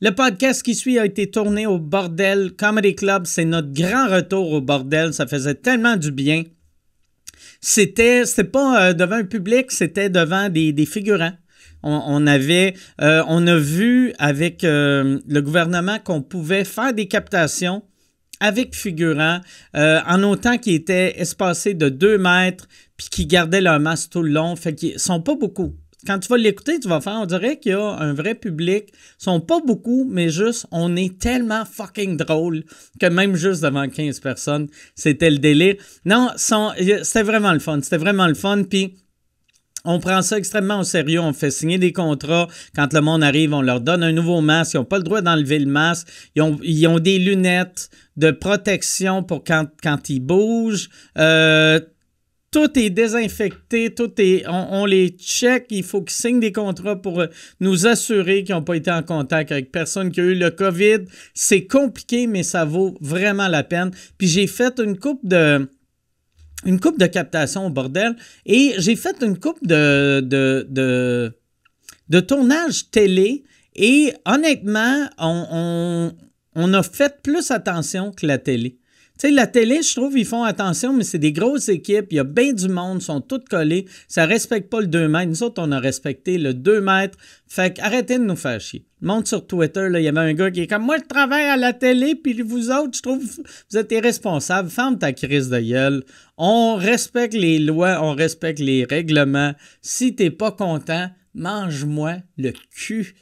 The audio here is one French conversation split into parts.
Le podcast qui suit a été tourné au Bordel Comedy Club. C'est notre grand retour au Bordel. Ça faisait tellement du bien. C'était pas devant un public, c'était devant des figurants. On a vu avec le gouvernement qu'on pouvait faire des captations avec figurants, en autant qu'ils étaient espacés de 2 mètres puis qui gardaient leur masque tout le long. Fait qu'ils sont pas beaucoup. Quand tu vas l'écouter, tu vas faire, on dirait qu'il y a un vrai public. Ils sont pas beaucoup, mais juste, on est tellement fucking drôle que même juste devant 15 personnes, c'était le délire. Non, c'était vraiment le fun. C'était vraiment le fun. Puis, on prend ça extrêmement au sérieux. On fait signer des contrats. Quand le monde arrive, on leur donne un nouveau masque. Ils n'ont pas le droit d'enlever le masque. Ils ont des lunettes de protection pour quand ils bougent. Tout est désinfecté, on les check, il faut qu'ils signent des contrats pour nous assurer qu'ils n'ont pas été en contact avec personne qui a eu le COVID. C'est compliqué, mais ça vaut vraiment la peine. Puis j'ai fait une couple de captations au Bordel et j'ai fait une couple de tournage télé et honnêtement, on a fait plus attention que la télé. Tu sais, la télé, je trouve, ils font attention, mais c'est des grosses équipes. Il y a bien du monde, ils sont tous collés. Ça ne respecte pas le 2 mètres. Nous autres, on a respecté le 2 mètres. Fait qu'arrêtez de nous faire chier. Monte sur Twitter, là, il y avait un gars qui est comme « Moi, je travaille à la télé, puis vous autres, je trouve, vous êtes irresponsables. Ferme ta crise de gueule. On respecte les lois, on respecte les règlements. Si t'es pas content, mange-moi le cul. »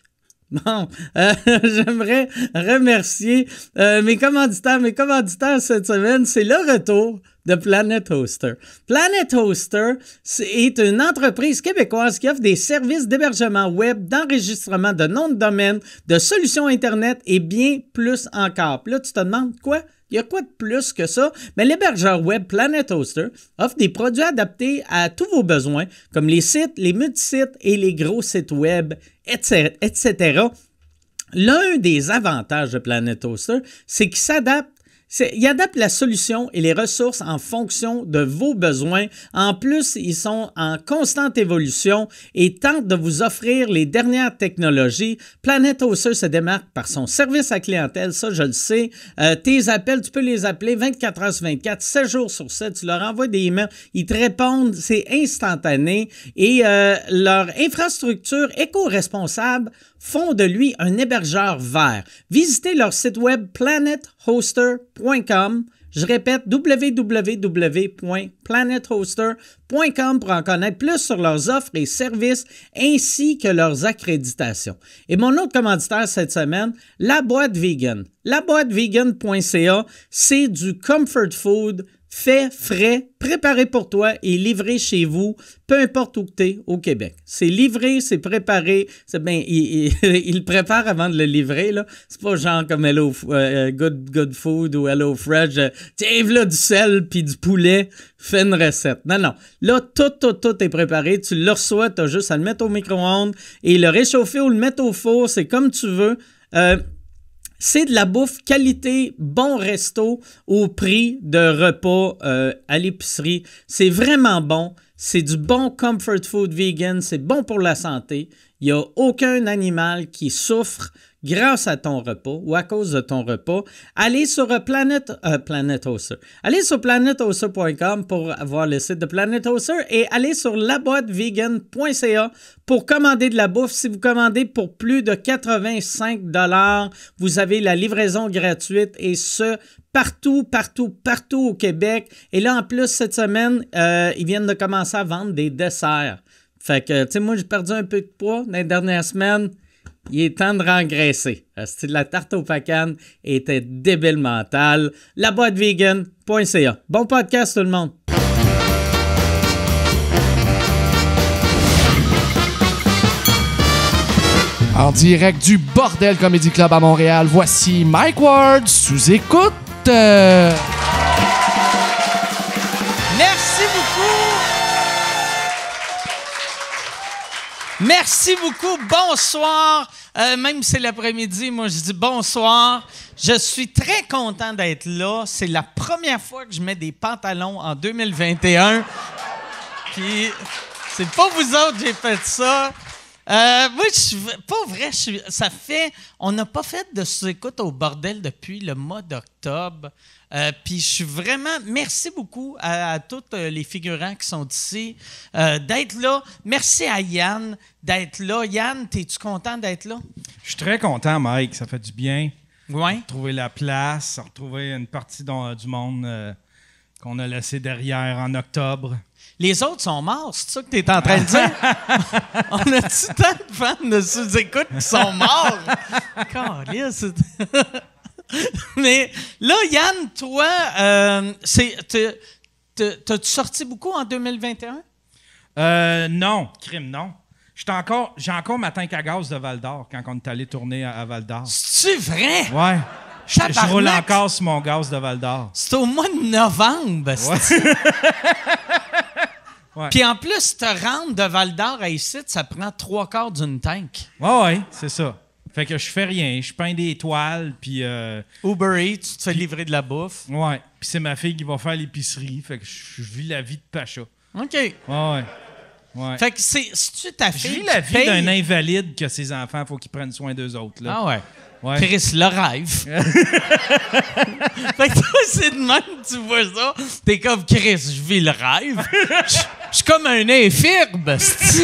Bon, j'aimerais remercier mes commanditaires cette semaine. C'est le retour de Planet Hoster. Planet Hoster est une entreprise québécoise qui offre des services d'hébergement web, d'enregistrement de noms de domaine, de solutions Internet et bien plus encore. Puis là, tu te demandes quoi? Il y a quoi de plus que ça? Mais l'hébergeur web Planet Hoster offre des produits adaptés à tous vos besoins, comme les sites, les multisites et les gros sites web, etc. L'un des avantages de Planet Hoster, c'est qu'il s'adapte. Il adapte la solution et les ressources en fonction de vos besoins. En plus, ils sont en constante évolution et tentent de vous offrir les dernières technologies. Planet Hoster se démarque par son service à clientèle, ça je le sais. Tes appels, tu peux les appeler 24 heures sur 24, 7 jours sur 7. Tu leur envoies des emails, ils te répondent, c'est instantané. Et leur infrastructure éco-responsable font de lui un hébergeur vert. Visitez leur site web planethoster.com. Je répète, www.planethoster.com pour en connaître plus sur leurs offres et services ainsi que leurs accréditations. Et mon autre commanditaire cette semaine, La Boîte Vegan. Laboîtevegan.ca, c'est du comfort food fait, frais, préparé pour toi et livré chez vous, peu importe où tu es au Québec. C'est livré, c'est préparé. Il le prépare avant de le livrer, là. C'est pas genre comme Hello Good Food ou Hello Fresh. Tiens, là du sel puis du poulet, fais une recette. Non. Là, tout est préparé. Tu le reçois, tu as juste à le mettre au micro-ondes et le réchauffer ou le mettre au four. C'est comme tu veux. C'est de la bouffe qualité, bon resto au prix de repas à l'épicerie. C'est vraiment bon. C'est du bon comfort food vegan. C'est bon pour la santé. Il n'y a aucun animal qui souffre grâce à ton repas ou à cause de ton repas. Allez sur Planet Hoster. Allez sur planethoster.com pour voir le site de Planet Hoster et allez sur laboîtevegan.ca pour commander de la bouffe. Si vous commandez pour plus de 85 $, vous avez la livraison gratuite et ce, partout au Québec. Et là, en plus, cette semaine, ils viennent de commencer à vendre des desserts. Fait que, tu sais, moi, j'ai perdu un peu de poids dans les dernières semaines. Il est temps de rengraisser. La tarte aux pacanes était débile mentale. Laboîtevegan.ca. Bon podcast, tout le monde. En direct du Bordel Comedy Club à Montréal, voici Mike Ward sous écoute. Merci beaucoup. Merci beaucoup. Bonsoir. Même si c'est l'après-midi, moi, je dis bonsoir. Je suis très content d'être là. C'est la première fois que je mets des pantalons en 2021. Puis, c'est pas vous autres que j'ai fait ça. Moi, pas vrai, on n'a pas fait de sous-écoute au bordel depuis le mois d'octobre. Puis je suis vraiment... Merci beaucoup à tous les figurants qui sont ici d'être là. Merci à Yann d'être là. Yann, es-tu content d'être là? Je suis très content, Mike. Ça fait du bien. Oui. Retrouver la place, retrouver une partie du monde qu'on a laissé derrière en octobre. Les autres sont morts, c'est ça que tu es en train de dire? On a-tu tant de fans de sous-écoute qui sont morts? Calisse. Mais là, Yann, toi, t'as-tu sorti beaucoup en 2021? Non, crime, non. J'ai encore ma tank à gaz de Val-d'Or quand on est allé tourner à Val-d'Or. C'est vrai? Ouais. Je roule encore sur mon gaz de Val-d'Or. C'est au mois de novembre. Ouais. Ouais. Puis en plus, te rendre de Val-d'Or à ici, ça prend 3/4 d'une tank. Ouais, c'est ça. Fait que je fais rien. Je peins des toiles, puis... Uber Eats, tu te fais livrer de la bouffe. Ouais. Puis c'est ma fille qui va faire l'épicerie. Fait que je vis la vie de Pacha. OK. Ouais. Fait que c'est-tu ta fille? Je vis la vie d'un invalide que ses enfants, il faut qu'ils prennent soin d'eux autres. Là. Ah ouais. Chris, le rêve. Fait que toi, c'est de même que tu vois ça. T'es comme, Chris, je vis le rêve. Je suis comme un infirme, c'ti.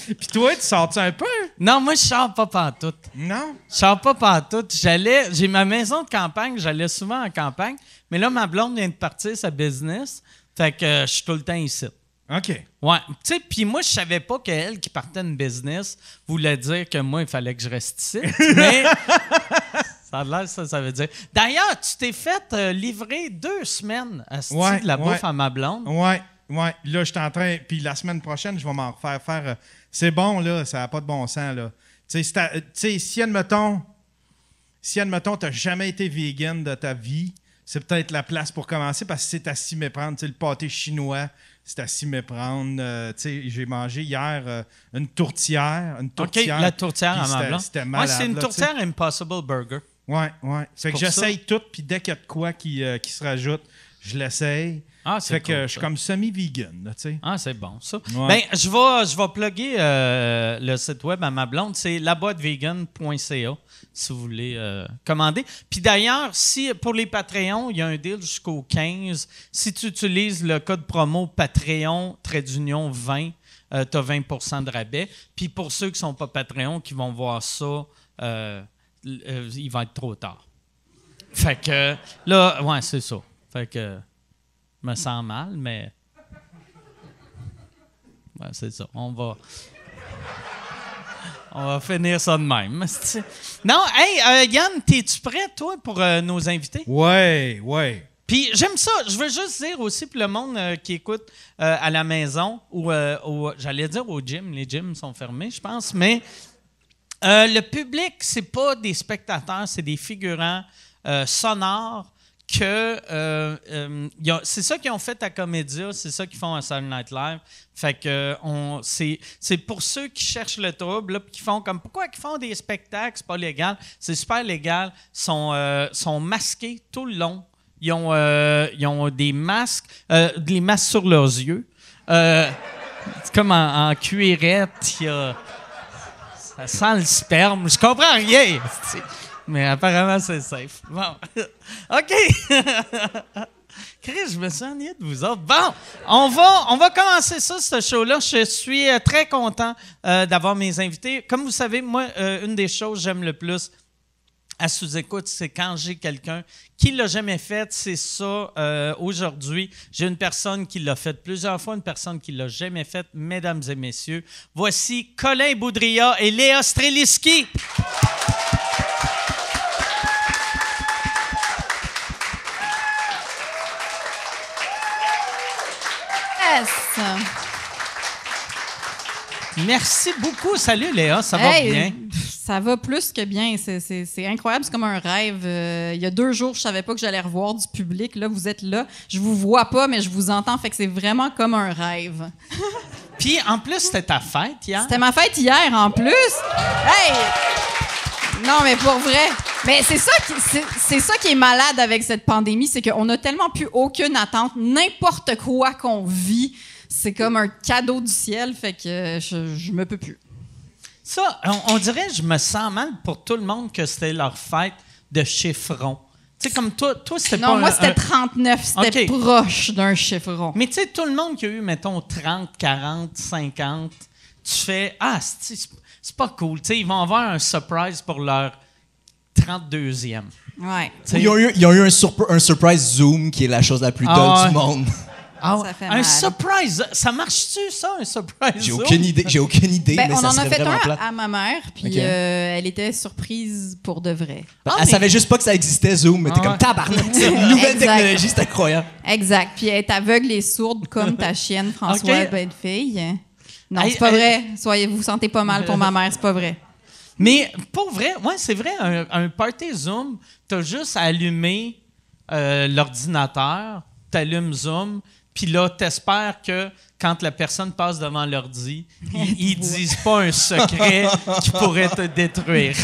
Puis toi, tu sors-tu un peu? Non, moi, je sors pas pantoute. Non? Je sors pas pantoute. J'ai ma maison de campagne, j'allais souvent en campagne, mais là, ma blonde vient de partir sa business, fait que je suis tout le temps ici. OK. Ouais. Tu sais, puis moi, je savais pas qu'elle qui partait une business voulait dire que moi, il fallait que je reste ici. Mais ça a l'air, ça veut dire. D'ailleurs, tu t'es fait livrer 2 semaines à de la bouffe à ma blonde. Ouais. Là, je suis en train... Puis la semaine prochaine, je vais m'en refaire faire... c'est bon, là. Ça n'a pas de bon sens, là. Tu sais, si, admettons, t'as jamais été vegan de ta vie, c'est peut-être la place pour commencer parce que c'est à s'y méprendre. Tu sais, le pâté chinois, c'est à s'y méprendre. Tu sais, j'ai mangé hier une tourtière. OK, la tourtière à ma blonde. C'était malade. C'est une tourtière Impossible Burger. Ouais. Fait que j'essaye tout, puis dès qu'il y a de quoi qui se rajoute, je l'essaye. Ah, c'est fait cool, que je suis comme semi-vegan, tu sais. Ah, c'est bon, ça. Ouais. Ben, je vais plugger le site web à ma blonde. C'est laboitevegan.ca si vous voulez commander. Puis d'ailleurs, si pour les Patreons, il y a un deal jusqu'au 15. Si tu utilises le code promo Patreon-20, tu as 20% de rabais. Puis pour ceux qui ne sont pas Patreon, qui vont voir ça, il va être trop tard. Fait que là, ouais, c'est ça. Fait que je me sens mal, mais ouais, c'est ça. On va finir ça de même. Non, hey, Yann, t'es-tu prêt, toi, pour nos invités? Ouais. Puis j'aime ça. Je veux juste dire aussi pour le monde qui écoute à la maison, ou j'allais dire au gym. Les gyms sont fermés, je pense, mais le public, c'est pas des spectateurs, c'est des figurants sonores. C'est ça qu'ils ont fait à Comédia, c'est ça qu'ils font à Saturday Night Live. Fait que c'est pour ceux qui cherchent le trouble, là, qui font comme pourquoi ils font des spectacles, c'est pas légal. C'est super légal. Sont masqués tout le long. Ils ont des masques, des masques sur leurs yeux. C'est comme en cuirette. Ça sent le sperme. Je comprends rien. Mais apparemment, c'est safe. Bon. OK. Chris, je me suis ennuyé de vous autres. Bon, on va commencer ça, ce show-là. Je suis très content d'avoir mes invités. Comme vous savez, moi, une des choses que j'aime le plus à sous-écoute, c'est quand j'ai quelqu'un qui ne l'a jamais fait. C'est ça, aujourd'hui. J'ai une personne qui l'a fait plusieurs fois, une personne qui ne l'a jamais fait. Mesdames et messieurs, voici Colin Boudria et Léa Streliski. Merci beaucoup. Salut Léa, ça va bien? Ça va plus que bien. C'est incroyable, c'est comme un rêve. Il y a 2 jours, je savais pas que j'allais revoir du public. Là, vous êtes là. Je vous vois pas, mais je vous entends. Fait que c'est vraiment comme un rêve. Puis en plus, c'était ta fête hier. C'était ma fête hier en plus. Hey! Non, mais pour vrai. Mais c'est ça qui est malade avec cette pandémie, c'est qu'on n'a tellement plus aucune attente. N'importe quoi qu'on vit c'est comme un cadeau du ciel, fait que je me peux plus. Ça, on dirait, je me sens mal pour tout le monde que c'était leur fête de chiffron. Tu sais, comme toi c'était pas... Non, moi, c'était 39. C'était proche d'un chiffron. Mais tu sais, tout le monde qui a eu, mettons, 30, 40, 50, tu fais, c'est pas cool. Tu sais, ils vont avoir un surprise pour leur 32e. Ouais. Ils ont eu un surprise Zoom qui est la chose la plus dull du monde. Ça fait mal. Un surprise, ça marche-tu, ça, un surprise? J'ai aucune idée, Ben, mais on ça en serait a fait vraiment un plate. à ma mère, puis Ok. elle était surprise pour de vrai. Elle savait juste pas que ça existait, Zoom, mais t'es comme tabarnak. C'est une nouvelle Exact. technologie, c'est incroyable. Exact. Puis elle est aveugle et sourde comme ta chienne, François, Ok. Belle-Fille. Non, Hey, c'est pas vrai. Vous vous sentez pas mal pour ma mère, c'est pas vrai. Mais pour vrai, ouais, c'est vrai, un party Zoom, t'as juste à allumer l'ordinateur, t'allumes Zoom, puis là, t'espères que quand la personne passe devant l'ordi, ils disent pas un secret qui pourrait te détruire.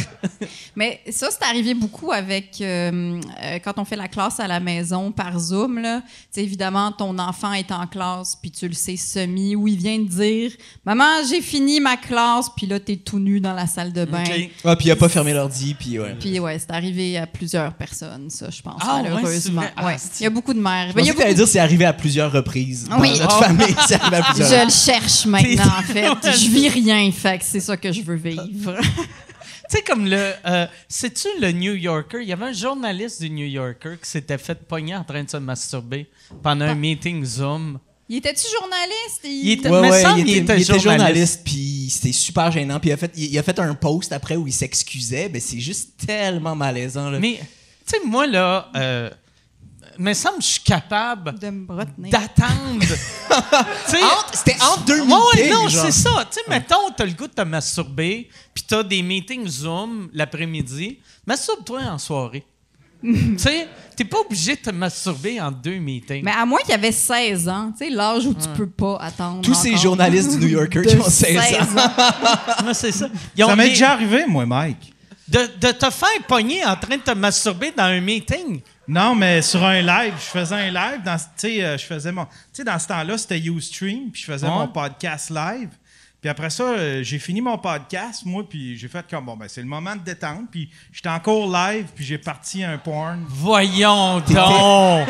Mais ça, c'est arrivé beaucoup avec quand on fait la classe à la maison par Zoom. Là. Tu sais, évidemment, ton enfant est en classe, puis tu le sais semi, où il vient de dire « Maman, j'ai fini ma classe », puis là, t'es tout nu dans la salle de bain. Ok. Ah, puis il a pas fermé l'ordi, puis ouais. Puis ouais, c'est arrivé à plusieurs personnes, ça, je pense, Ah, ouais, malheureusement. c'est vrai? Ah, Ouais. Il y a beaucoup de mères. Je Ben, il y pensais a que t'allais beaucoup- dire c'est arrivé à plusieurs reprises. Dans Oui. notre famille, c'est arrivé à plusieurs Je reprises. le cherche maintenant, en fait. Je vis rien, fait que c'est ça que je veux vivre. Tu sais, comme sais-tu le New Yorker? Il y avait un journaliste du New Yorker qui s'était fait pogner en train de se masturber pendant un meeting Zoom. Il était-tu journaliste? Il était- Ouais, me ouais, semble il qu'il était était journaliste, puis c'était super gênant. Puis il a fait un post après où il s'excusait. Ben, c'est juste tellement malaisant. Là. Mais, tu sais, moi, là, me semble que je suis capable De me retenir. d'attendre. Tu sais, C'était entre deux ouais, meetings. non, genre. c'est ça. Tu sais, mettons, t'as le goût de te masturber, puis t'as des meetings Zoom l'après-midi. Masturbe-toi en soirée. Tu sais, t'es pas obligé de te masturber en 2 meetings. Mais à moins qu'il y avait 16 ans, tu sais, l'âge où tu peux pas attendre. Tous ces encore. journalistes du New Yorker De qui ont 16 ans. Moi, c'est ça. Ils ont Ça m'est des- déjà arrivé, moi, Mike. de te faire pogner en train de te masturber dans un meeting. Non, mais sur un live, je faisais un live. Tu sais, je faisais mon. Tu sais, dans ce temps-là, c'était Ustream, puis je faisais mon podcast live. Puis après ça, j'ai fini mon podcast, moi, puis j'ai fait comme, bon, ben, c'est le moment de détendre. Puis j'étais encore live, puis j'ai parti un porn. Voyons donc!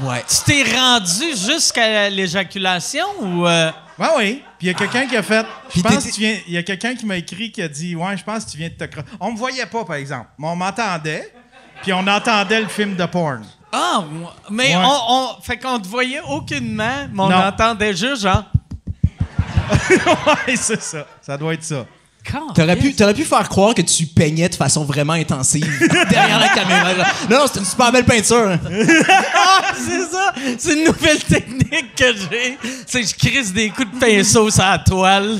Ouais. Tu t'es rendu jusqu'à l'éjaculation ou... Ouais, oui. Puis il y a quelqu'un qui a fait. Puis Je pense t'étais- que tu viens. Il y a quelqu'un qui m'a écrit qui a dit, ouais, je pense que tu viens de te croire. On me voyait pas, par exemple, mais on m'entendait. Puis on entendait le film de porn. Ah, mais Ouais. fait qu'on te voyait aucunement, mais on Non. entendait juste genre... Ouais, c'est ça. Ça doit être ça. T'aurais pu faire croire que tu peignais de façon vraiment intensive derrière la caméra. Genre. Non, c'est une super belle peinture. Hein. Ah, c'est ça! C'est une nouvelle technique que j'ai. C'est que je crisse des coups de pinceau sur la toile.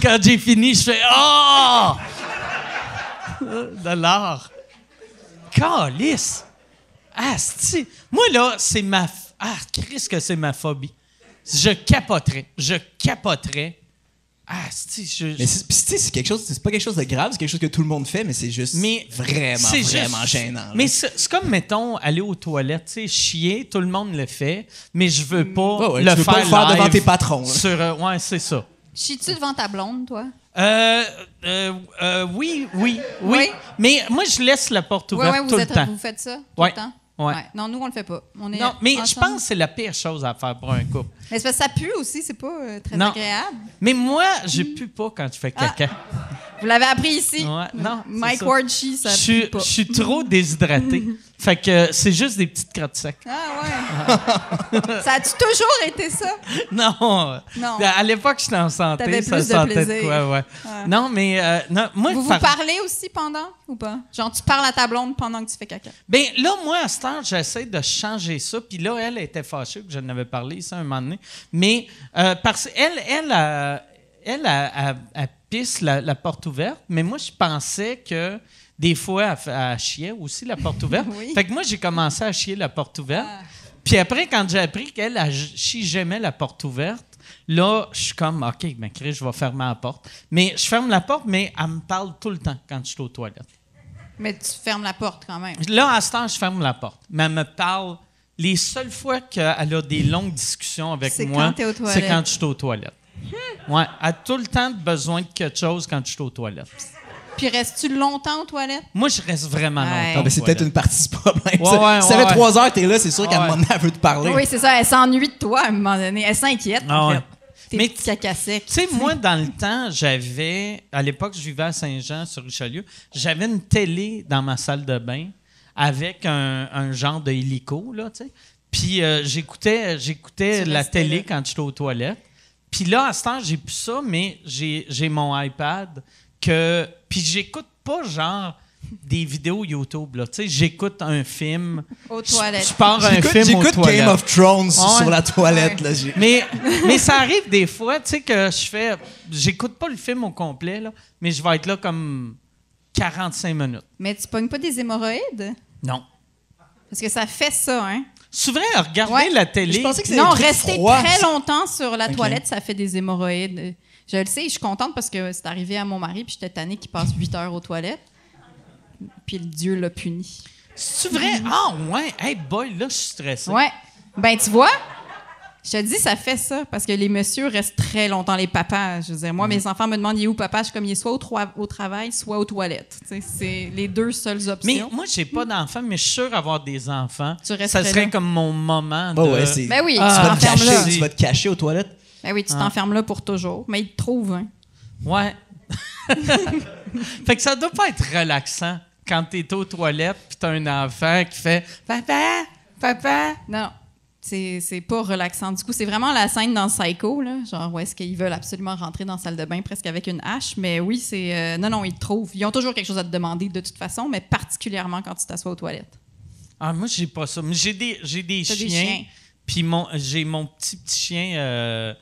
Quand j'ai fini, je fais « Ah! De l'art. Calice! Asti! Moi, là, c'est ma... Christ que c'est ma phobie. Je capoterais. Asti, Mais c'est, pis tu sais, c'est quelque chose, c'est pas quelque chose de grave, c'est quelque chose que tout le monde fait, mais c'est juste vraiment gênant. là. Mais c'est comme, mettons, aller aux toilettes, tu sais, chier, tout le monde le fait, mais je veux pas Ouais, ouais, le tu veux faire pas le faire live devant tes patrons, là. Sur, ouais, c'est ça. Chies-tu devant ta blonde, toi? Oui. Oui? Mais moi, je laisse la porte Oui, ouverte tout le temps. vous faites ça tout Ouais. le temps? Ouais. Non, nous, on le fait pas. On est Non, mais je ensemble. pense que c'est la pire chose à faire pour un couple. Mais c'est parce que ça pue aussi, c'est pas très Non. agréable. Mais moi, je pue pas quand je fais caca. Vous l'avez appris ici. Ouais, non, c'est Mike ça. Ward chie, ça Je pue pas. suis trop déshydraté. Fait que c'est juste des petites crottes secs. Ah ouais. Ça a-tu toujours été ça? Non. Non. À l'époque, j'étais en santé. T'avais ça plus de sentait plaisir. quoi, ouais. Non, mais non, moi, Vous parlez aussi pendant ou pas? Genre, tu parles à ta blonde pendant que tu fais caca. Ben là, moi, à ce temps, j'essaie de changer ça. Puis là, elle était fâchée que je n'avais parlé ça un moment donné. Mais parce qu'elle pisse la porte ouverte. Mais moi, je pensais que des fois, elle chiait aussi la porte ouverte. Oui. Fait que moi, j'ai commencé à chier la porte ouverte. Puis après, quand j'ai appris qu'elle chie jamais la porte ouverte, là, je suis comme, OK, ben, Chris, je vais fermer la porte. Mais je ferme la porte, mais elle me parle tout le temps quand je suis aux toilettes. Mais tu fermes la porte quand même. Là, à ce temps, je ferme la porte. Mais elle me parle les seules fois qu'elle a des longues discussions avec C'est moi, quand t'es aux toilettes. c'est quand je suis aux toilettes. Ouais, elle a tout le temps besoin de quelque chose quand je suis aux toilettes. Puis restes-tu longtemps aux toilettes? Moi, je reste vraiment Ouais. longtemps. Ah, ben, c'est aux peut-être toilettes. une partie du problème. Ouais, ça. ouais, Si ça fait ouais. 3 heures que t'es là, c'est sûr qu'à un Ouais. moment donné, elle veut te parler. Oui, c'est ça. Elle s'ennuie de toi à un moment donné. Elle s'inquiète, Ah en ouais. fait. Tes Mais petits caca secs. Tu sais, moi, dans le temps, à l'époque, je vivais à Saint-Jean, sur Richelieu, j'avais une télé dans ma salle de bain avec un genre de hélico, là, tu sais. Puis j'écoutais Tu la restais télé là. quand j'étais aux toilettes. Puis là, à ce temps, j'ai plus ça, mais j'ai mon iPad puis j'écoute pas, genre, des vidéos YouTube, là. Tu sais, j'écoute un film. Aux toilettes. Je pars un film aux J'écoute toilettes. Game of Thrones Ouais. sur la toilette. Ouais. Là, Mais ça arrive des fois, tu sais, que j'écoute pas le film au complet, là, mais je vais être là comme 45 minutes. Mais tu pognes pas des hémorroïdes? Non. Parce que ça fait ça, hein? C'est vrai, regarder Ouais. la télé. Je pensais que c'est Non, un truc rester froid. très longtemps sur la Ok. toilette, ça fait des hémorroïdes. Je le sais, je suis contente parce que c'est arrivé à mon mari, puis j'étais tannée qu'il passe 8 heures aux toilettes. Puis le Dieu l'a puni. C'est vrai? Ah, ouais. Hey, boy, là, je suis stressé. Ouais. Ben, tu vois, je te dis, ça fait ça. Parce que les messieurs restent très longtemps, les papas. Je veux dire, moi, mes enfants me demandent, il est où papa? Je suis comme, il est soit au travail, soit aux toilettes. Tu sais, c'est les deux seules Mais options. moi, j'ai pas d'enfants, mais je suis sûr avoir des enfants. Tu resterais Ça serait là. comme mon moment de... Oh, ouais, c'est... Ben oui, Ah, tu, vas te t'enfermes là. cacher, tu vas te cacher aux toilettes. Ben oui, tu t'enfermes là pour toujours. Mais ils te trouvent, hein. Ouais. Fait que ça doit pas être relaxant quand t'es aux toilettes puis t'as un enfant qui fait « Papa! Papa! Non, c'est pas relaxant. Du coup, c'est vraiment la scène dans Psycho, là, genre où est-ce qu'ils veulent absolument rentrer dans la salle de bain presque avec une hache. Mais oui, c'est... non, ils te trouvent. Ils ont toujours quelque chose à te demander de toute façon, mais particulièrement quand tu t'assois aux toilettes. » Ah, moi, j'ai pas ça. Mais j'ai des T'as chiens. des chiens. Puis j'ai mon petit chien,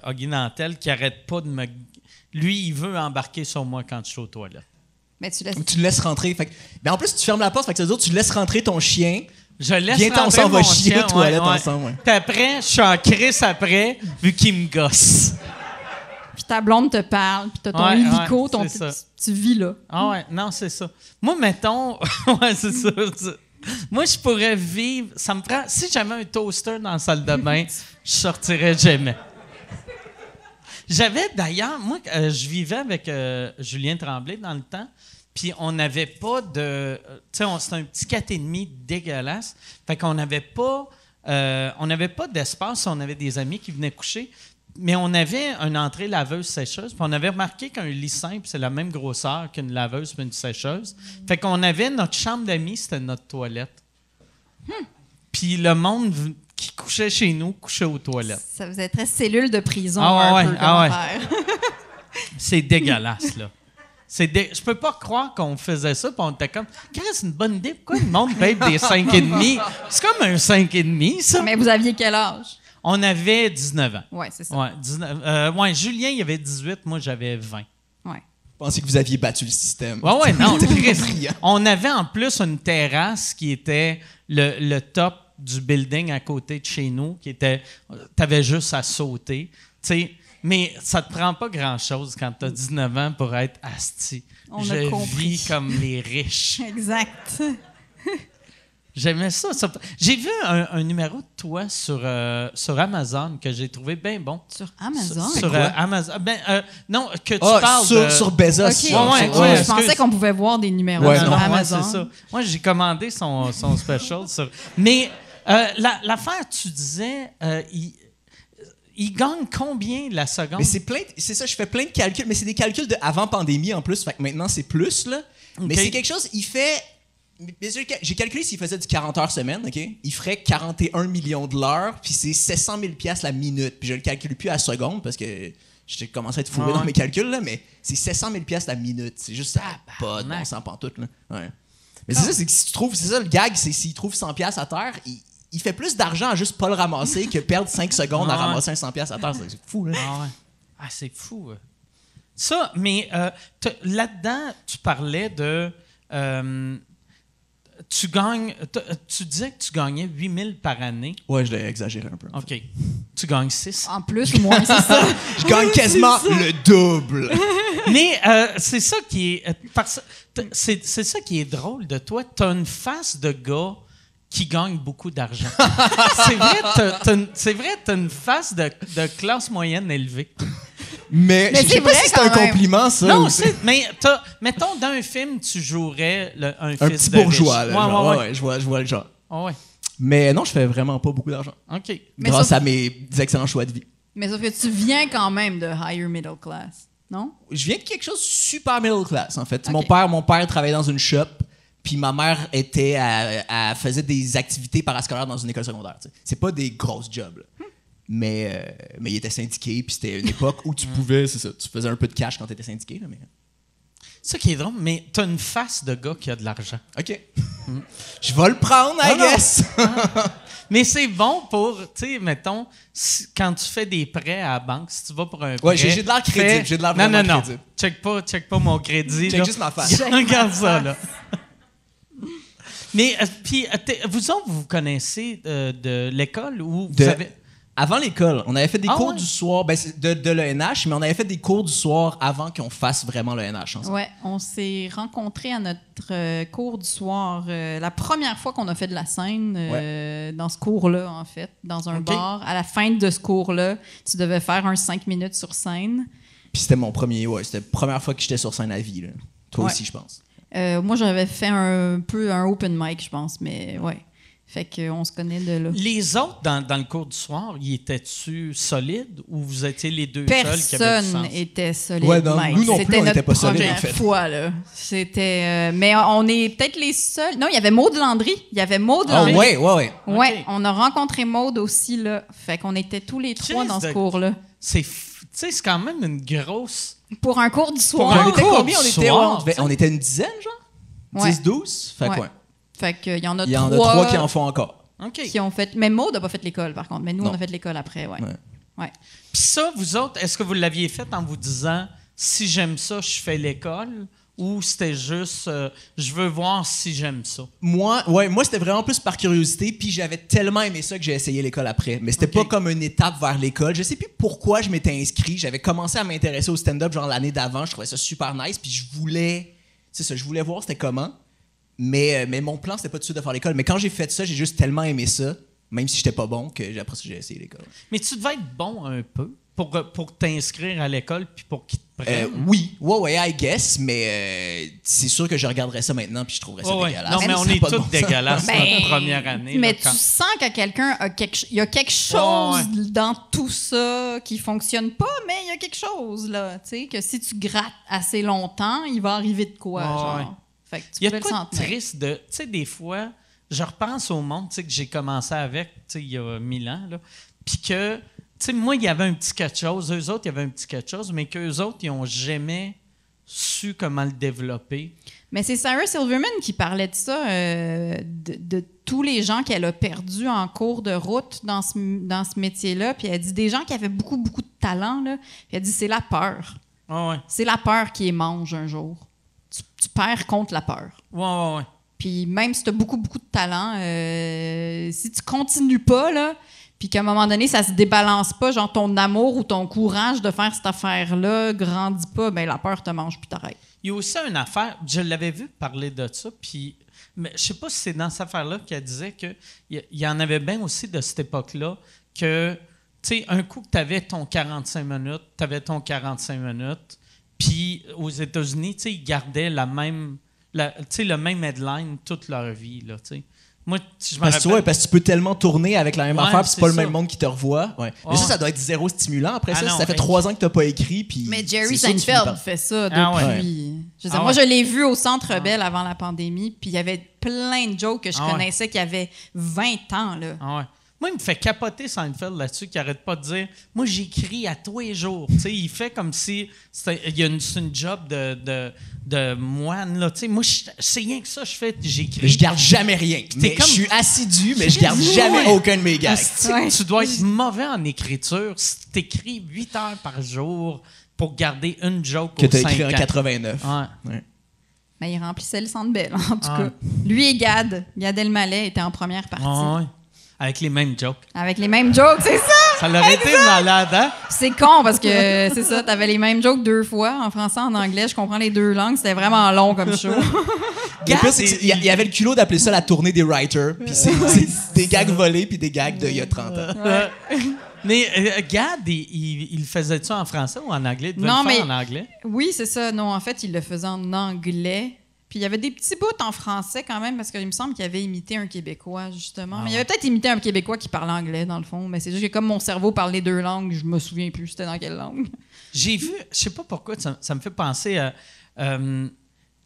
Huggy Nantel, qui arrête pas de me... Lui, il veut embarquer sur moi quand je suis aux toilettes. Mais tu laisses... Tu le laisses rentrer. Fait que- ben en plus, tu fermes la porte. Fait que ça veut dire que tu laisses rentrer ton chien. Je laisse Viens-t'en, on rentrer s'en va mon chier chien, aux toilettes ouais. ensemble. Ouais. Puis après, je suis en crise après, vu qu'il me gosse. Puis ta blonde te parle, puis t'as ton Ouais, hélico, ouais, ton c'est ça. tu vis là. Ah ouais, non, c'est ça. Moi, mettons... ouais, c'est ça. Moi, je pourrais vivre... Ça me prend... Si j'avais un toaster dans la salle de bain, je sortirais jamais. J'avais d'ailleurs... Moi, je vivais avec Julien Tremblay dans le temps, puis on n'avait pas de... Tu sais, c'était un petit 4,5 dégueulasse. Fait qu'on n'avait pas... on n'avait pas d'espace, on avait des amis qui venaient coucher, mais on avait une entrée laveuse-sécheuse, puis on avait remarqué qu'un lit simple, c'est la même grosseur qu'une laveuse et une sécheuse. Fait qu'on avait notre chambre d'amis, c'était notre toilette. Puis le monde qui couchait chez nous couchait aux toilettes. Ça faisait très cellule de prison Ah ouais, un peu ah comme ouais. affaire. C'est dégueulasse, là. Je peux pas croire qu'on faisait ça, puis on était comme, c'est une bonne idée, pourquoi le monde paye des 5,5? C'est comme un 5,5, ça. Mais vous aviez quel âge? On avait 19 ans. Ouais, c'est ça. Ouais, 19, ouais, Julien, il avait 18, moi, j'avais 20. Ouais. Je pensais que vous aviez battu le système. Ouais, non, Chris, brillant. on avait en plus une terrasse qui était le top du building à côté de chez nous, qui était, t'avais juste à sauter, tu sais, mais ça te prend pas grand-chose quand t'as 19 ans pour être asti. On a Je compris. vis comme les riches. Exact. J'aimais ça. J'ai vu un numéro de toi sur Amazon que j'ai trouvé bien bon. Sur Amazon? Sur quoi? Amazon. Non, que tu Ah, parles sur, de... sur Bezos. OK. ça. Ouais, Je excuse. pensais qu'on pouvait voir des numéros Ouais, sur non, Amazon. Ouais, c'est ça. Moi, j'ai commandé son special. Mais l'affaire, tu disais, il gagne combien la seconde? Mais c'est ça, je fais plein de calculs, mais c'est des calculs de avant pandémie en plus, fait que maintenant c'est plus, là. Mais OK. c'est quelque chose, il fait. Mais j'ai calculé s'il faisait du 40 heures semaine, OK? Il ferait 41 millions de l'heure, puis c'est 700 000 $ la minute. Puis je le calcule plus à la seconde parce que j'ai commencé à être fourré Ouais. dans mes calculs, là, mais c'est 700 000 $ la minute. C'est juste ça, pas de bon Tabarnak. sens pantoute, là. Ouais. Mais c'est ça, c'est que si tu trouves, c'est ça le gag, c'est s'il trouve 100 $ à terre, il fait plus d'argent à juste pas le ramasser que perdre 5 secondes à Ouais. ramasser un 100 $ à terre. C'est fou, là. Ah ouais. Ah, c'est fou. Ça, mais là-dedans, tu parlais de... tu gagnes... Tu disais que tu gagnais 8 000 par année. Ouais, je l'ai exagéré un peu. OK. Tu gagnes 6. En plus, moi, c'est ça. Je gagne quasiment le double. Mais c'est ça qui est... c'est ça qui est drôle de toi. Tu as une face de gars qui gagnent beaucoup d'argent. C'est vrai, t'as une face de classe moyenne élevée. Mais je c'est sais pas vrai si c'est un quand même. compliment, ça. Non, ou mais mettons, dans un film, tu jouerais un un fils petit de bourgeois, riche. là. genre. Ouais. Ouais, je vois le genre. Ouais. Mais non, je fais vraiment pas beaucoup d'argent. OK. Mais Grâce sauf- à mes excellents choix de vie. Mais sauf que tu viens quand même de higher middle class, non? Je viens de quelque chose de super middle class, en fait. Ok. Mon père travaillait dans une shop, puis ma mère faisait des activités parascolaires dans une école secondaire. Tu sais. C'est pas des grosses jobs, là. Mais il était syndiqué, puis c'était une époque où tu pouvais, c'est ça, tu faisais un peu de cash quand tu étais syndiqué. Là, mais... C'est ça qui est drôle, mais t'as une face de gars qui a de l'argent. OK. Je vais le prendre, I Non, non. guess. Mais c'est bon pour, tu sais, mettons, quand tu fais des prêts à la banque, si tu vas pour un prêt... j'ai de l'air crédible, j'ai de l'air vraiment non. crédible. Check pas mon crédit. Check là. juste ma face. Regarde ça, là. Mais, puis, vous autres, vous connaissez de l'école ou vous avez... Avant l'école, on avait fait des cours ouais? du soir, c'est de l'ENH, mais on avait fait des cours du soir avant qu'on fasse vraiment l'ENH ensemble. Ouais, on s'est rencontrés à notre cours du soir. La première fois qu'on a fait de la scène dans ce cours-là, en fait, dans un OK. bar. À la fin de ce cours-là, tu devais faire un 5 minutes sur scène. Puis c'était c'était la première fois que j'étais sur scène à vie. Là. Toi Ouais. aussi, je pense. Moi, j'avais fait un peu un open mic, je pense, mais ouais. Fait qu'on se connaît de là. Les autres, dans le cours du soir, ils étaient-tu solides ou vous étiez les deux seuls qui avaient du Personne sens? était solide. Ouais, non, Mike. nous non plus, C'était on était notre pas solides, première en fait. fois, là. C'était. Mais on est peut-être les seuls. Non, il y avait Maud Landry. Il y avait Maud Ah Landry. ouais. Ouais, Ok. on a rencontré Maud aussi, là. Fait qu'on était tous les trois Christ dans ce de- cours-là. Tu sais, c'est quand même une grosse... Pour un cours du Pour soir. un On était cours combien? du On était, soir, on était une dizaine, genre? Ouais. 10-12? Fait Ouais. quoi? Fait qu'il y en a Il y en a trois 3 qui en font encore. OK. qui ont fait. Mais Maud n'a pas fait l'école, par contre. Mais nous, Non. on a fait l'école après, ouais. Ouais. Ouais. Puis ça, vous autres, est-ce que vous l'aviez fait en vous disant si j'aime ça, je fais l'école ou c'était juste je veux voir si j'aime ça? Moi, c'était vraiment plus par curiosité, puis j'avais tellement aimé ça que j'ai essayé l'école après. Mais c'était Ok. pas comme une étape vers l'école. Je sais plus pourquoi je m'étais inscrit. J'avais commencé à m'intéresser au stand-up genre l'année d'avant. Je trouvais ça super nice, puis je voulais voir c'était comment. Mais mon plan, c'était pas tout de suite de faire l'école. Mais quand j'ai fait ça, j'ai juste tellement aimé ça, même si j'étais pas bon, que après ça, j'ai essayé l'école. Mais tu devais être bon un peu pour t'inscrire à l'école puis pour qu'ils te prennent. Oui, I guess, mais c'est sûr que je regarderais ça maintenant, puis je trouverais ça Ouais. dégueulasse. Non, mais Ça on a est pas de tous bon sens. dégueulasses Ben, notre première année. Mais là, quand- tu sens que quelqu'un il y a quelque chose Ouais. dans tout ça qui fonctionne pas, mais il y a quelque chose là, tu sais, que si tu grattes assez longtemps, il va arriver de quoi, Ouais. genre. Fait que tu Il y a pouvais de le quoi de sentir. triste de... Tu sais, des fois, je repense au monde tu sais, que j'ai commencé avec tu sais, il y a 1000 ans, là, puis que, tu sais, moi, il y avait un petit quelque chose, eux autres, il y avait un petit quelque chose, mais qu'eux autres, ils n'ont jamais su comment le développer. Mais c'est Sarah Silverman qui parlait de ça, de tous les gens qu'elle a perdus en cours de route dans ce métier-là. Puis elle dit des gens qui avaient beaucoup, beaucoup de talent, là. Puis elle dit c'est la peur. Ah ouais. C'est la peur qui les mange un jour. Tu perds contre la peur. Ouais. Puis même si tu as beaucoup, beaucoup de talent, si tu continues pas, là, puis qu'à un moment donné, ça se débalance pas, genre ton amour ou ton courage de faire cette affaire-là grandit pas, ben la peur te mange puis t'arrêtes. Il y a aussi une affaire, je l'avais vu parler de ça, puis mais je sais pas si c'est dans cette affaire-là qu'elle disait qu'il y en avait bien aussi de cette époque-là, que, tu sais, un coup que tu avais ton 45 minutes, puis aux États-Unis, tu sais, ils gardaient le même headline toute leur vie, là, tu sais. Moi, je me Parce que, rappelle... parce que tu peux tellement tourner avec la même Ouais, affaire, puis c'est c'est pas le ça. même monde qui te revoit. Ouais. Mais Ouais. ça doit être zéro stimulant après Ah ça. non, Ça fait hey. 3 ans que t'as pas écrit, puis... Mais Jerry c'est sûr que tu finis Seinfeld par- fait ça Ah ouais. depuis. Je veux dire, Ah moi, ouais. je l'ai vu au Centre Bell avant la pandémie, puis il y avait plein de jokes que je Ah ouais. connaissais qui avaient 20 ans, là. Ah ouais. Moi, il me fait capoter Seinfeld là-dessus, qui arrête pas de dire « Moi, j'écris à tous les jours. » Tu sais, il fait comme si il y a c'est une job de moine, là. Tu sais, moi, c'est rien que ça, je fais, j'écris. Je garde jamais rien. Mais comme- Je suis assidu, mais je garde jamais Ouais. aucun de mes gags. Asti, Ouais. Tu dois être mauvais en écriture si t'écris 8 heures par jour pour garder une joke Que aux t'as écrit 5 en ans. 89. Ouais. Mais il remplissait le Centre Bell, en tout Ah. cas. Lui et Gad Elmaleh étaient en première partie. Ah ouais. Avec les mêmes jokes. Avec les mêmes jokes, c'est ça! Ça l'aurait été malade, hein? C'est con parce que c'est ça, t'avais les mêmes jokes 2 fois, en français, en anglais. Je comprends les 2 langues. C'était vraiment long comme show. Le pire, c'est qu'il y avait le culot d'appeler ça la tournée des writers. Puis c'est des gags volés puis des gags d'il y a 30 ans. Mais Gad, il faisait ça en français ou en anglais? Il devait le faire en anglais? Oui, c'est ça. Non, en fait, il le faisait en anglais. Puis il y avait des petits bouts en français quand même, parce qu'il me semble qu'il avait imité un Québécois, justement. Mais il avait peut-être imité un Québécois qui parlait anglais, dans le fond. Mais c'est juste que comme mon cerveau parlait 2 langues, je me souviens plus c'était dans quelle langue. J'ai vu, je sais pas pourquoi, ça me fait penser à... tu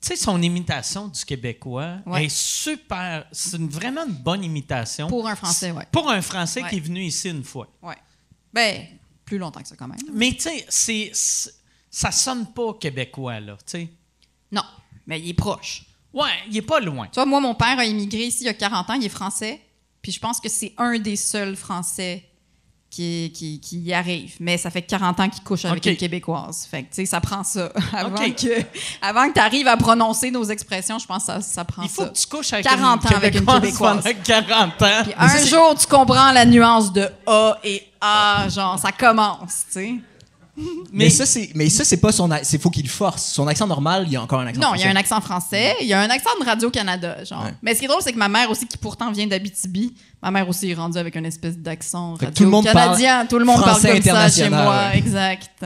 sais, son imitation du Québécois est super... C'est vraiment une bonne imitation. Pour un Français, oui. Pour un Français qui est venu ici une fois. Oui. Ben, plus longtemps que ça, quand même. Mais tu sais, ça sonne pas québécois, là, tu sais. Non, mais il est proche. Ouais, il est pas loin. Tu vois, moi, mon père a immigré ici il y a 40 ans, il est français. Puis je pense que c'est un des seuls Français qui y arrive. Mais ça fait 40 ans qu'il couche avec une Québécoise. Fait que, tu sais, ça prend ça. Avant que tu arrives à prononcer nos expressions, je pense que ça prend ça. Il faut que tu couches avec 40 ans avec une Québécoise. Pendant 40 ans. Puis un jour, tu comprends la nuance de A et A. Genre, ça commence, tu sais. Mais ça, c'est pas son accent. Il faut qu'il le force. Son accent normal, il y a encore un accent français. Non, il y a un accent français. Il y a un accent de Radio-Canada, genre. Ouais. Mais ce qui est drôle, c'est que ma mère aussi, qui pourtant vient d'Abitibi, ma mère aussi est rendue avec une espèce d'accent radio-canadien. Tout le monde parle comme ça chez moi. Ouais. Exact.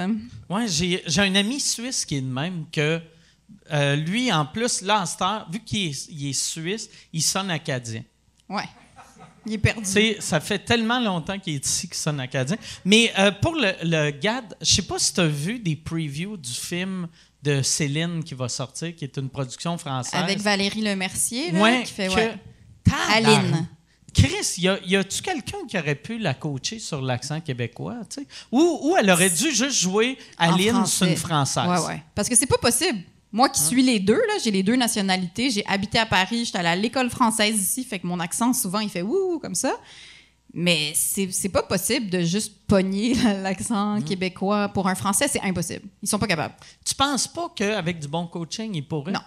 Ouais, j'ai un ami suisse qui est de même que lui, en plus, là, en star, vu qu'il est suisse, il sonne acadien. Ouais. Il est perdu. T'sais, ça fait tellement longtemps qu'il est ici qu'il sonne acadien. Mais pour le Gad, je sais pas si tu as vu des previews du film de Céline qui va sortir, qui est une production française. Avec Valérie Lemercier, là, qui fait... Aline. Chris, y a-tu quelqu'un qui aurait pu la coacher sur l'accent québécois? T'sais? Ou elle aurait dû juste jouer Aline sur une française? Oui. Parce que c'est pas possible. Moi qui suis les deux, là, j'ai les 2 nationalités. J'ai habité à Paris, j'étais allée à l'école française ici, fait que mon accent, souvent, il fait « ouh » comme ça. Mais c'est pas possible de juste pogner l'accent québécois pour un Français, c'est impossible. Ils sont pas capables. Tu penses pas qu'avec du bon coaching, ils pourraient? Non.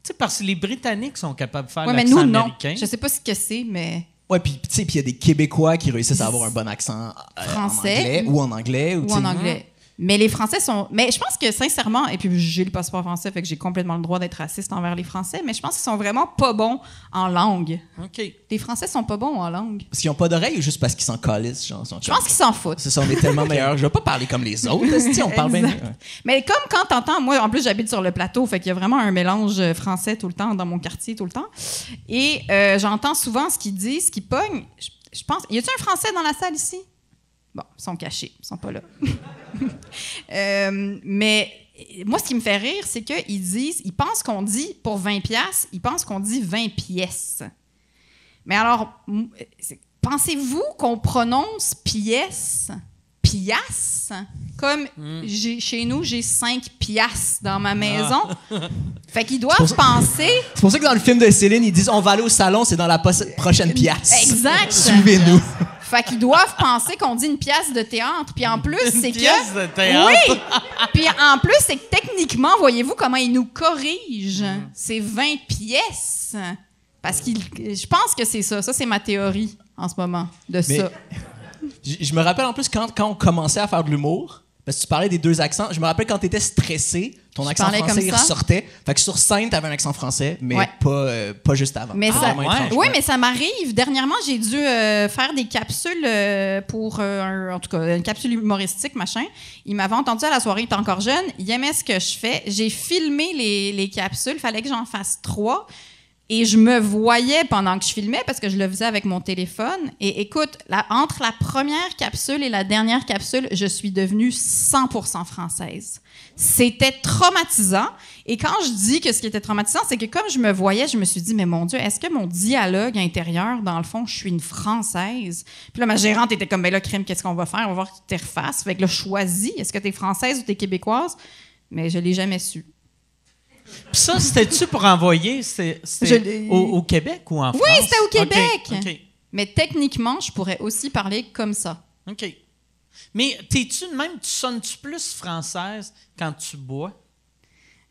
Tu sais, parce que les Britanniques sont capables de faire l'accent américain. Mais nous, non. Je sais pas ce que c'est, mais... Ouais, puis tu sais, il y a des Québécois qui réussissent à avoir un bon accent français en anglais. Ou en anglais. Mais les Français sont... Mais je pense que, sincèrement, et puis j'ai le passeport français, fait que j'ai complètement le droit d'être raciste envers les Français, mais je pense qu'ils sont vraiment pas bons en langue. OK. Les Français sont pas bons en langue. Parce qu'ils ont pas d'oreilles ou juste parce qu'ils s'en calissent, genre? Je pense qu'ils s'en foutent. C'est ça, on est tellement meilleurs. Je vais pas parler comme les autres, on parle bien. Mais comme quand t'entends... Moi, en plus, j'habite sur le plateau, fait qu'il y a vraiment un mélange français tout le temps, dans mon quartier tout le temps. Et j'entends souvent ce qu'ils disent, ce qu'ils pognent. Je pense... Y a-t-il un Français dans la salle ici? Bon, ils sont cachés, ils sont pas là. Mais moi, ce qui me fait rire, c'est ils pensent qu'on dit, pour 20 piastres, ils pensent qu'on dit 20 pièces. Mais alors, pensez-vous qu'on prononce pièce, piastres? Comme chez nous, j'ai 5 piastres dans ma maison. Fait qu'ils doivent penser... C'est pour ça que dans le film de Céline, ils disent « On va aller au salon, c'est dans la prochaine pièce. » Exact. Suivez-nous. Fait qu'ils doivent penser qu'on dit une pièce de théâtre. Puis en plus, c'est que... pièce de théâtre? Oui! Puis en plus, c'est que techniquement, voyez-vous comment ils nous corrigent. C'est 20 pièces. Parce que je pense que c'est ça. Ça, c'est ma théorie en ce moment de ça. Je me rappelle en plus quand on commençait à faire de l'humour, parce que tu parlais des 2 accents, je me rappelle quand tu étais stressé, ton accent français il ressortait. Fait que sur scène, tu avais un accent français, mais pas juste avant. Mais mais ça m'arrive. Dernièrement, j'ai dû faire des capsules pour, en tout cas, une capsule humoristique, machin. Il m'avait entendu à la soirée, il était encore jeune, il aimait ce que je fais. J'ai filmé les capsules, il fallait que j'en fasse 3. Et je me voyais pendant que je filmais parce que je le faisais avec mon téléphone. Et écoute, entre la première capsule et la dernière capsule, je suis devenue 100% française. C'était traumatisant. Et quand je dis que ce qui était traumatisant, c'est que comme je me voyais, je me suis dit, mais mon Dieu, est-ce que mon dialogue intérieur, dans le fond, je suis une Française? Puis là, ma gérante était comme, ben là, crime, qu'est-ce qu'on va faire? On va voir que tu te refasses. Fait que là, choisis, est-ce que tu es française ou tu es québécoise? Mais je l'ai jamais su. Puis ça, c'était-tu pour envoyer au Québec ou en France? Oui, c'était au Québec. Okay. Mais techniquement, je pourrais aussi parler comme ça. OK. Mais t'es-tu de même, tu sonnes-tu plus française quand tu bois?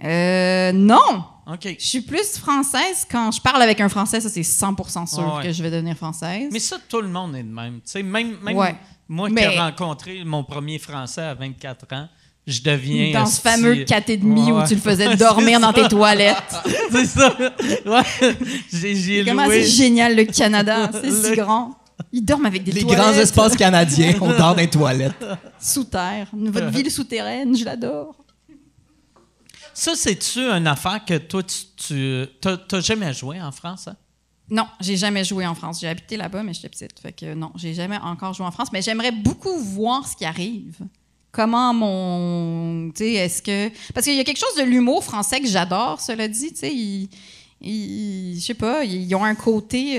Non! OK. Je suis plus française. Quand je parle avec un Français, ça, c'est 100% sûr Ouais. que je vais devenir française. Mais ça, tout le monde est de même. Tu sais, même Ouais. moi qui Mais- ai rencontré mon premier Français à 24 ans, je deviens... Dans ce fameux 4,5 Ouais. où tu le faisais dormir dans tes toilettes. C'est ça. Ouais. J'ai Comment loué... c'est génial, le Canada. C'est si Le- grand. Ils dorment avec des Les toilettes grands espaces canadiens, on dort dans les toilettes. sous terre. Votre ville souterraine, je l'adore. Ça, c'est-tu une affaire que toi, tu t'as jamais joué en France? Hein? Non, j'ai jamais joué en France. J'ai habité là-bas, mais j'étais petite. Fait que non, j'ai jamais encore joué en France. Mais j'aimerais beaucoup voir ce qui arrive. Comment mon... Tu sais, est-ce que... Parce qu'il y a quelque chose de l'humour français que j'adore, cela dit. Tu sais, je sais pas, ils ont un côté...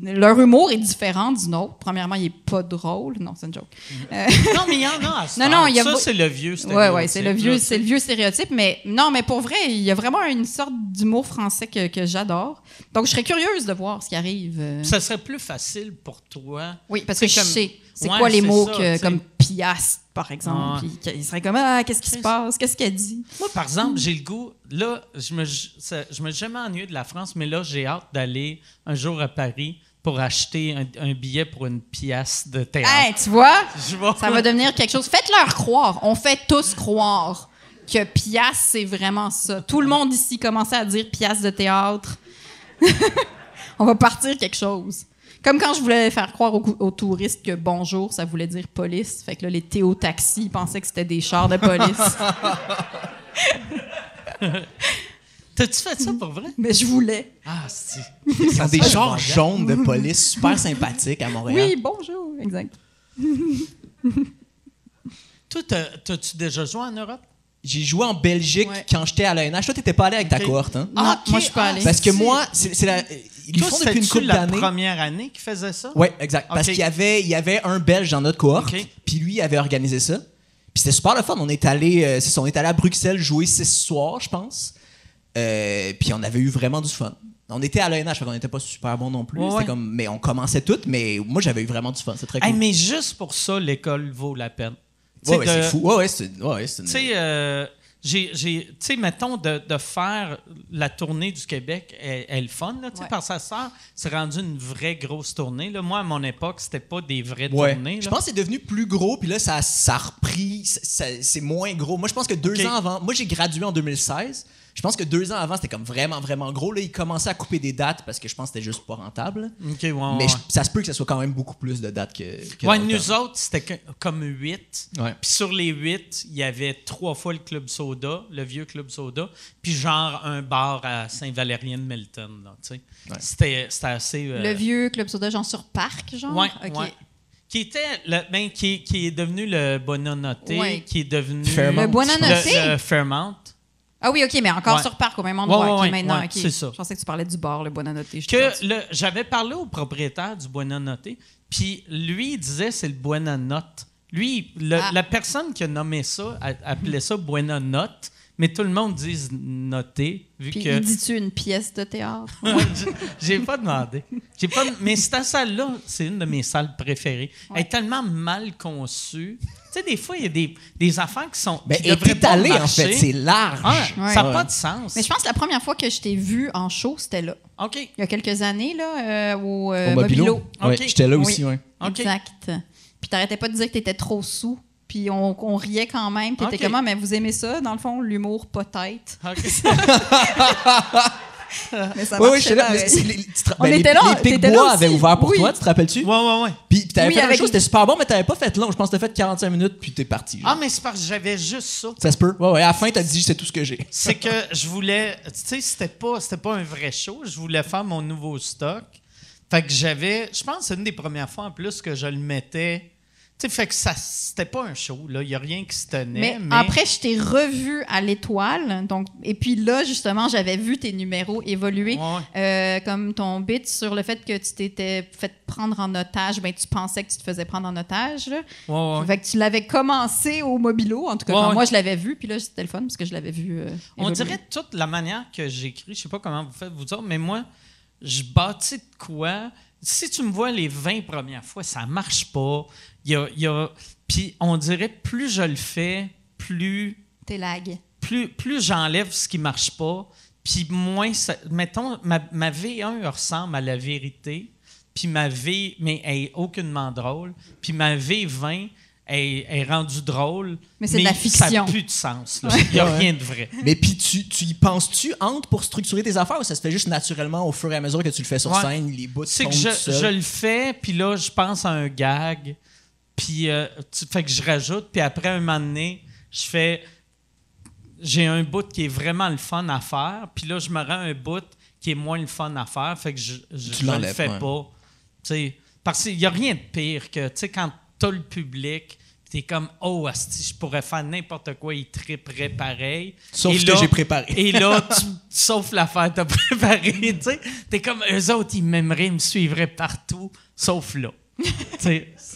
leur humour est différent du nôtre. Premièrement, il est pas drôle. Non, c'est une joke. Non, mais il y en a à ce Non, temps. non, il y a Ça, beau- c'est le vieux stéréotype. Ouais, c'est le vieux stéréotype. Mais non, mais pour vrai, il y a vraiment une sorte d'humour français que j'adore. Donc, je serais curieuse de voir ce qui arrive. Ça serait plus facile pour toi. Oui, parce que C'est je comme- sais. C'est Ouais, quoi les c'est mots ça, que, tu sais. comme piastre, par exemple. Ouais. Puis il serait comme, ah, qu'est-ce qui se passe? Qu'est-ce qu'elle dit? Moi, par exemple, j'ai le goût... Là, je me suis jamais ennuyé de la France, mais là, j'ai hâte d'aller un jour à Paris pour acheter un billet pour une pièce de théâtre. Hey, tu vois? Je vais- Ça va devenir quelque chose. Faites-leur croire. On fait tous croire que piastre, c'est vraiment ça. Tout le monde ici commençait à dire piastre de théâtre. On va partir quelque chose. Comme quand je voulais faire croire aux touristes que bonjour, ça voulait dire police. Fait que là, les théotaxis, ils pensaient que c'était des chars de police. T'as-tu fait ça pour vrai? Mais je voulais. Ah, c'est... Ils ont des chars jaunes de police super sympathiques à Montréal. Oui, bonjour. Exact. Toi, t'as-tu déjà joué en Europe? J'ai joué en Belgique Ouais. quand j'étais à l'ENH. Toi, t'étais pas allé avec ta Ok. cohorte, hein? Non, ok. moi, je suis pas allée. Parce que si. moi, ils Toi, font depuis une c'était-tu couple la d'années. première année qu'ils faisaient ça? Oui, exact. Parce Ok. qu'il y avait un Belge dans notre cohorte, Ok. puis lui, il avait organisé ça. Puis c'était super le fun. On est allé, c'est ça, on est allé à Bruxelles jouer 6 soirs, je pense. Puis on avait eu vraiment du fun. On était à l'ENH, fait qu'on n'était pas super bon non plus. Ouais, C'était ouais. comme, mais on commençait tout, mais moi, j'avais eu vraiment du fun. C'est très cool. Hey, mais juste pour ça, l'école vaut la peine. Tu ouais, sais, ouais, de- c'est fou. Ouais, c'est une... Tu sais, tu sais, mettons, de faire la tournée du Québec est le fun, là, tu sais, Ouais. parce que ça c'est rendu une vraie grosse tournée. Là. Moi, à mon époque, c'était pas des vraies Ouais. tournées. Je là. pense que c'est devenu plus gros, puis là, ça a repris, c'est moins gros. Moi, je pense que 2 Ok. ans avant, moi, j'ai gradué en 2016. Je pense que 2 ans avant, c'était comme vraiment, vraiment gros. Là, ils commençaient à couper des dates parce que je pense que c'était juste pas rentable. OK, ouais, Mais ouais. ça se peut que ce soit quand même beaucoup plus de dates que Ouais, dans le nous temps. autres, c'était comme 8. Ouais. Puis sur les 8, il y avait 3 fois le Club Soda, le vieux Club Soda, puis genre un bar à Saint-Valérien-de-Melton. Là, tu sais. Ouais. C'était assez... Le vieux club soda, genre sur Parc, genre? Ouais, OK. ouais. Qui était qui est devenu le Buonanotte, Ouais. qui est devenu Fairmont, Le Buonanotte? le Fairmont. Ah oui, OK, mais encore Ouais. sur Parc, au même endroit. Ouais, OK, ouais, maintenant, ouais, OK. c'est ça. Je pensais que tu parlais du bar, le Buonanotte. Je suis Que perdue. j'avais parlé au propriétaire du Buonanotte, puis lui, il disait c'est le Buonanotte. Lui, la personne qui a nommé ça appelait ça Buonanotte, mais tout le monde dit noté, vu Puis que... il dit-tu une pièce de théâtre? J'ai pas demandé. Mais cette salle-là, c'est une de mes salles préférées. Elle est tellement mal conçue. Tu sais, des fois, il y a des affaires qui sont. Ben, qui devraient pas étalé, en marcher. fait. C'est large. Ouais, ça n'a pas de sens. Mais je pense que la première fois que je t'ai vu en show, c'était là. OK. Il y a quelques années, là, au Au Mobilo. Ouais, Ok. j'étais là Oui. aussi, ouais. OK. Exact. Puis t'arrêtais pas de dire que t'étais trop sous. Puis on riait quand même. Puis t'étais Ok. comment? Mais vous aimez ça, dans le fond, l'humour peut-être. OK. Mais ça Oui, oui, marchait j'étais là. pareil. Mais On était là, Les t'étais Pic-Bois là avaient aussi. ouvert pour Oui. toi, tu te rappelles-tu? Ouais, ouais, ouais. Puis t'avais Oui, fait la avec- chose, c'était super bon, mais t'avais pas fait long. Je pense que t'as fait 45 minutes, puis t'es parti. genre. Ah, mais c'est parce que j'avais juste ça. Ça se peut. Ouais, ouais. À la fin, t'as dit, c'est tout ce que j'ai. C'est que je voulais. Tu sais, c'était pas un vrai show. Je voulais faire mon nouveau stock. Fait que j'avais. Je pense que c'est une des premières fois en plus que je le mettais. Tu sais, fait que c'était pas un show, là. Il y a rien qui se tenait. Mais après, je t'ai revu à l'Étoile. Donc, et puis là, justement, j'avais vu tes numéros évoluer. Ouais. Comme ton bit sur le fait que tu t'étais fait prendre en otage. Ben, tu pensais que tu te faisais prendre en otage. Là. Ouais, ouais. Fait que tu l'avais commencé au Mobilo. En tout cas, Ouais, quand ouais. moi, je l'avais vu. Puis là, c'était le fun parce que je l'avais vu. On évoluer. dirait toute la manière que j'écris, je sais pas comment vous faites vous autres, mais moi, je bâtis de quoi. Si tu me vois les 20 premières fois, ça marche pas. Puis on dirait plus je le fais, plus plus j'enlève ce qui marche pas, puis moins mettons, ma V1 ressemble à la vérité, puis mais elle est aucunement drôle, puis ma V20 est rendue drôle, mais c'est de la fiction. Ça n'a plus de sens. Il n'y a rien de vrai. Mais puis tu y penses-tu entre pour structurer tes affaires ou ça se fait juste naturellement au fur et à mesure que tu le fais sur scène, les bouts c'est tombent que tout seul? je le fais, puis là, je pense à un gag, puis fait que je rajoute, puis après, un moment donné, j'ai un bout qui est vraiment le fun à faire, puis là, je me rends un bout qui est moins le fun à faire, fait que je le fais pas. T'sais, parce qu'il n'y a rien de pire que, quand t'as le public, t'es comme « Oh, asti, je pourrais faire n'importe quoi, il tripperait pareil. » Sauf ce que j'ai préparé. Et là, sauf l'affaire que t'as préparée, t'es comme « Eux autres, ils m'aimeraient, ils me suivraient partout, sauf là. »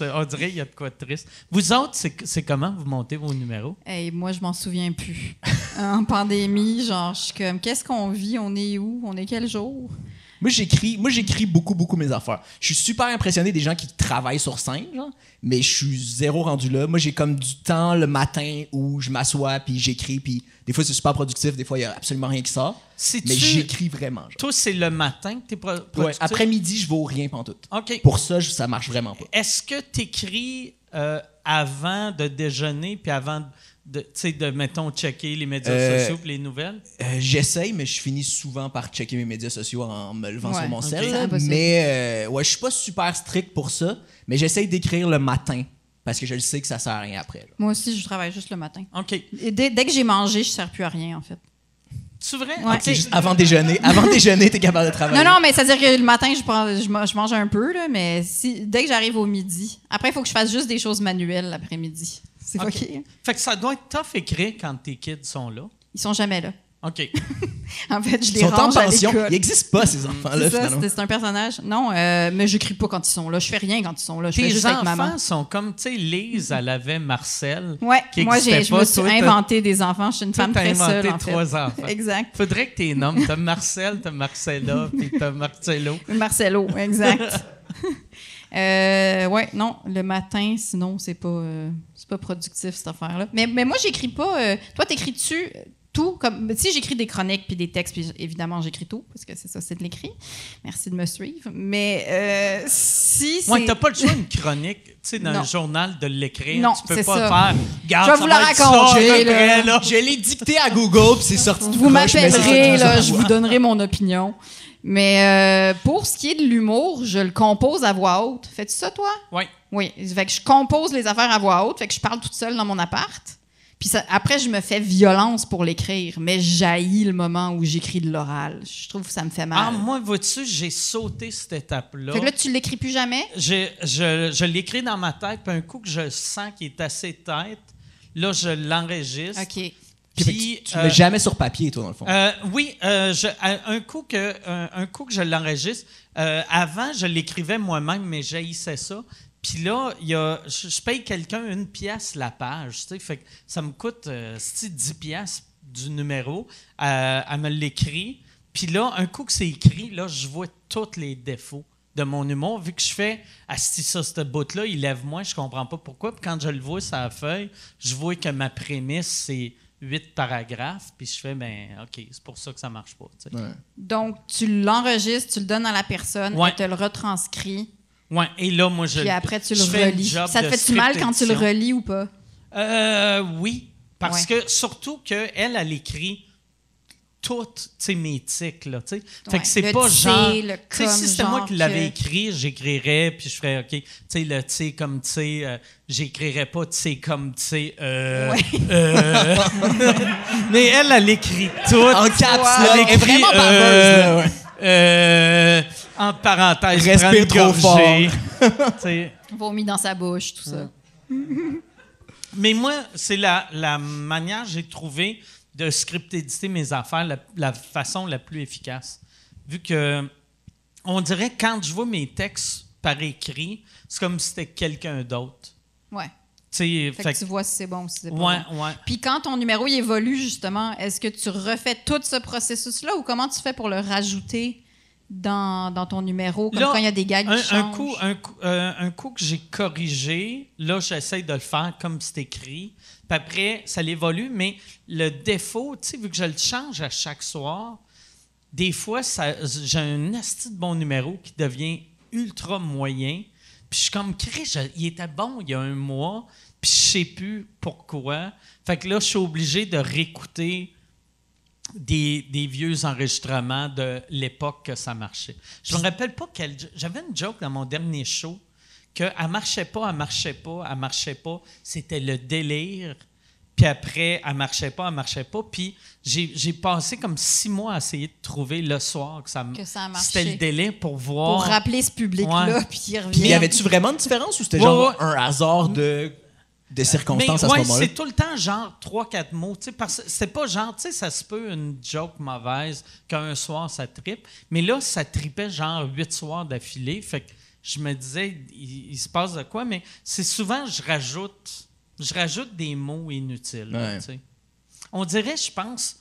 On dirait qu'il y a de quoi de triste. Vous autres, c'est comment vous montez vos numéros? Hey, moi, je m'en souviens plus. En pandémie, genre, je suis comme, qu'est-ce qu'on vit? On est où? On est quel jour? Moi, j'écris beaucoup mes affaires. Je suis super impressionné des gens qui travaillent sur scène, genre, mais je suis zéro rendu là. Moi, j'ai comme du temps le matin où je m'assois puis j'écris, puis des fois, c'est super productif, des fois, il n'y a absolument rien qui sort. Mais j'écris vraiment. Genre. Toi, c'est le matin que tu es productif? Ouais, après-midi, je vaux rien pantoute. OK. Pour ça, ça marche vraiment pas. Est-ce que tu écris avant de déjeuner puis avant de, mettons, checker les médias sociaux et les nouvelles? J'essaye, mais je finis souvent par checker mes médias sociaux en me levant sur mon cell. Okay. Mais je suis pas super strict pour ça, mais j'essaye d'écrire le matin parce que je le sais que ça sert à rien après. Là. Moi aussi, je travaille juste le matin. OK. Et dès que j'ai mangé, je ne sers plus à rien, en fait. C'est vrai? Ouais. C'est juste avant déjeuner. Avant déjeuner, t'es capable de travailler. Non, mais c'est-à-dire que le matin, je mange un peu, là, mais dès que j'arrive au midi, après, il faut que je fasse juste des choses manuelles l'après-midi. C'est OK. Fait que ça doit être tough écrire quand tes kids sont là. Ils sont jamais là. OK. En fait, je les Ils sont en range à pension. l'école. Ils n'existent pas, ces enfants-là, finalement. C'est un personnage. Non, mais j'écris pas quand ils sont là. Je fais rien quand ils sont là. Je fais Tes juste avec maman. enfants sont comme, tu sais, Lise, elle avait Marcel. Ouais, qui moi, je existait me pas. suis Toi, inventé des enfants. Je suis une toi, femme t'as très seule, inventé en fait. 3 enfants. Exact. Faudrait que t'es nommes. T'as Marcel, t'as Marcella, puis t'as Marcello. Marcello, exact. Ouais, non, le matin, sinon, c'est pas productif, cette affaire-là. Mais moi, j'écris pas... toi, t'écris-tu tout? Comme, si j'écris des chroniques puis des textes, puis évidemment, j'écris tout, parce que c'est ça, c'est de l'écrit. Merci de me suivre. Mais si c'est... Ouais, t'as pas le choix d'une chronique, tu sais, dans le journal, de l'écrire. Non, tu peux c'est pas ça. faire... Garde, Je vais vous la raconter, là. Je l'ai dicté à Google, puis c'est sorti tout Vous croche, mais m'appellerez, c'est là, je vous donnerai mon opinion. Mais pour ce qui est de l'humour, je le compose à voix haute. Fais-tu ça, toi? Oui. Oui. Fait que je compose les affaires à voix haute. Fait que je parle toute seule dans mon appart. Puis après, je me fais violence pour l'écrire. Mais j'haïs le moment où j'écris de l'oral. Je trouve que ça me fait mal. Ah, moi, vois-tu, j'ai sauté cette étape-là. Fait que là, tu l'écris plus jamais? Je l'écris dans ma tête, puis un coup que je sens qu'il est assez tête, là, je l'enregistre. OK. Puis, tu ne mets jamais sur papier, toi, dans le fond. Oui, un coup que je l'enregistre, avant, je l'écrivais moi-même, mais j'haïssais ça. Puis là, je paye quelqu'un 1 pièce la page, tu sais, fait que ça me coûte 10 pièces du numéro. Elle me l'écrit. Puis là, un coup que c'est écrit, là, je vois tous les défauts de mon humour. Vu que je fais ce bout-là, il lève moins, je comprends pas pourquoi. Puis quand je le vois sur la feuille, je vois que ma prémisse, c'est 8 paragraphes, puis je fais, OK, c'est pour ça que ça marche pas. Tu sais. Ouais. Donc, tu l'enregistres, tu le donnes à la personne, Ouais. elle te le retranscrit. Ouais, et là, moi, Puis après, tu le fais une relis. job Ça te de fait-tu mal quand tu le script relis ou pas? Oui, parce Ouais. que surtout qu'elle écrit toutes mes tics, là, tu sais. Fait Ouais. que c'est Le pas tu genre... sais, le Tu sais, si c'était comme, moi genre qui l'avais que- écrit, j'écrirais, puis je ferais, OK, tu sais, le tu sais comme tu sais, j'écrirais pas tu sais comme tu sais, Mais elle écrit tout. En caps, là, Elle elle est écrit, vraiment baveuse, là, ouais. entre parenthèses, Respire prends une trop gorgée. Tu sais. Vomi dans sa bouche, tout ça. Mais moi, c'est la manière que j'ai trouvé de script-éditer mes affaires, la façon la plus efficace. Vu que, on dirait, quand je vois mes textes par écrit, c'est comme si c'était quelqu'un d'autre. Ouais. Tu sais, Fait que tu vois si c'est bon ou si c'est pas ouais, bon. ouais. Puis quand ton numéro il évolue, justement, est-ce que tu refais tout ce processus-là ou comment tu fais pour le rajouter dans ton numéro, comme Là, quand il y a des gags qui changent? Un coup que j'ai corrigé, là, j'essaie de le faire comme c'est écrit. Puis après, ça l'évolue, mais le défaut, tu sais, vu que je le change à chaque soir, des fois, j'ai un asti de bon numéro qui devient ultra moyen. Puis je suis comme, il était bon il y a un mois, puis je sais plus pourquoi. Fait que là, je suis obligé de réécouter des vieux enregistrements de l'époque que ça marchait. Je me rappelle pas j'avais une joke dans mon dernier show qu'elle marchait pas. C'était le délire. Puis après, elle marchait pas. Puis j'ai passé comme 6 mois à essayer de trouver le soir que ça marchait. C'était le délai pour voir. Pour rappeler ce public-là, puis qu'il revient. Puis y avait-tu vraiment une différence ou c'était un hasard de circonstances à ce moment-là? C'est tout le temps genre 3-4 mots. Parce que c'est pas genre, tu sais, ça se peut une joke mauvaise qu'un soir ça trippe. Mais là, ça tripait genre 8 soirs d'affilée. Fait que je me disais, il se passe de quoi? Mais c'est souvent, je rajoute des mots inutiles. Là, on dirait, je pense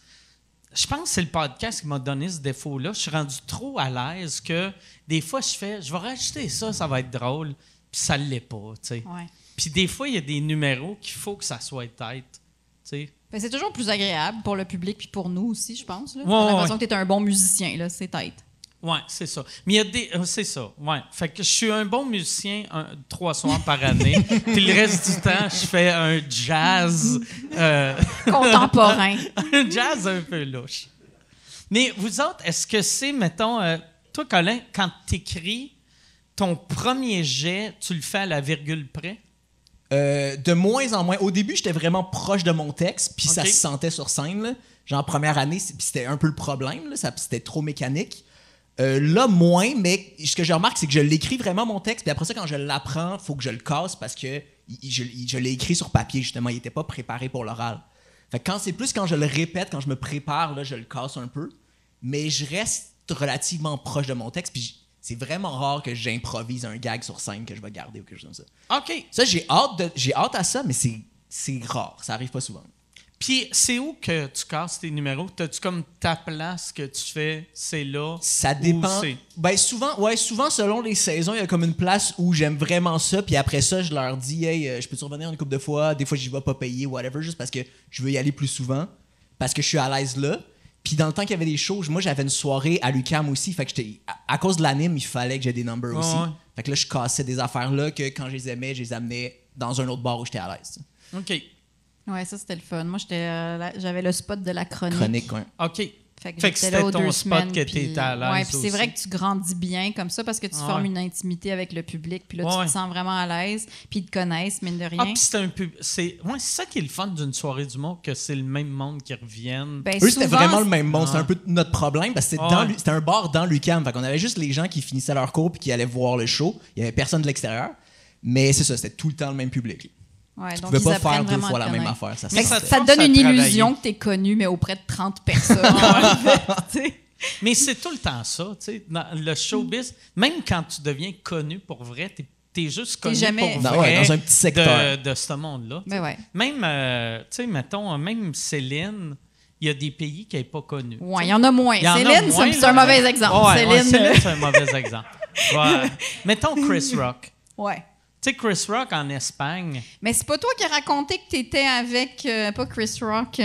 que c'est le podcast qui m'a donné ce défaut-là. Je suis rendu trop à l'aise que des fois, je vais rajouter ça va être drôle. Puis ça ne l'est pas. Ouais. Puis des fois, il y a des numéros qu'il faut que ça soit tête. Ben, c'est toujours plus agréable pour le public puis pour nous aussi, je pense. J'ai Ouais, l'impression que tu es un bon musicien, là, c'est tête. Oui, c'est ça. Mais il y a des. C'est ça, ouais. Fait que je suis un bon musicien 3 soirs par année. Puis le reste du temps, je fais un jazz. Contemporain. Un jazz un peu louche. Mais vous autres, est-ce que c'est, mettons, toi, Colin, quand tu écris, ton premier jet, tu le fais à la virgule près? De moins en moins. Au début, j'étais vraiment proche de mon texte, puis ça se sentait sur scène. Là. Genre, première année, puis c'était un peu le problème. Là, c'était trop mécanique. Là, moins, mais ce que je remarque, c'est que je l'écris vraiment, mon texte, puis après ça, quand je l'apprends, il faut que je le casse parce que je l'ai écrit sur papier, justement. Il n'était pas préparé pour l'oral. Fait que quand je le répète, quand je me prépare, là, je le casse un peu. Mais je reste relativement proche de mon texte, puis c'est vraiment rare que j'improvise un gag sur scène que je vais garder ou quelque chose comme ça. OK. Ça, j'ai hâte à ça, mais c'est rare. Ça arrive pas souvent. Puis, c'est où que tu casses tes numéros? T'as-tu comme ta place que tu fais, c'est là? Ça dépend. Ben, souvent, selon les saisons, il y a comme une place où j'aime vraiment ça, puis après ça, je leur dis, hey, je peux-tu revenir une couple de fois? Des fois, j'y vais pas payer, whatever, juste parce que je veux y aller plus souvent, parce que je suis à l'aise là. Puis dans le temps qu'il y avait des shows, moi, j'avais une soirée à l'UQAM aussi, fait que à cause de l'anime, il fallait que j'ai des numbers aussi. Ouais. Fait que là, je cassais des affaires là que quand je les aimais, je les amenais dans un autre bar où j'étais à l'aise. OK. Ouais, ça, c'était le fun. Moi, j'avais le spot de la chronique. Chronique, oui. OK. Fait que c'était ton spot que tu étais à l'aise. Ouais, puis c'est vrai que tu grandis bien comme ça parce que tu formes une intimité avec le public. Puis là, tu te sens vraiment à l'aise. Puis ils te connaissent, mine de rien. Ah, puis c'est ça qui est le fun d'une soirée d'humour, que c'est le même monde qui reviennent. Ben, eux, c'était vraiment le même monde. C'était un peu notre problème parce que c'était un bar dans l'UQAM. Fait qu'on avait juste les gens qui finissaient leur cours puis qui allaient voir le show. Il n'y avait personne de l'extérieur. Mais c'est ça, c'était tout le temps le même public. Ouais, tu donc ne peux pas ils faire 2 vraiment fois la même affaire. Ça te donne une illusion que tu es connu, mais auprès de 30 personnes. Mais c'est tout le temps ça. Dans le showbiz, même quand tu deviens connu pour vrai, tu es juste connu pour vrai dans un petit secteur de ce monde-là. Ben ouais. Même, mettons, même Céline, il y a des pays qui n'est pas connu. Oui, il y en a moins. Céline, c'est un mauvais exemple. Céline, c'est un mauvais exemple. Ouais. Mettons Chris Rock. Ouais. Tu sais, Chris Rock en Espagne. Mais c'est pas toi qui as raconté que tu étais avec, pas Chris Rock,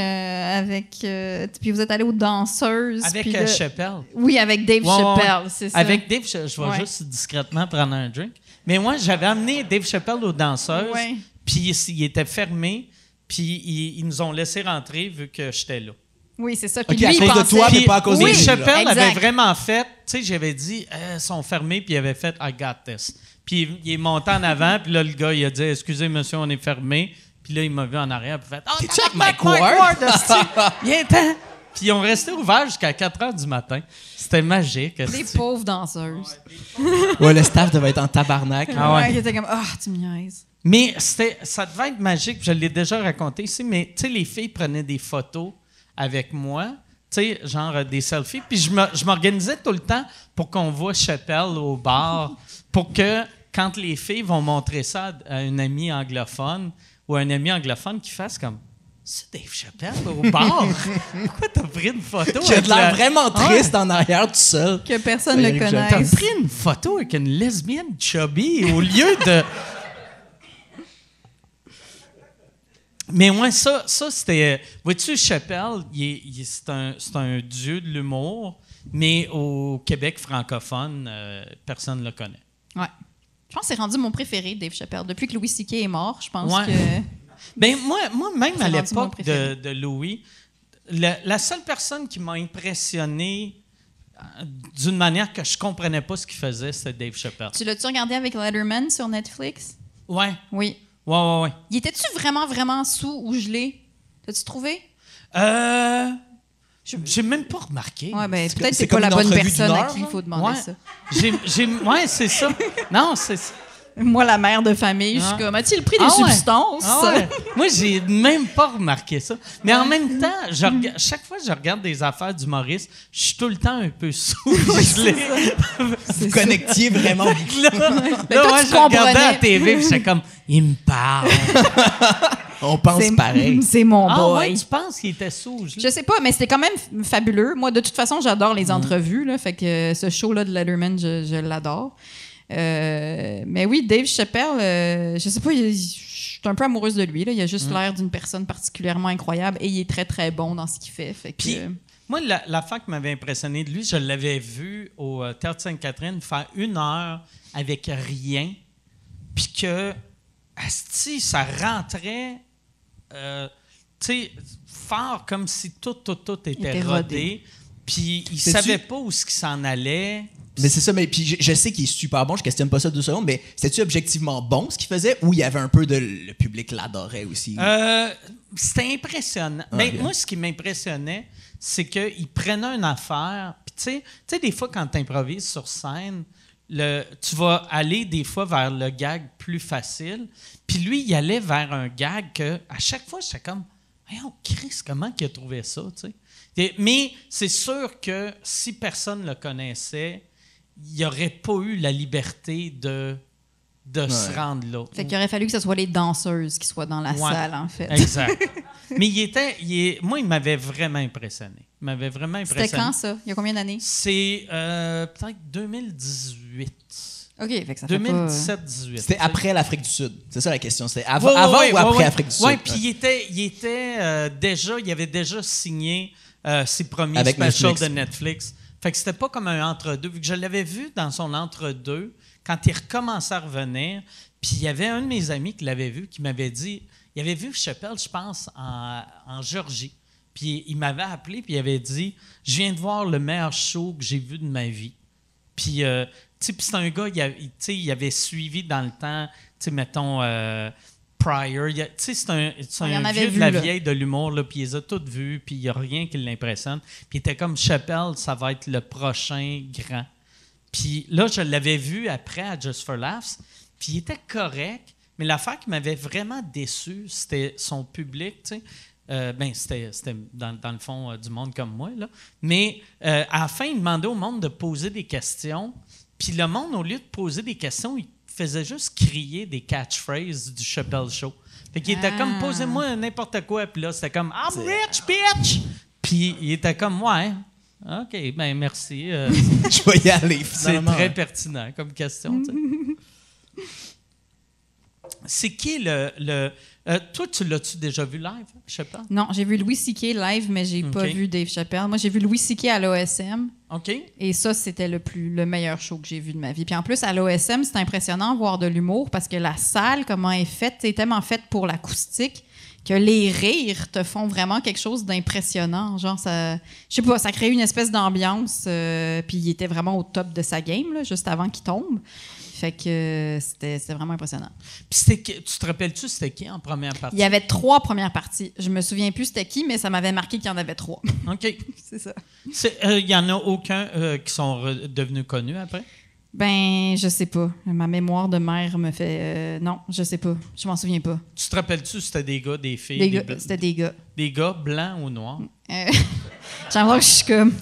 puis vous êtes allé aux danseuses. Avec Chappelle. Oui, avec Dave Chappelle, c'est ça. Avec Dave, je vais juste discrètement prendre un drink. Mais moi, j'avais amené Dave Chappelle aux danseuses, puis il était fermé, puis ils nous ont laissé rentrer vu que j'étais là. Oui, c'est ça. Puis lui, à cause de toi, mais pas à cause de lui. Chappelle avait vraiment fait, tu sais, j'avais dit, ils sont fermés, puis il avait fait, I got this. Puis il est monté en avant, puis là, le gars, il a dit, excusez, monsieur, on est fermé. Puis là, il m'a vu en arrière, puis il a fait, t'es-tu avec Mike Ward? Viens-t'en! Puis ils ont resté ouverts jusqu'à 4 h du matin. C'était magique. Les pauvres danseuses. Ouais, le staff devait être en tabarnak. Il était comme, tu me niaises. Mais ça devait être magique, je l'ai déjà raconté ici, mais tu sais, les filles prenaient des photos avec moi, tu sais, genre des selfies, puis je m'organisais tout le temps pour qu'on voit Chappelle au bar, pour que quand les filles vont montrer ça à une amie anglophone ou un ami anglophone qui fasse comme c'est Dave Chappelle au bar. Pourquoi t'as pris une photo? Qui a de l'air vraiment triste en arrière, tout seul. Que personne ne le T'as connaisse. pris une photo avec une lesbienne chubby au lieu de... Mais moi, ça c'était... Vois-tu, Chappelle, c'est un dieu de l'humour, mais au Québec francophone, personne ne le connaît. Ouais. Je pense que c'est rendu mon préféré, Dave Chappelle. Depuis que Louis C.K. est mort, je pense Ouais. que... Ben moi même C'est à rendu mon l'époque préféré. de Louis, la seule personne qui m'a impressionné d'une manière que je comprenais pas ce qu'il faisait, c'était Dave Chappelle. Tu l'as-tu regardé avec Letterman sur Netflix? Ouais. Oui. Ouais. Il était-tu vraiment, vraiment sous ou gelé? T'as-tu trouvé? J'ai même pas remarqué. Ouais, ben, peut-être que c'est c'est pas comme la une bonne entrevue personne d'une à heure, qui il genre? faut demander ça. Ouais, c'est ça. Non, c'est ça. Moi, la mère de famille, je suis comme, a-t-il pris des Ah ouais. substances? Ah ouais. Moi, j'ai même pas remarqué ça. Mais en même temps, chaque fois que je regarde des affaires d'humoristes, je suis tout le temps un peu sous-gelé. Vous connectiez vraiment beaucoup. Là, toi, moi, tu je regardais comprenais. à la TV, puis j'étais comme, il me parle. On pense pareil. C'est mon Ah boy. ouais, tu penses qu'il était sous-gelé? Je sais pas, mais c'était quand même fabuleux. Moi, de toute façon, j'adore les entrevues. Là, fait que ce show-là de Letterman, je l'adore. Mais oui, Dave Chappelle, je sais pas, je suis un peu amoureuse de lui. Là. Il a juste l'air d'une personne particulièrement incroyable et il est très, très bon dans ce qu'il fait. Fait que, Puis, moi, l'affaire qui m'avait impressionné de lui, je l'avais vu au Théâtre Sainte-Catherine faire 1 heure avec rien, puis que, asti, ça rentrait, tu sais, fort comme si tout était rodé, puis il Sais-tu- savait pas où ce qu'il s'en allait. Mais c'est ça, mais puis je sais qu'il est super bon, je questionne pas ça 2 secondes, mais c'était-tu objectivement bon ce qu'il faisait ou il y avait un peu de. Le public l'adorait aussi? C'était impressionnant. Ah, Mais bien. moi, ce qui m'impressionnait, c'est qu'il prenait une affaire. Puis, tu sais, des fois, quand tu improvises sur scène, tu vas aller des fois vers le gag plus facile. Puis lui, il allait vers un gag que, à chaque fois, j'étais comme, voyons, Chris, comment il a trouvé ça, tu sais? Mais c'est sûr que si personne ne le connaissait, il n'y aurait pas eu la liberté de se rendre là. fait qu'il aurait fallu que ce soit les danseuses qui soient dans la Ouais. salle, en fait. Exact. Mais moi, il m'avait vraiment impressionné. Il m'avait vraiment impressionné. C'était quand, ça? Il y a combien d'années? C'est peut-être 2018. OK, fait que ça fait pas... 2017-18. C'était après l'Afrique du Sud. C'est ça la question. C'était avant Ouais, ou après ouais. l'Afrique du Sud? Oui, puis il avait déjà signé ses premiers Avec specials Netflix. de Netflix. Fait que c'était pas comme un entre-deux. Vu que je l'avais vu dans son entre-deux, quand il recommençait à revenir, puis il y avait un de mes amis qui l'avait vu, qui m'avait dit, il avait vu Chappelle, je pense, en Géorgie. Puis il m'avait appelé, puis il avait dit, je viens de voir le meilleur show que j'ai vu de ma vie. Puis, tu sais, puis c'est un gars, il avait suivi dans le temps, tu sais, mettons, Pryor. Tu sais, c'est un il en avait vieux vu, de la là. vieille de l'humour, là, puis il les a toutes vues, puis il n'y a rien qui l'impressionne. Puis il était comme, Chappelle, ça va être le prochain grand. Puis là, je l'avais vu après à Just for Laughs, puis il était correct, mais l'affaire qui m'avait vraiment déçu, c'était son public, tu sais. C'était dans le fond du monde comme moi, là. Mais à la fin, il demandait au monde de poser des questions. Puis le monde, au lieu de poser des questions, il faisait juste crier des catchphrases du Chappelle Show. Fait qu'il était comme, posez-moi n'importe quoi. Puis là, c'était comme, I'm rich, bitch! Puis il était comme, ouais, OK, ben merci. Je vais y aller, C'est finalement. très pertinent comme question. Tu sais. C'est qui toi, tu l'as-tu déjà vu live, Chappelle? Non, j'ai vu Louis C.K. live, mais j'ai pas OK. vu Dave Chappelle. Moi, j'ai vu Louis C.K. à l'OSM. OK. Et ça, c'était le meilleur show que j'ai vu de ma vie. Puis en plus, à l'OSM, c'est impressionnant de voir de l'humour parce que la salle, comment elle est faite, c'est tellement faite pour l'acoustique que les rires te font vraiment quelque chose d'impressionnant. Genre, ça, je sais pas, ça crée une espèce d'ambiance. Puis il était vraiment au top de sa game, là, juste avant qu'il tombe. Fait que c'était vraiment impressionnant. Puis tu te rappelles-tu, c'était qui en première partie? Il y avait 3 premières parties. Je me souviens plus c'était qui, mais ça m'avait marqué qu'il y en avait 3. OK. C'est ça. Il y en a aucun qui sont devenus connus après? Ben, je sais pas. Ma mémoire de mère me fait... non, je sais pas. Je m'en souviens pas. Tu te rappelles-tu, c'était des gars, des filles? C'était des gars. Des gars blancs ou noirs? J'ai l'impression que je suis comme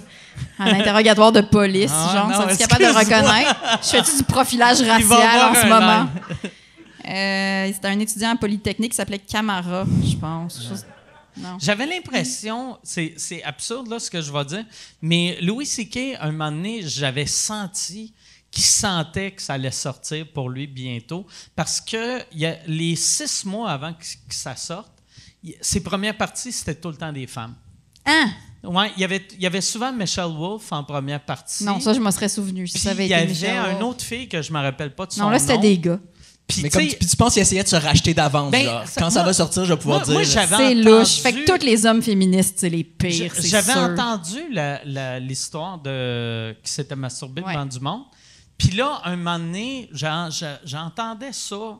en interrogatoire de police. Ah, genre, non, sont-ils capables de excuse-moi. reconnaître? Je fais-tu du profilage Il va racial avoir en ce un moment? C'était un étudiant en Polytechnique qui s'appelait Camara, je pense. Non. J'avais l'impression, c'est absurde là ce que je vais dire, mais Louis C.K., un moment donné, j'avais senti qu'il sentait que ça allait sortir pour lui bientôt, parce que les 6 mois avant que ça sorte, ses premières parties, c'était tout le temps des femmes. Hein? Ouais, il y avait souvent Michelle Wolf en première partie. Non, ça, je m'en serais souvenu. Si Puis ça avait il y été avait Michel. une autre fille que je me rappelle pas de son nom. Non, là, c'était des gars. Puis Mais tu comme sais, puis tu penses qu'il essayait de se racheter d'avance, Ben, genre. ça- Quand ça moi- va sortir, je vais pouvoir moi, dire. j'avais C'est entendu- louche. Fait que tous les hommes féministes, c'est les pires, c'est J'avais sûr. entendu l'histoire de qui s'était masturbé Ouais. devant du monde. Puis là, un moment donné, j'entendais ça.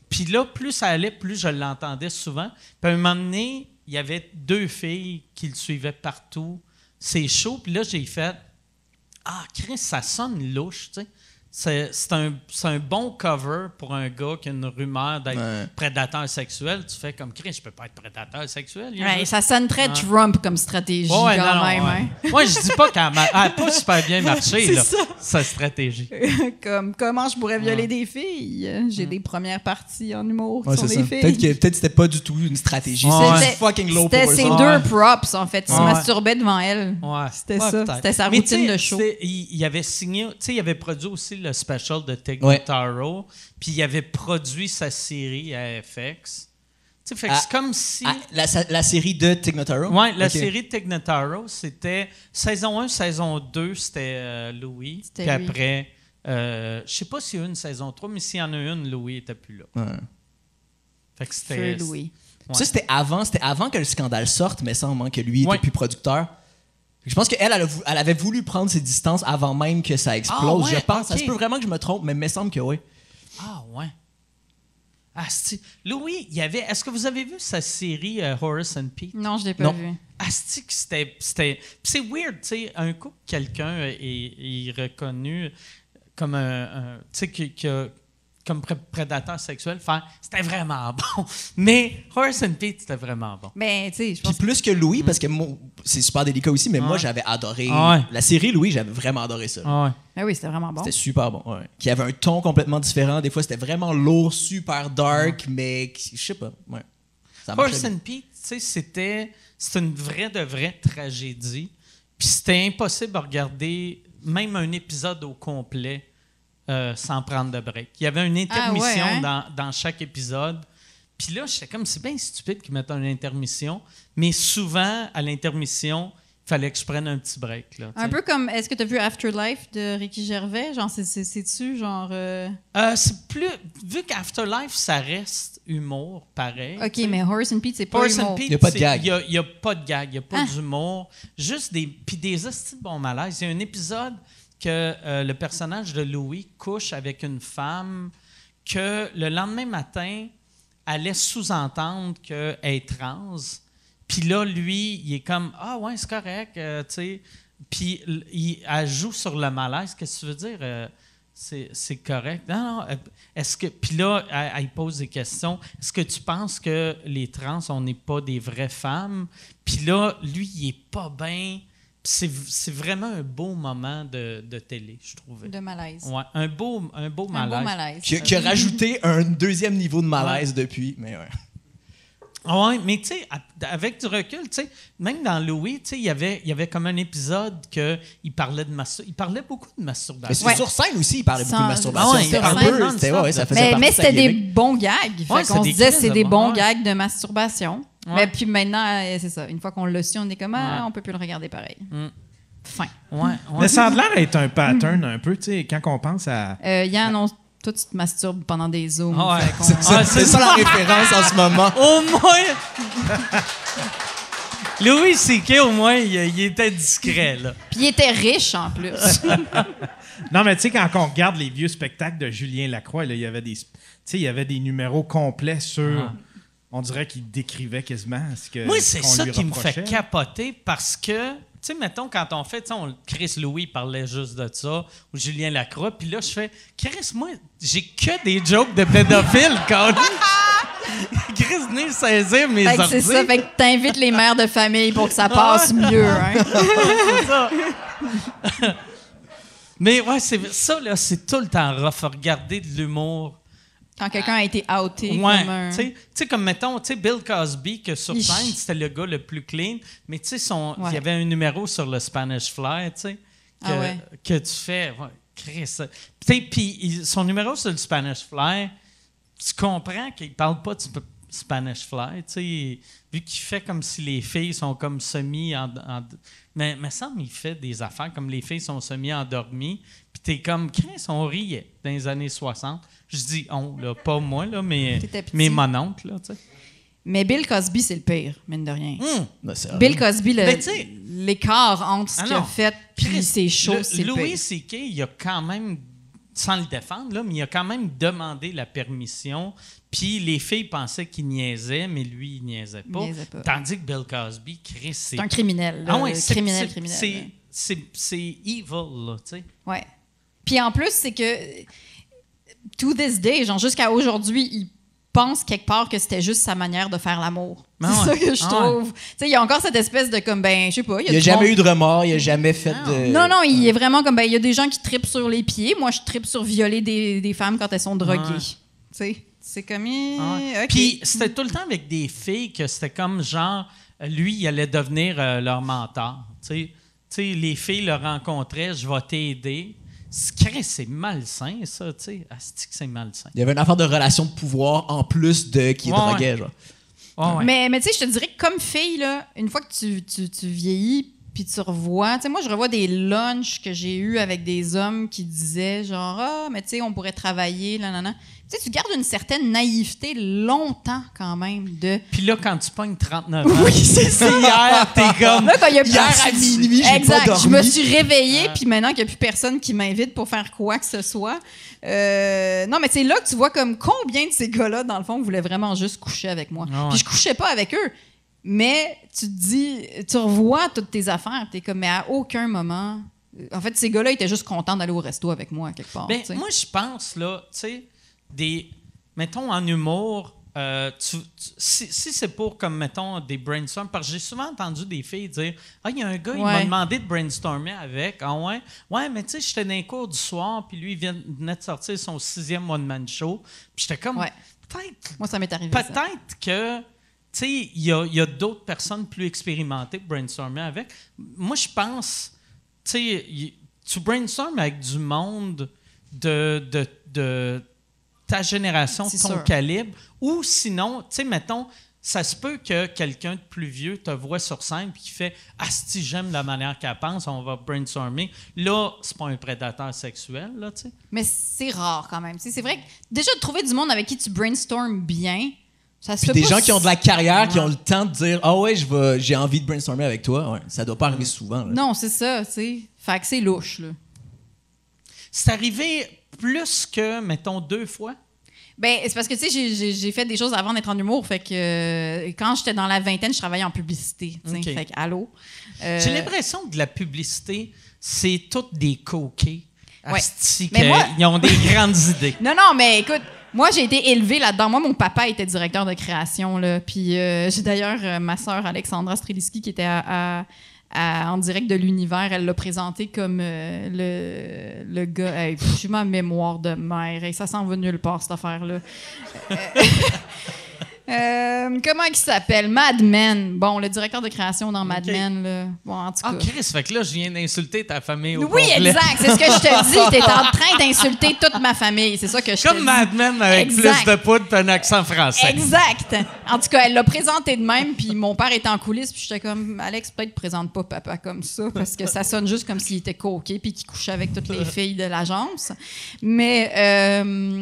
Puis là, plus ça allait, plus je l'entendais souvent. Puis à un moment donné, il y avait 2 filles qui le suivaient partout. C'est chaud. Puis là, j'ai fait « Ah, Chris, ça sonne louche, tu sais. » C'est un bon cover pour un gars qui a une rumeur d'être prédateur sexuel. Tu fais comme Chris, je peux pas être prédateur sexuel. Il y a Ouais, juste- ça sonne très Trump comme stratégie Ouais, quand non, même. ouais. Hein? Moi, je dis pas qu'elle a pas super bien marché, C'est là, ça. sa stratégie. Comme comment je pourrais violer des filles. J'ai des premières parties en humour Ouais, qui sont c'est des ça. filles. Peut-être que c'était pas du tout une stratégie. Ouais. C'est juste fucking low C'était power. ses ça. deux props, en fait. Il se Ouais. masturbait devant elle. Ouais. C'était Ouais, ça. peut-être. C'était sa Mais routine tu sais, de show. Il avait signé, tu sais, il avait produit aussi le special de Tig Ouais. Notaro, puis il avait produit sa série à FX. Tu sais, fait que Ah, c'est comme si... Ah, la série de Tig Notaro? Ouais, la Ok. série de Tig Notaro, c'était saison 1, saison 2, c'était Louis. C'était Puis lui. après, je sais pas s'il y a eu une saison 3, mais s'il y en a une, Louis était plus là. Ouais. Fait que c'était... Feu Louis. Ouais. Ça, c'était avant que le scandale sorte, mais semble que lui Ouais. était plus producteur. Je pense qu'elle elle avait voulu prendre ses distances avant même que ça explose. Ah ouais, je pense. Ça ok. se peut vraiment que je me trompe, mais il me semble que oui. Ah, ouais. Asti. Louis, il y avait... Est-ce que vous avez vu sa série Horace and Pete? Non, je l'ai pas Non. vu. Asti, que c'était... Puis c'est weird, tu sais, un coup que quelqu'un est reconnu comme tu sais, qui a comme prédateur sexuel, c'était vraiment bon. Mais Horace and Pete, c'était vraiment bon. Mais, tu sais, je Puis pense plus que Louis, parce que c'est super délicat aussi, mais moi, Ouais. j'avais adoré. Ah ouais. La série Louis, j'avais vraiment adoré ça. Ah ouais. Ah oui, c'était vraiment bon. C'était super bon. Ouais. Qui avait un ton complètement différent. Des fois, c'était vraiment lourd, super dark, mais je sais pas. Ouais. Ça marchait Horace bien. and Pete, tu sais, c'était une vraie tragédie. Puis c'était impossible à regarder même un épisode au complet sans prendre de break. Il y avait une intermission ouais, hein? dans chaque épisode. Puis là, j'étais comme, c'est bien stupide qu'ils mettent une intermission, mais souvent, à l'intermission, il fallait que je prenne un petit break. Là, tu Un sais. peu comme, est-ce que tu as vu Afterlife de Ricky Gervais? Genre, c'est-tu, genre... C'est plus... Vu qu'Afterlife, ça reste humour, pareil. OK, tu sais. mais Horace and Pete, c'est pas Horace and humour. Pete, Il y a pas de c'est- gag. Il y a pas de gag, il n'y a pas Ah. d'humour. Juste des hosties de bon malaise. Il y a un épisode que le personnage de Louis couche avec une femme que le lendemain matin, elle laisse sous-entendre qu'elle est trans. Puis là, lui, il est comme « Ah ouais, c'est correct. tu sais. » Puis elle joue sur le malaise. Qu'est-ce que tu veux dire? C'est correct. Non. Est-ce que... Puis là, elle pose des questions. Est-ce que tu penses que les trans, on n'est pas des vraies femmes? Puis là, lui, il est pas bien. Puis c'est vraiment un beau moment de télé, je trouvais. De malaise. Ouais, un beau Un beau malaise. malaise. Qui a rajouté un deuxième niveau de malaise depuis. Mais ouais. Oui, mais tu sais, avec du recul, tu sais, même dans Louis, tu sais, il y avait comme un épisode il parlait il parlait beaucoup de Mais masturbation. Ouais. sur scène aussi, il parlait beaucoup de Sans- masturbation. Ah ouais, C'était sur un scène, peu. non, C'était, ça. ouais, ça faisait Mais partie de sa c'était des gimmick. bons gags. Ouais, Fait qu'on c'est se disait, des c'est des crises de bons bons, gags de masturbation. Ouais. Mais puis maintenant, c'est ça. Une fois qu'on l'a su, on est comme, Ouais. on peut plus le regarder pareil. Fin. Ouais. Mais ça a l'air d'être un pattern un peu, tu sais, quand on pense à. Yann, toi, tu te masturbes pendant des zooms. Ah ouais. Fait qu'on- C'est ça la référence en ce moment. Au moins... Louis C.K., au moins, il était discret, là. Puis il était riche en plus. Non, mais tu sais, quand on regarde les vieux spectacles de Julien Lacroix, là, il y avait des numéros complets sur. On dirait qu'il décrivait quasiment ce que. Moi, c'est qu'on ça lui qui me fait reprochait. capoter parce que, tu sais, mettons, quand on fait, Chris Louis parlait juste de ça, ou Julien Lacroix, puis là, je fais, Chris, moi, j'ai que des jokes de pédophiles, quand Chris, venez saisir mes Fait que c'est ordi. ça. Fait que t'invites les mères de famille pour que ça passe mieux. Hein. C'est ça. Mais ouais, c'est ça, là, c'est tout le temps rough à regarder de l'humour Quand quelqu'un a été outé Ouais, comme un... tu sais, comme mettons, tu sais, Bill Cosby, que sur scène, c'était le gars le plus clean, mais tu sais, il y avait un numéro sur le Spanish Fly, tu sais, que tu fais, Chris. Puis son numéro sur le Spanish Fly, tu comprends qu'il parle pas du Spanish Fly, tu sais, vu qu'il fait comme si les filles sont comme mais il me semble qu'il fait des affaires comme les filles sont semi-endormies, puis t'es comme, Chris, on riait dans les années 60. Je dis on, là, pas moi, là, mais mon oncle, là, tu sais. Mais Bill Cosby, c'est le pire, mine de rien. Non, c'est Bill Cosby, Mais l'écart entre ce qu'il a fait puis ses choses, c'est le Louis pire. C.K., il a quand même, sans le défendre, là, mais il a quand même demandé la permission. Puis les filles pensaient qu'il niaisait, mais lui, il niaisait pas. Tandis que Bill Cosby, Chris, c'est un criminel. Là, criminel. C'est evil, là, tu sais. Ouais. Puis en plus, c'est que to this day, genre jusqu'à aujourd'hui, il pense quelque part que c'était juste sa manière de faire l'amour. C'est ça que je trouve. Tu sais, il y a encore cette espèce de comme, je sais pas. Il a jamais eu de remords, il a jamais fait de... Non, il est vraiment comme, il y a des gens qui trippent sur les pieds. Moi, je trippe sur violer des femmes quand elles sont droguées. Tu sais, c'est comme... Okay. Puis c'était tout le temps avec des filles que c'était comme genre, lui, il allait devenir leur mentor. Tu sais, les filles le rencontraient, je vais t'aider. C'est malsain, ça, tu sais. C'est malsain. Il y avait une affaire de relation de pouvoir en plus de qui droguait, genre. Ouais. Mais tu sais, je te dirais que comme fille, là, une fois que tu vieillis puis tu revois... Tu sais, moi, je revois des lunchs que j'ai eus avec des hommes qui disaient genre « Ah, mais tu sais, on pourrait travailler, là. » Tu sais, tu gardes une certaine naïveté longtemps, quand même, de... Puis là, quand tu pognes 39 ans... Oui, c'est ça! Hier, t'es comme... Là, quand il y a hier à minuit, j'ai pas dormi. Je me suis réveillée, puis maintenant qu'il n'y a plus personne qui m'invite pour faire quoi que ce soit... non, mais c'est là que tu vois comme combien de ces gars-là, dans le fond, voulaient vraiment juste coucher avec moi. Puis je couchais pas avec eux. Mais tu te dis, tu revois toutes tes affaires, t'es comme, mais à aucun moment... En fait, ces gars-là étaient juste contents d'aller au resto avec moi, quelque part. Ben, moi, je pense, là, tu sais, mettons, en humour, si c'est pour, comme, mettons, des brainstorms, parce que j'ai souvent entendu des filles dire « Ah, il y a un gars, il m'a demandé de brainstormer avec. Ah ouais? Ouais, mais tu sais, j'étais dans les cours du soir, puis lui, il venait de sortir son 6e one-man show. Puis j'étais comme, peut-être... Moi, ça m'est arrivé, peut-être que... Tu sais, il y a d'autres personnes plus expérimentées pour brainstormer avec. Moi, je pense, tu sais, tu brainstormes avec du monde de ta génération, de ton calibre, ou sinon, tu sais, mettons, ça se peut que quelqu'un de plus vieux te voit sur scène et qui fait « Asti, j'aime la manière qu'elle pense, on va brainstormer. » Là, c'est pas un prédateur sexuel, là, tu sais. Mais c'est rare quand même. C'est vrai que déjà, de trouver du monde avec qui tu brainstormes bien... Puis des gens qui ont de la carrière, qui ont le temps de dire « Ah ouais, j'ai envie de brainstormer avec toi. » Ça doit pas arriver souvent. Là. Non, c'est ça, tu sais. Fait que c'est louche, là. C'est arrivé plus que, mettons, 2 fois? Ben, c'est parce que, tu sais, j'ai fait des choses avant d'être en humour. Fait que quand j'étais dans la vingtaine, je travaillais en publicité. Okay. Fait que, allô? J'ai l'impression que de la publicité, c'est toutes des coquets. Ouais. Ils ont des grandes idées. Non, mais écoute... Moi, j'ai été élevée là-dedans. Moi, mon papa était directeur de création. Là. Puis j'ai d'ailleurs ma sœur Alexandra Streliski qui était en direct de l'univers. Elle l'a présenté comme le gars... j'ai ma mémoire de mère. Et ça s'en va nulle part, cette affaire-là. Comment il s'appelle? Mad Men. Bon, le directeur de création dans Mad Men. Là. Bon, en tout cas. Ah, Chris, fait que là, je viens d'insulter ta famille au Oui, complet. exact. C'est ce que je te dis. T'es en train d'insulter toute ma famille. C'est ça que je te dis. Comme Mad Men avec plus de poudre et un accent français. Exact. En tout cas, elle l'a présenté de même, puis mon père était en coulisses, puis j'étais comme, Alex, peut-être présente pas papa comme ça, parce que ça sonne juste comme s'il était coquet, puis qu'il couchait avec toutes les filles de l'agence. Mais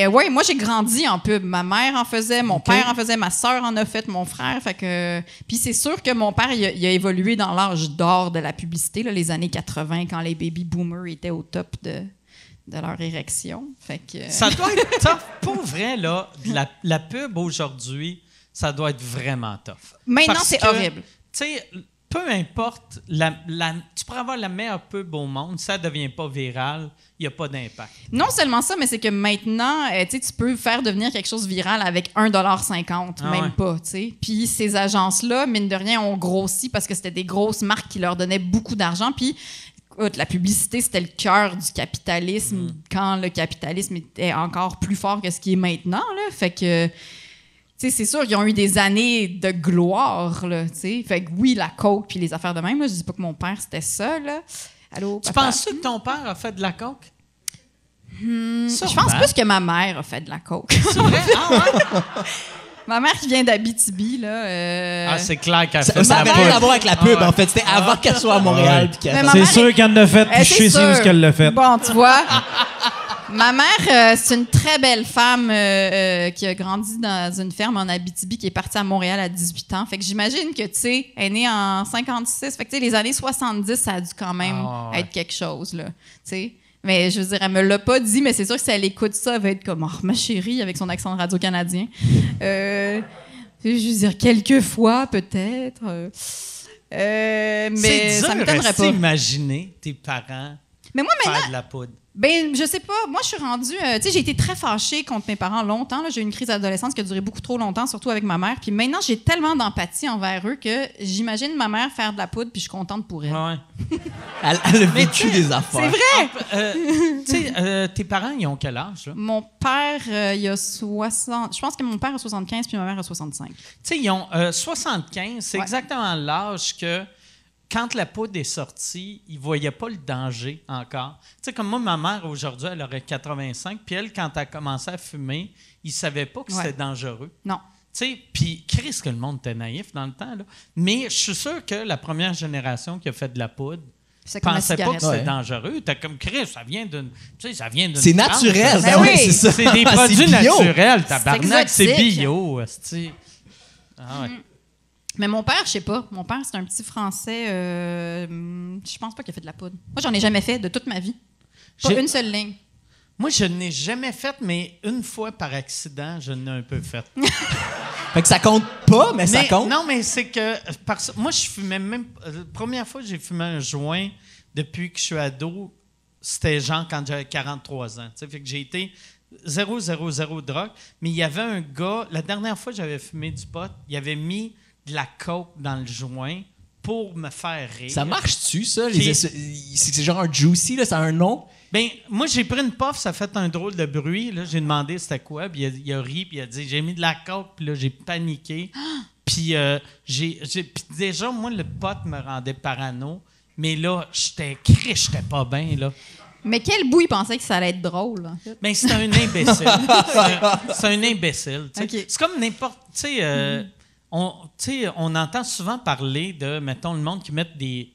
ouais, moi, j'ai grandi en pub. Ma mère en faisait, mon père en faisait, ma sœur en a fait, mon frère. Fait que... Puis c'est sûr que mon père, il a évolué dans l'âge d'or de la publicité, là, les années 80, quand les baby boomers étaient au top de leur érection. Fait que... Ça doit être tough. Pour vrai, là, la pub aujourd'hui, ça doit être vraiment tough. Maintenant, c'est horrible. Tu sais, peu importe, tu pourrais avoir la meilleure pub au monde, ça ne devient pas viral, il n'y a pas d'impact. Non seulement ça, mais c'est que maintenant, tu peux faire devenir quelque chose viral avec $1.50, même pas, tu sais. Puis ces agences-là, mine de rien, ont grossi parce que c'était des grosses marques qui leur donnaient beaucoup d'argent. Puis écoute, la publicité, c'était le cœur du capitalisme quand le capitalisme était encore plus fort que ce qui est maintenant, là. Fait que, tu sais, c'est sûr qu'ils ont eu des années de gloire, là, tu sais. Fait que oui, la coke puis les affaires de même, là, je dis pas que mon père, c'était ça, là. Allô, Tu papa? penses que ton père a fait de la coke? Je pense plus que ma mère a fait de la coke. C'est vrai? Ah ouais? Ma mère qui vient d'Abitibi, là... Ah, c'est clair qu'elle Ça fait de la n'a rien à coke. voir avec la pub, en fait. C'était avant qu'elle soit à Montréal. Puis qu'elle Mais fasse- ma C'est mère sûr est- qu'elle l'a fait, puis je sais c'est où sûr. qu'elle l'a fait. Bon, tu vois, ma mère, c'est une très belle femme qui a grandi dans une ferme en Abitibi, qui est partie à Montréal à 18 ans. Fait que j'imagine que, tu sais, elle est née en 56. Fait que, tu sais, les années 70, ça a dû quand même être quelque chose, là. Tu sais. Mais je veux dire, elle me l'a pas dit, mais c'est sûr que si elle écoute ça, elle va être comme, oh, ma chérie, avec son accent de radio-canadien. Je veux dire, quelques fois, peut-être. Mais C'est ça dur, m'étonnerait pas. imaginer tes parents Mais moi, faire maintenant, de la poudre. ben, je sais pas. Moi, je suis rendue. Tu sais, j'ai été très fâchée contre mes parents longtemps. Là. J'ai eu une crise d'adolescence qui a duré beaucoup trop longtemps, surtout avec ma mère. Puis maintenant, j'ai tellement d'empathie envers eux que j'imagine ma mère faire de la poudre, puis je suis contente pour elle. Ouais. Elle a vécu des affaires. C'est vrai! Tu sais, tes parents, ils ont quel âge, là? Mon père, il a 60. Je pense que mon père a 75, puis ma mère a 65. Tu sais, ils ont 75, c'est Ouais. exactement l'âge que, quand la poudre est sortie, ils ne voyaient pas le danger encore. Tu sais, comme moi, ma mère, aujourd'hui, elle aurait 85, puis elle, quand elle a commencé à fumer, ils ne savaient pas que Ouais. c'était dangereux. Non. Tu sais, puis Chris, que le monde était naïf dans le temps, là. Mais je suis sûr que la première génération qui a fait de la poudre C'est comme la pensait pas que cigarette. c'était Ouais. dangereux. T'as comme Chris, ça vient d'une. Tu sais, ça vient d'une. C'est plante. naturel. Ben ouais, oui. c'est ça. C'est des C'est produits bio. naturels, tabarnak. C'est exotique. bio, esti. Ah ouais. Mais mon père, je sais pas. Mon père, c'est un petit Français. Je pense pas qu'il a fait de la poudre. Moi, j'en ai jamais fait de toute ma vie. Pas J'ai- une seule ligne. Moi, je n'ai jamais fait, mais une fois par accident, je n'ai un peu fait. Fait que ça compte pas, mais ça compte. Non, mais c'est que. Moi, je fumais même. La première fois que j'ai fumé un joint depuis que je suis ado, c'était genre quand j'avais 43 ans. Tu sais, fait que j'ai été 0, 0, 0 drogue. Mais il y avait un gars, la dernière fois que j'avais fumé du pot, il avait mis de la coke dans le joint pour me faire rire. Ça marche-tu, ça? Qui- C'est genre un juicy, là, ça a un nom? Ben, moi, j'ai pris une puff, ça a fait un drôle de bruit. Là, j'ai demandé c'était quoi, puis il a ri, puis il a dit j'ai mis de la coke, puis là, j'ai paniqué. Puis puis déjà, moi, le pot me rendait parano, mais là, j'étais pas bien, là. Mais quel bout il pensait que ça allait être drôle, en fait? Ben, c'est un imbécile. C'est un imbécile. tu sais. OK. C'est comme n'importe. Tu sais, on entend souvent parler de, mettons, le monde qui met des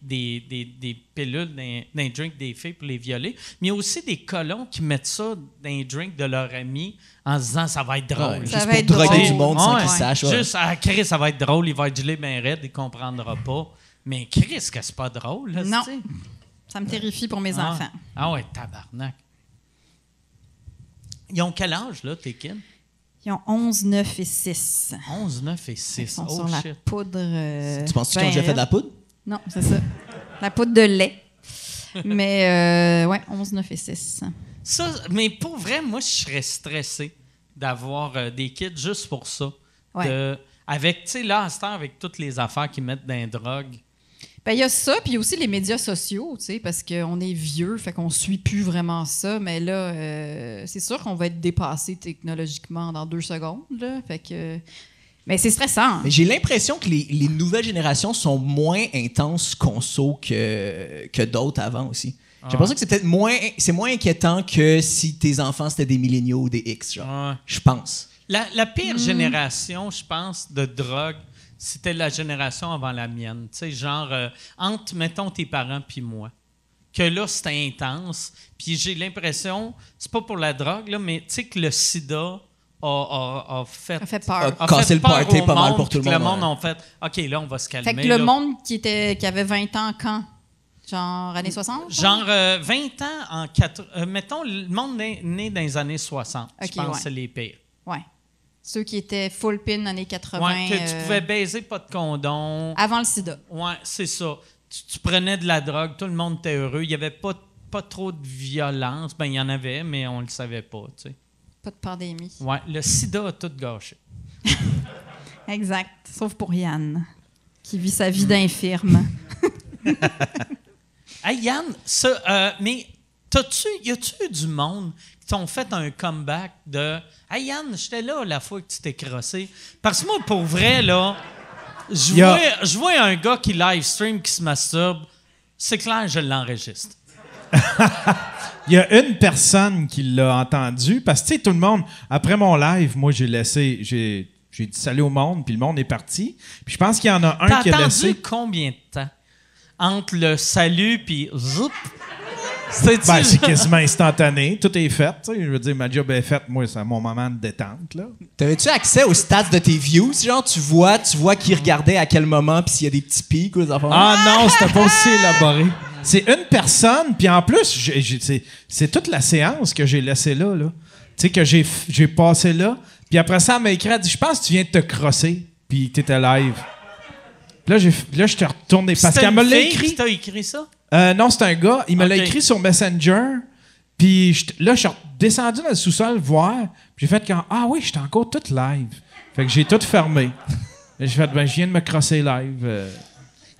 pilules dans les drinks des filles pour les violer. Mais il y a aussi des colons qui mettent ça dans les drinks de leurs amis en se disant ça va être drôle. Ouais, Ça juste va pour être droguer drôle. du monde sans Ouais. qu'ils sachent. Ouais. Juste à Chris, ça va être drôle, il va être gelé bien raide, il comprendra pas. Mais Chris, que c'est pas drôle, là, Non. tu sais. Ça me terrifie pour mes Ah. enfants. Ah ouais, tabarnak. Ils ont quel âge, là, tes kids? Ils ont 11, 9 et 6. 11, 9 et Ils 6. sont Oh sur la shit. poudre. Tu penses-tu qu'ils ont déjà fait de la poudre? Non, c'est ça. La poudre de lait. Mais, ouais, 11, 9 et 6. Ça, mais pour vrai, moi, je serais stressé d'avoir des kids juste pour ça. Ouais. Avec, tu sais, là, à cette heure, avec toutes les affaires qu'ils mettent dans les drogues. Ben, il y a ça, puis il y a aussi les médias sociaux, tu sais, parce qu'on est vieux, fait qu'on suit plus vraiment ça. Mais là, c'est sûr qu'on va être dépassé technologiquement dans 2 secondes, là. Fait que... Mais c'est stressant. Mais j'ai l'impression que les nouvelles générations sont moins intenses conso que d'autres avant aussi. J'ai l'impression que c'est peut-être moins inquiétant que si tes enfants c'était des milléniaux ou des X, genre. Ouais. Je pense. La pire génération, je pense, de drogue, c'était la génération avant la mienne. Tu sais, genre, entre, mettons, tes parents puis moi. Que là, c'était intense. Puis j'ai l'impression, c'est pas pour la drogue, là, mais tu sais que le sida a fait... Ça fait peur. A cassé le peur party au pas mal monde, pour tout le puis que monde, le monde a fait, OK, là, on va se calmer. Fait que le là. monde qui avait 20 ans quand? Genre années 60? Genre 20 ans en... mettons, le monde né dans les années 60. OK, je pense ouais. que c'est les pires. Ouais. Ceux qui étaient full pin années 80. Ouais, que tu pouvais baiser, pas de condom. Avant le sida. Ouais, c'est ça. Tu prenais de la drogue, tout le monde était heureux. Il n'y avait pas trop de violence. Ben, il y en avait, mais on ne le savait pas, tu sais. Pas de pandémie. Ouais, le sida a tout gâché. Exact. Sauf pour Yann, qui vit sa vie d'infirme. Hey, Yann, mais y a-tu eu du monde qui t'ont fait un comeback de « Hey, Yann, j'étais là la fois que tu t'es crossé. » Parce que moi, pour vrai, là, je vois un gars qui live stream, qui se masturbe. C'est clair, je l'enregistre. Il y a une personne qui l'a entendu, parce que, tu sais, tout le monde, après mon live, moi, j'ai dit salut au monde, puis le monde est parti. Puis je pense qu'il y en a un qui a laissé... T'as attendu combien de temps entre le salut puis zoup? C'est quasiment instantané. Tout est fait. Je veux dire, ma job est faite. Moi, c'est mon moment de détente. Là. T'avais-tu accès aux stats de tes views? Genre, tu vois qui regardait à quel moment, puis s'il y a des petits pics ou des affaires. Ah non, c'était pas aussi élaboré. C'est une personne, puis en plus, c'est toute la séance que j'ai laissée là. Tu sais, que j'ai passé là. Puis après ça, elle m'a écrit, elle dit, je pense que tu viens de te crosser, puis t'étais live. Là, je t'ai retourné. Parce qu'elle me l'a écrit. Qui t'a écrit ça? Non, c'est un gars. Il me l'a écrit sur Messenger. Puis là, je suis descendu dans le sous-sol voir. Puis j'ai fait comme, ah oui, j'étais encore toute live. Fait que j'ai tout fermé. J'ai fait, je viens de me crosser live.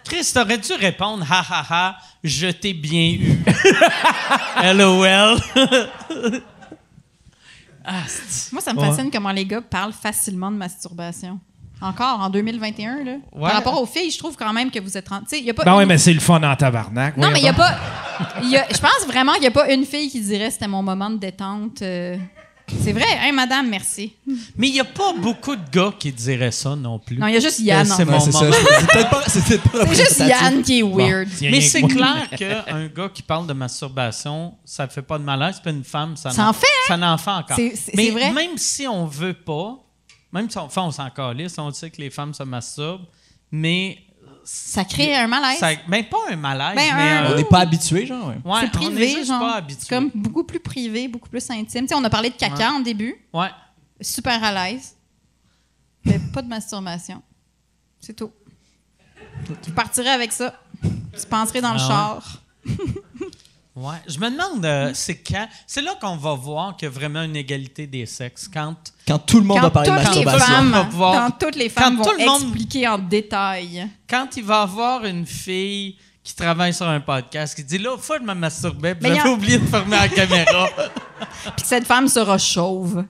Chris, t'aurais dû répondre, ha ha ha, je t'ai bien eu. LOL. Moi, ça me fascine comment les gars parlent facilement de masturbation. Encore, en 2021, là. Ouais. Par rapport aux filles, je trouve quand même que vous êtes... y a pas Ben oui, mais c'est le fun en tabarnak. Non, mais il n'y a pas... Je pense vraiment qu'il n'y a pas une fille qui dirait c'était mon moment de détente. C'est vrai, hein, madame, merci. Mais il n'y a pas beaucoup de gars qui diraient ça non plus. Non, il y a juste Yann. C'est en mon fait. moment. C'est juste Yann qui est weird. Mais c'est clair qu'un gars qui parle de masturbation, ça ne fait pas de malaise, puis une femme, ça en fait, hein? Ça n'en fait encore. C'est vrai. Même si on veut pas, même si on s'en calisse, on sait que les femmes se masturbent, mais... Ça crée un malaise. Mais pas un malaise, Ben, mais... On n'est pas habitué, genre. Ouais. Ouais, c'est privé, on est juste genre. pas habitué. C'est comme beaucoup plus privé, beaucoup plus intime. Tu sais, on a parlé de caca en début. Ouais. Super à l'aise. Mais pas de masturbation. C'est tout. Je partirais avec ça. Tu penserais dans le char. Ouais. Je me demande, c'est quand... C'est là qu'on va voir qu'il y a vraiment une égalité des sexes. Quand tout le monde va parler de masturbation. Quand toutes les femmes Quand vont tout le monde- expliquer en détail. Quand il va y avoir une fille qui travaille sur un podcast qui dit « Là, fois, je me masturbais, puis Mais j'avais oublié de fermer la caméra. » Puis que cette femme sera chauve.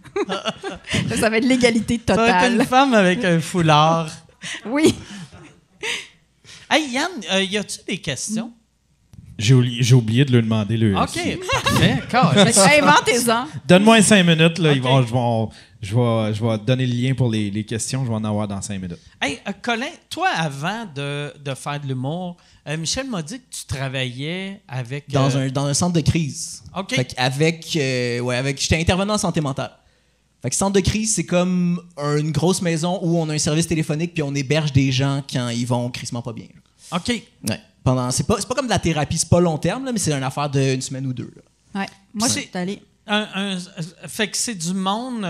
Ça va être l'égalité Ça va être totale. une femme avec un foulard. Oui. Hey, Yann, y a-tu des questions? J'ai oublié de lui demander le. OK, parfait. Inventez-en. Donne-moi 5 minutes, là. OK. Je vais donner le lien pour les questions. Je vais en avoir dans 5 minutes. Hey, Colin, toi, avant de faire de l'humour, Michel m'a dit que tu travaillais avec... Dans un centre de crise. OK. Fait j'étais intervenant en santé mentale. Fait que centre de crise, c'est comme une grosse maison où on a un service téléphonique puis on héberge des gens quand ils vont crissement pas bien. Là. OK. Ouais. C'est pas comme de la thérapie, c'est pas long terme, là, mais c'est une affaire d'une semaine ou deux. Là. Ouais. Moi, je suis allée. Fait que c'est du monde,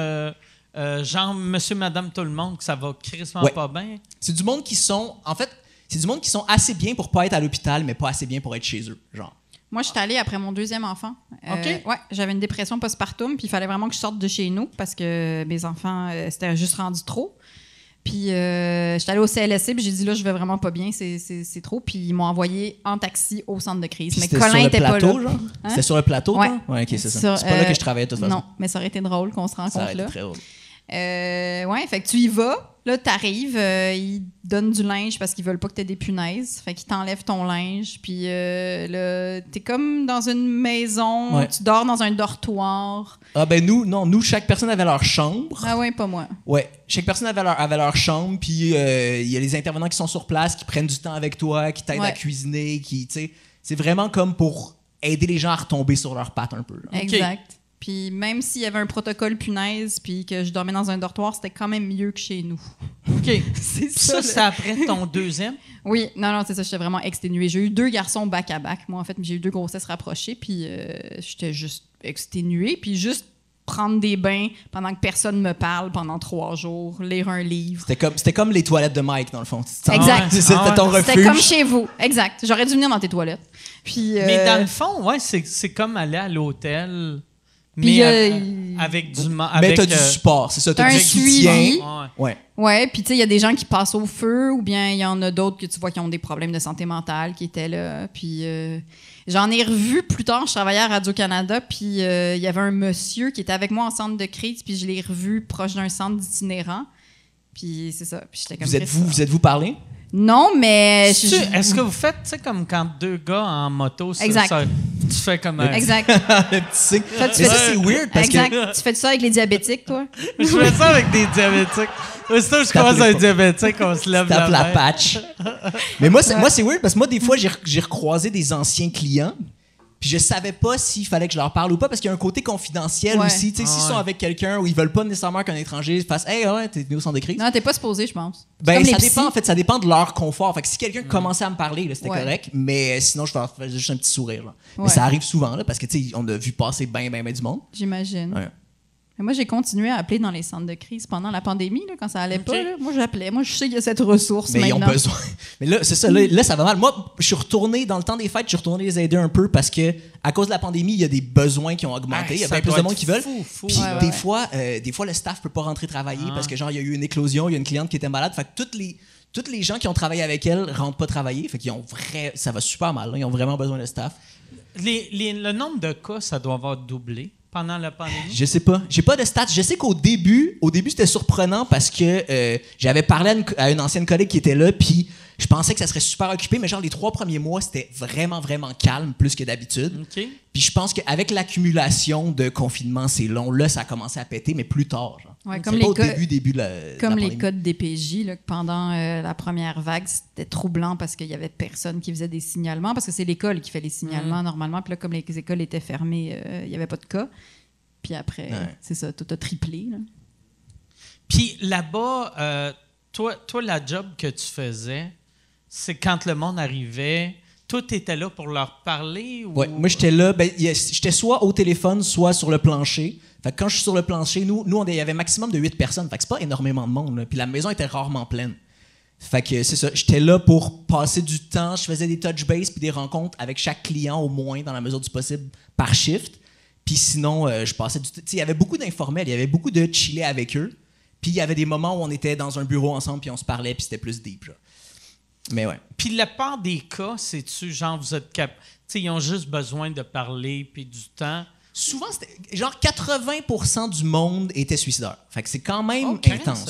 genre monsieur, madame, tout le monde, que ça va crissement pas bien. C'est du monde qui sont... En fait, c'est du monde qui sont assez bien pour pas être à l'hôpital, mais pas assez bien pour être chez eux. Genre. Moi, je suis allée après mon deuxième enfant. OK. Ouais, j'avais une dépression postpartum, puis il fallait vraiment que je sorte de chez nous parce que mes enfants, c'était juste rendu trop. Puis j'étais allée au CLSC, puis j'ai dit là, je vais vraiment pas bien, c'est trop. Puis ils m'ont envoyé en taxi au centre de crise. Mais Colin était pas là. Genre? Hein? C'était sur le plateau, Ouais. toi? Ouais, OK, c'est ça. C'est pas là que je travaillais de toute façon. Non, mais ça aurait été drôle qu'on se rencontre Ça aurait été là. très drôle. Ouais, fait que tu y vas, là, t'arrives, ils donnent du linge parce qu'ils veulent pas que t'aies des punaises. Fait qu'ils t'enlèvent ton linge, puis là, t'es comme dans une maison, Ouais. tu dors dans un dortoir. Ah ben nous, chaque personne avait leur chambre. Ah ouais, pas moi. Ouais, chaque personne avait leur chambre, puis il y a les intervenants qui sont sur place, qui prennent du temps avec toi, qui t'aident à cuisiner, tu sais, c'est vraiment comme pour aider les gens à retomber sur leurs pattes un peu. Là. Exact. Puis même s'il y avait un protocole punaise, puis que je dormais dans un dortoir, c'était quand même mieux que chez nous. OK. C'est Ça, c'est après ton deuxième? Oui, non, c'est ça, j'étais vraiment exténuée. J'ai eu 2 garçons back-à-back. Moi, en fait, j'ai eu 2 grossesses rapprochées, puis j'étais juste exténuée. Puis juste prendre des bains pendant que personne me parle pendant 3 jours, lire un livre. C'était comme les toilettes de Mike, dans le fond. Exact. C'était ton refuge. C'était comme chez vous. Exact. J'aurais dû venir dans tes toilettes. Puis, Mais dans le fond, ouais, c'est comme aller à l'hôtel. Puis, avec du... Mais t'as du support, c'est ça. t'as T'as un du soutien. suivi. Ouais. Ouais, puis tu sais, il y a des gens qui passent au feu, ou bien il y en a d'autres que tu vois qui ont des problèmes de santé mentale qui étaient là. Puis j'en ai revu plus tard, je travaillais à Radio-Canada, puis il y avait un monsieur qui était avec moi en centre de crise, puis je l'ai revu proche d'un centre d'itinérants. Puis c'est ça. Puis j'étais comme Vous êtes-vous parlé? Non, mais... Est-ce que vous faites, tu sais, comme quand deux gars en moto, Exact. tu fais comme... Exact. Le petit signe. Ça, tu Mais fais ça, c'est weird parce exact. que... Tu fais ça avec les diabétiques, toi? Je fais ça avec des diabétiques. Aussitôt que je commence à être diabétique, on se lève Tape la main. patch. Mais moi, c'est weird parce que moi, des fois, j'ai recroisé des anciens clients. Puis je savais pas s'il fallait que je leur parle ou pas parce qu'il y a un côté confidentiel aussi. Tu sais, s'ils sont avec quelqu'un où ils veulent pas nécessairement qu'un étranger fasse hey, ouais, t'es venu au centre de crise. Non, t'es pas supposé, je pense. Ben, Comme ça les dépend, psys. en fait. Ça dépend de leur confort. Fait que si quelqu'un commençait à me parler, là, c'était Ouais. correct. Mais sinon, je faisais juste un petit sourire. Là. Ouais. Mais ça arrive souvent là, parce que, tu sais, on a vu passer ben du monde. J'imagine. Ouais. Mais moi, j'ai continué à appeler dans les centres de crise pendant la pandémie, là, quand ça allait Ok. pas. Là. Moi, j'appelais. Moi, je sais qu'il y a cette ressource Mais maintenant. ils ont besoin. Mais là, c'est ça. Là, ça va mal. Moi, je suis retourné, dans le temps des fêtes, je suis retourné les aider un peu parce que, à cause de la pandémie, il y a des besoins qui ont augmenté. Il y a ça bien plus doit de monde être qui veulent. fou. Puis Ouais, des ouais. fois, le staff peut pas rentrer travailler parce que, genre, il y a eu une éclosion, il y a une cliente qui était malade. Fait que toutes les gens qui ont travaillé avec elle rentrent pas travailler. Fait qu'ils ont ça va super mal. Là. Ils ont vraiment besoin de staff. Le nombre de cas, ça doit avoir doublé pendant la pandémie. Je sais pas. J'ai pas de stats. Je sais qu'au début, c'était surprenant parce que j'avais parlé à une ancienne collègue qui était là, puis je pensais que ça serait super occupé, mais genre les 3 premiers mois, c'était vraiment, vraiment calme, plus que d'habitude. OK. Puis je pense qu'avec l'accumulation de confinement, c'est long. Là, ça a commencé à péter, mais plus tard. Genre. Ouais, C'est comme pas les au début de la Comme les pandémie. cas de DPJ, là, que pendant la première vague, c'était troublant parce qu'il y avait personne qui faisait des signalements, parce que c'est l'école qui fait les signalements normalement. Puis là, comme les écoles étaient fermées, il n'y avait pas de cas. Puis après, c'est ça, tout a triplé. Là. Puis là-bas, toi, la job que tu faisais, c'est quand le monde arrivait, toi, t'étais là pour leur parler? Ou... Ouais, moi, j'étais là. J'étais soit au téléphone, soit sur le plancher. Fait que quand je suis sur le plancher, nous il y avait maximum de 8 personnes. Fait que c'est pas énormément de monde. Là. Puis la maison était rarement pleine. Fait que c'est ça. J'étais là pour passer du temps. Je faisais des touch base puis des rencontres avec chaque client au moins, dans la mesure du possible, par shift. Puis sinon, je passais du temps. Il y avait beaucoup d'informels. Il y avait beaucoup de chiller avec eux. Puis il y avait des moments où on était dans un bureau ensemble puis on se parlait puis c'était plus deep. Genre. Mais ouais. Puis la part des cas, c'est-tu genre vous êtes tu sais, ils ont juste besoin de parler puis du temps. Souvent, c'était genre 80% du monde était suicidaire. Fait que c'est quand même Oh, Chris, intense.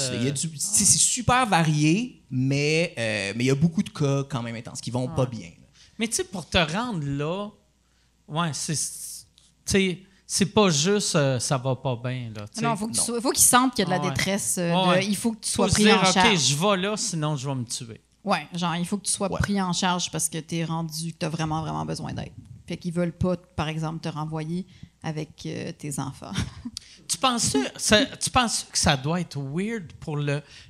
C'est super varié, mais il y a beaucoup de cas quand même intenses qui vont pas bien. Là. Mais tu sais, pour te rendre là, ouais, c'est pas juste ça va pas bien. Là, tu sais. Non, faut qu'ils sentent qu'il y a de la Ouais. détresse. Ouais. Il faut que tu Faut sois se pris dire, en charge. OK, je vais là, sinon je vais me tuer. Ouais, genre, il faut que tu sois pris en charge parce que t'es rendu, que t'as vraiment, vraiment besoin d'aide. Fait qu'ils veulent pas, par exemple, te renvoyer avec tes enfants. Tu penses que ça doit être weird pour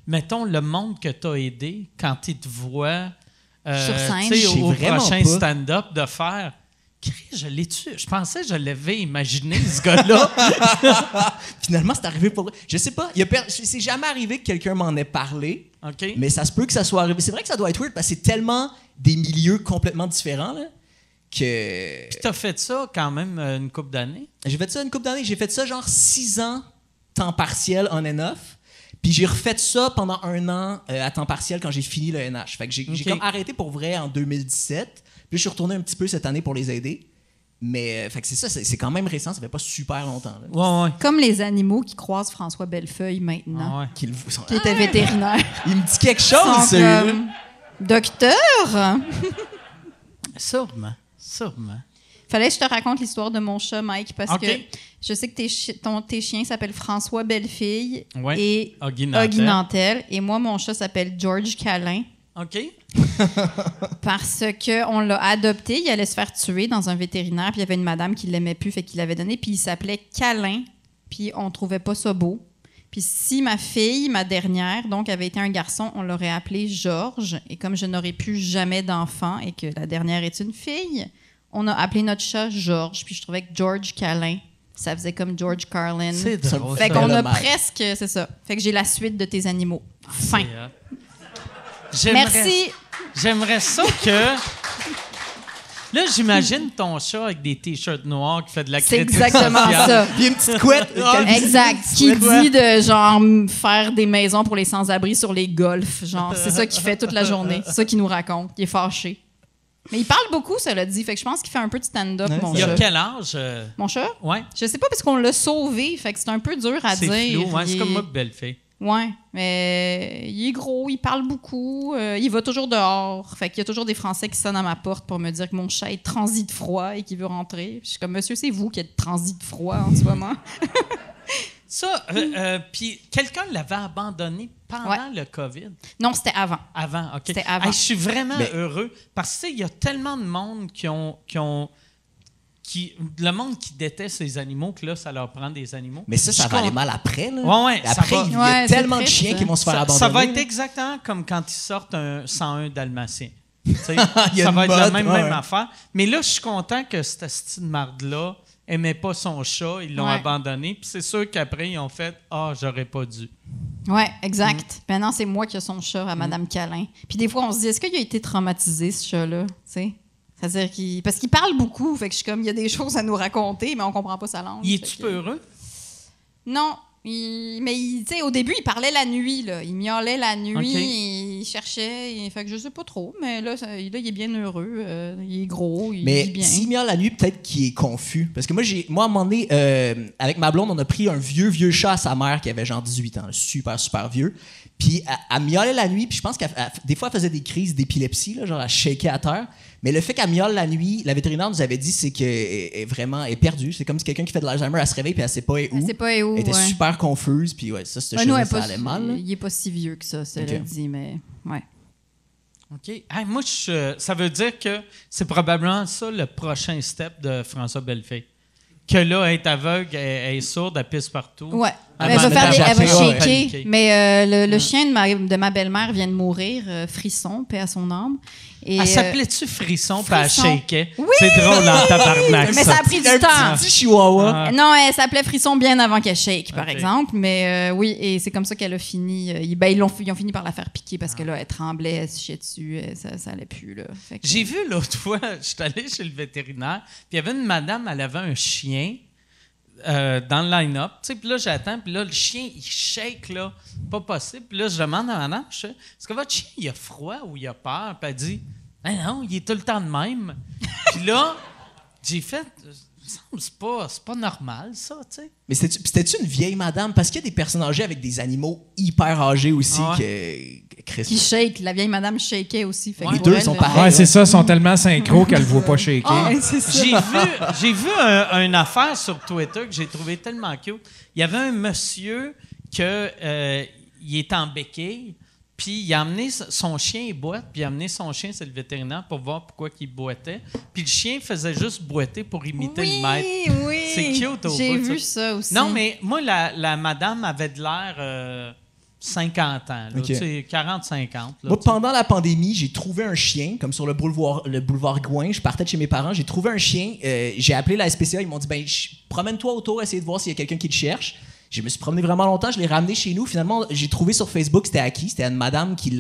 mettons, le monde que tu as aidé quand ils te voient Sur scène? tu sais, Je sais au vraiment prochain pas. stand-up de faire je l'ai tué. Je pensais que je l'avais imaginé, ce gars-là. Finalement, c'est arrivé pour vrai. Je sais pas. C'est jamais arrivé que quelqu'un m'en ait parlé, OK? mais ça se peut que ça soit arrivé. C'est vrai que ça doit être weird parce que c'est tellement des milieux complètement différents là, que. Puis t'as fait ça quand même une couple d'années. J'ai fait ça une couple d'années. J'ai fait ça genre 6 ans, temps partiel, on and off. Puis j'ai refait ça pendant 1 an à temps partiel quand j'ai fini le NH. Fait que j'ai comme arrêté pour vrai en 2017. Puis je suis retourné un petit peu cette année pour les aider. Mais fait que c'est ça, c'est quand même récent. Ça fait pas super longtemps. Là. Ouais. Comme les animaux qui croisent François Bellefeuille maintenant, Ouais. Qui était vétérinaire. Il me dit quelque chose, Sont celui-là. comme, docteur! Sûrement. Fallait que je te raconte l'histoire de mon chat, Mike, parce OK. que je sais que tes chiens s'appellent François Bellefille Ouais. et Huggy Nantel. Huggy Nantel. Et moi, mon chat s'appelle George Câlin. OK? Parce qu'on l'a adopté, il allait se faire tuer dans un vétérinaire, puis il y avait une madame qui l'aimait plus, fait qu'il l'avait donné, puis il s'appelait Câlin, puis on trouvait pas ça beau. Puis si ma fille, ma dernière, donc avait été un garçon, on l'aurait appelé Georges, et comme je n'aurais plus jamais d'enfant et que la dernière est une fille, on a appelé notre chat Georges, puis je trouvais que George Câlin, ça faisait comme George Carlin. C'est drôle. Fait ça. qu'on a Dommage. presque, c'est ça. Fait que j'ai la suite de tes animaux. Fin. J'aimerais- Merci. J'aimerais ça que... Là, j'imagine ton chat avec des t-shirts noirs qui fait de la C'est critique exactement sociale. ça. Puis une petite couette. Exact. Qui dit de genre faire des maisons pour les sans-abri sur les golfs. Genre, c'est ça qu'il fait toute la journée. C'est ça qu'il nous raconte. Il est fâché. Mais il parle beaucoup, cela dit. Fait que je pense qu'il fait un peu de stand-up, Ouais, mon Il a chat. quel âge? Mon chat? Ouais. Je sais pas parce qu'on l'a sauvé. Fait que c'est un peu dur à C'est dire. flou. Ouais, c'est Il comme est- moi, belle-fille. Ouais, mais il est gros, il parle beaucoup, il va toujours dehors. Fait qu'il y a toujours des Français qui sonnent à ma porte pour me dire que mon chat est transi de froid et qu'il veut rentrer. Je suis comme, monsieur, c'est vous qui êtes transi de froid en ce moment. Ça, puis quelqu'un l'avait abandonné pendant Ouais. le COVID. Non, c'était avant. Avant, OK. C'était avant. Hey, je suis vraiment Mais- heureux parce que il y a tellement de monde le monde qui déteste les animaux, que là, ça leur prend des animaux. Mais ça Je suis va aller content. mal après. Là. Ouais, ça Après, va. il y Ouais, a c'est tellement de triste, chiens ça. qui vont se faire abandonner. Ça va être exactement comme quand ils sortent un 101 Dalmatien. Tu sais, Il y a ça une va être la mode, même ouais. affaire. Mais là, je suis content que cette petite marde-là aimait pas son chat, ils l'ont Ouais. abandonné. Puis c'est sûr qu'après, ils ont fait « Ah, j'aurais pas dû. Ouais, exact. Maintenant, c'est moi qui ai son chat à Madame Câlin. Puis des fois, on se dit, est-ce qu'il a été traumatisé, ce chat-là? Tu sais? C'est-à-dire qu'il... Parce qu'il parle beaucoup, fait que je suis comme, il y a des choses à nous raconter, mais on comprend pas sa langue. Il Fait est-tu que- peu heureux? Non. Tu sais, au début, il parlait la nuit, là. Il miaulait la nuit, OK. il cherchait. Fait que je sais pas trop, mais là, il est bien heureux. Il est gros, il Mais vit bien. s'il miaule la nuit, peut-être qu'il est confus. Parce que moi, à un moment donné, avec ma blonde, on a pris un vieux chat à sa mère qui avait genre 18 ans. Super, super vieux. Puis elle miaulait la nuit, puis je pense des fois, elle faisait des crises d'épilepsie, là, genre elle shakeait à terre. Mais le fait qu'elle miaule la nuit, la vétérinaire nous avait dit, c'est qu'elle est vraiment elle est perdue. C'est comme si quelqu'un qui fait de l'Alzheimer, elle se réveille, puis elle sait pas où. Elle sait pas où, Elle était ouais. super confuse, puis ouais, ça, c'était Ouais, chez nous, nous, elle est ça pas allait si- mal. Là. Il est pas si vieux que ça, cela Ok. dit, mais ouais. OK. Hey, moi, ça veut dire que c'est probablement ça le prochain step de François Bellefeuille. Que là, elle est aveugle, elle est sourde, elle pisse partout. Ouais. Elle Elle va, va faire mettre elle va la shaker. paniquer. Mais le chien de ma belle-mère vient de mourir, Frisson, paix à son âme. Et, Elle s'appelait-tu Frisson, puis elle Frisson. shakait? Oui! C'est drôle en tabarnak, mais ça a pris du Un temps. petit chihuahua. Ah. Non, elle s'appelait Frisson bien avant qu'elle shake, par Ok. exemple. Mais oui, et c'est comme ça qu'elle a fini. Ils ont fini par la faire piquer parce que là, elle tremblait, elle se chiait dessus, ça allait plus. Là. Fait que- J'ai vu l'autre fois, je suis allé chez le vétérinaire, puis il y avait une madame, elle avait un chien dans le line-up. Tu sais, puis là, j'attends, puis là, le chien, il shake, là, pas possible. Puis là, je demande à madame, est-ce que votre chien, il a froid ou il a peur? Puis elle dit, ben non, il est tout le temps de même. Puis là, j'ai fait, il me semble, c'est pas normal, ça, tu sais. Mais c'était-tu une vieille madame? Parce qu'il y a des personnes âgées avec des animaux hyper âgés aussi Ah que Chris. Qui shake. La vieille madame shakeait aussi. Fait que Les pour deux elle, sont pareils. Ouais, c'est ça, ils sont tellement synchro qu'elle ne voit pas shaker. Ah, c'est ça. J'ai vu une affaire sur Twitter que j'ai trouvé tellement cute. Il y avait un monsieur que il est en béquille, puis il a amené son chien, il boite, puis il a amené son chien, c'est le vétérinaire, pour voir pourquoi il boitait. Puis le chien faisait juste boiter pour imiter le maître. Oui, C'est cute au J'ai bout, vu ça. ça aussi. Non, mais moi, la madame avait de l'air 50 ans, là, Ok. tu sais, 40-50. là, Moi, tu sais. pendant la pandémie, j'ai trouvé un chien, comme sur le boulevard Gouin. Je partais de chez mes parents, j'ai trouvé un chien. J'ai appelé la SPCA, ils m'ont dit promène-toi autour, essaye de voir s'il y a quelqu'un qui te cherche. Je me suis promené vraiment longtemps, je l'ai ramené chez nous. Finalement, j'ai trouvé sur Facebook, c'était acquis. C'était une madame qui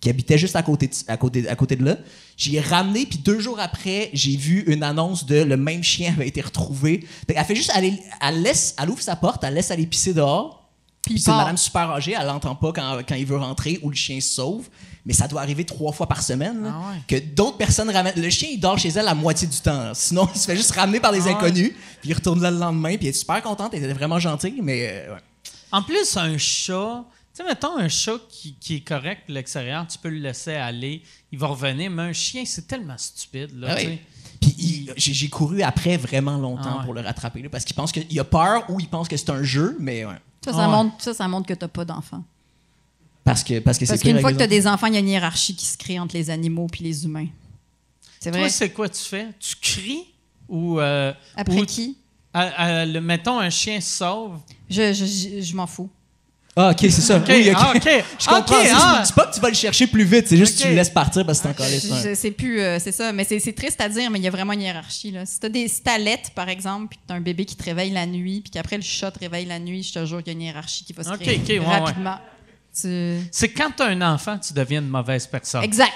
habitait juste à côté de là. J'y ai ramené, puis 2 jours après, j'ai vu une annonce de le même chien avait été retrouvé. Elle fait juste elle ouvre sa porte, elle laisse aller pisser dehors. Puis c'est une part. madame super âgée, elle l'entend pas quand il veut rentrer ou le chien se sauve. Mais ça doit arriver 3 fois par semaine. là, Ah ouais. que d'autres personnes ramènent. Le chien, il dort chez elle la moitié du temps. là. Sinon, il se fait juste ramener par des Ah ouais. inconnus. Puis il retourne là le lendemain. Puis elle est super contente. Elle était vraiment gentille. Mais ouais. En plus, un chat, tu sais, mettons un chat qui est correct pour l'extérieur, tu peux le laisser aller, il va revenir, mais un chien, c'est tellement stupide. Là, Ah tu oui. sais. Puis j'ai couru après vraiment longtemps Ah ouais. pour le rattraper. Là, parce qu'il pense qu'il a peur ou il pense que c'est un jeu. Mais ouais. Ça montre que t'as pas d'enfants. Parce que c'est Parce pire qu'une avec fois que les t'as autres. des enfants, il y a une hiérarchie qui se crée entre les animaux puis les humains. C'est vrai. Toi, c'est quoi tu fais? Tu cries ou... Après ou- qui? mettons, un chien se sauve. Je m'en fous. Ah, ok, c'est ça. OK, Oui, ok. ah, OK. Je comprends. OK, C'est pas que tu vas le chercher plus vite. C'est juste que tu Ok. le laisses partir parce que c'est encore les C'est plus, c'est ça, mais c'est triste à dire, mais il y a vraiment une hiérarchie. Là. Si t'allaites, par exemple, puis que t'as un bébé qui te réveille la nuit, puis qu'après le chat te réveille la nuit, je te jure qu'il y a une hiérarchie qui va se Ok, créer ok, ouais, rapidement. C'est quand tu as un enfant, tu deviens une mauvaise personne. Exact.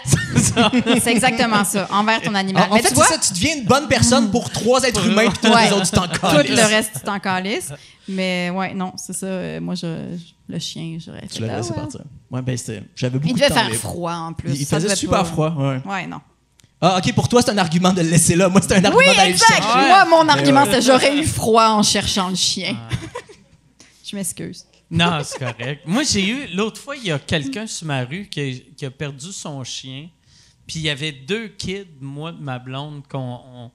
C'est exactement ça, envers ton animal. En Mais fait, tu vois, c'est ça, tu deviens une bonne personne pour 3 êtres humains, puis tous les autres, tu t'en tout calisses. le reste, tu t'en calisses. Mais ouais, non, c'est ça. Moi, le chien, j'aurais fait Tu l'as laissé ouais. partir. Ouais, ben j'avais beaucoup Il de devait temps faire libre. froid, en plus. Il Ça faisait devait super pas- froid, ouais. Ouais, non. Ah, OK, pour toi, c'est un argument de le laisser là. Moi, c'est un argument Oui, d'aller le exact! chercher. Moi, mon argument, c'était j'aurais eu froid en cherchant le chien. Je m'excuse. Non, c'est correct. Moi, j'ai eu... L'autre fois, il y a quelqu'un sur ma rue qui a perdu son chien. Puis il y avait 2 kids, moi et ma blonde, on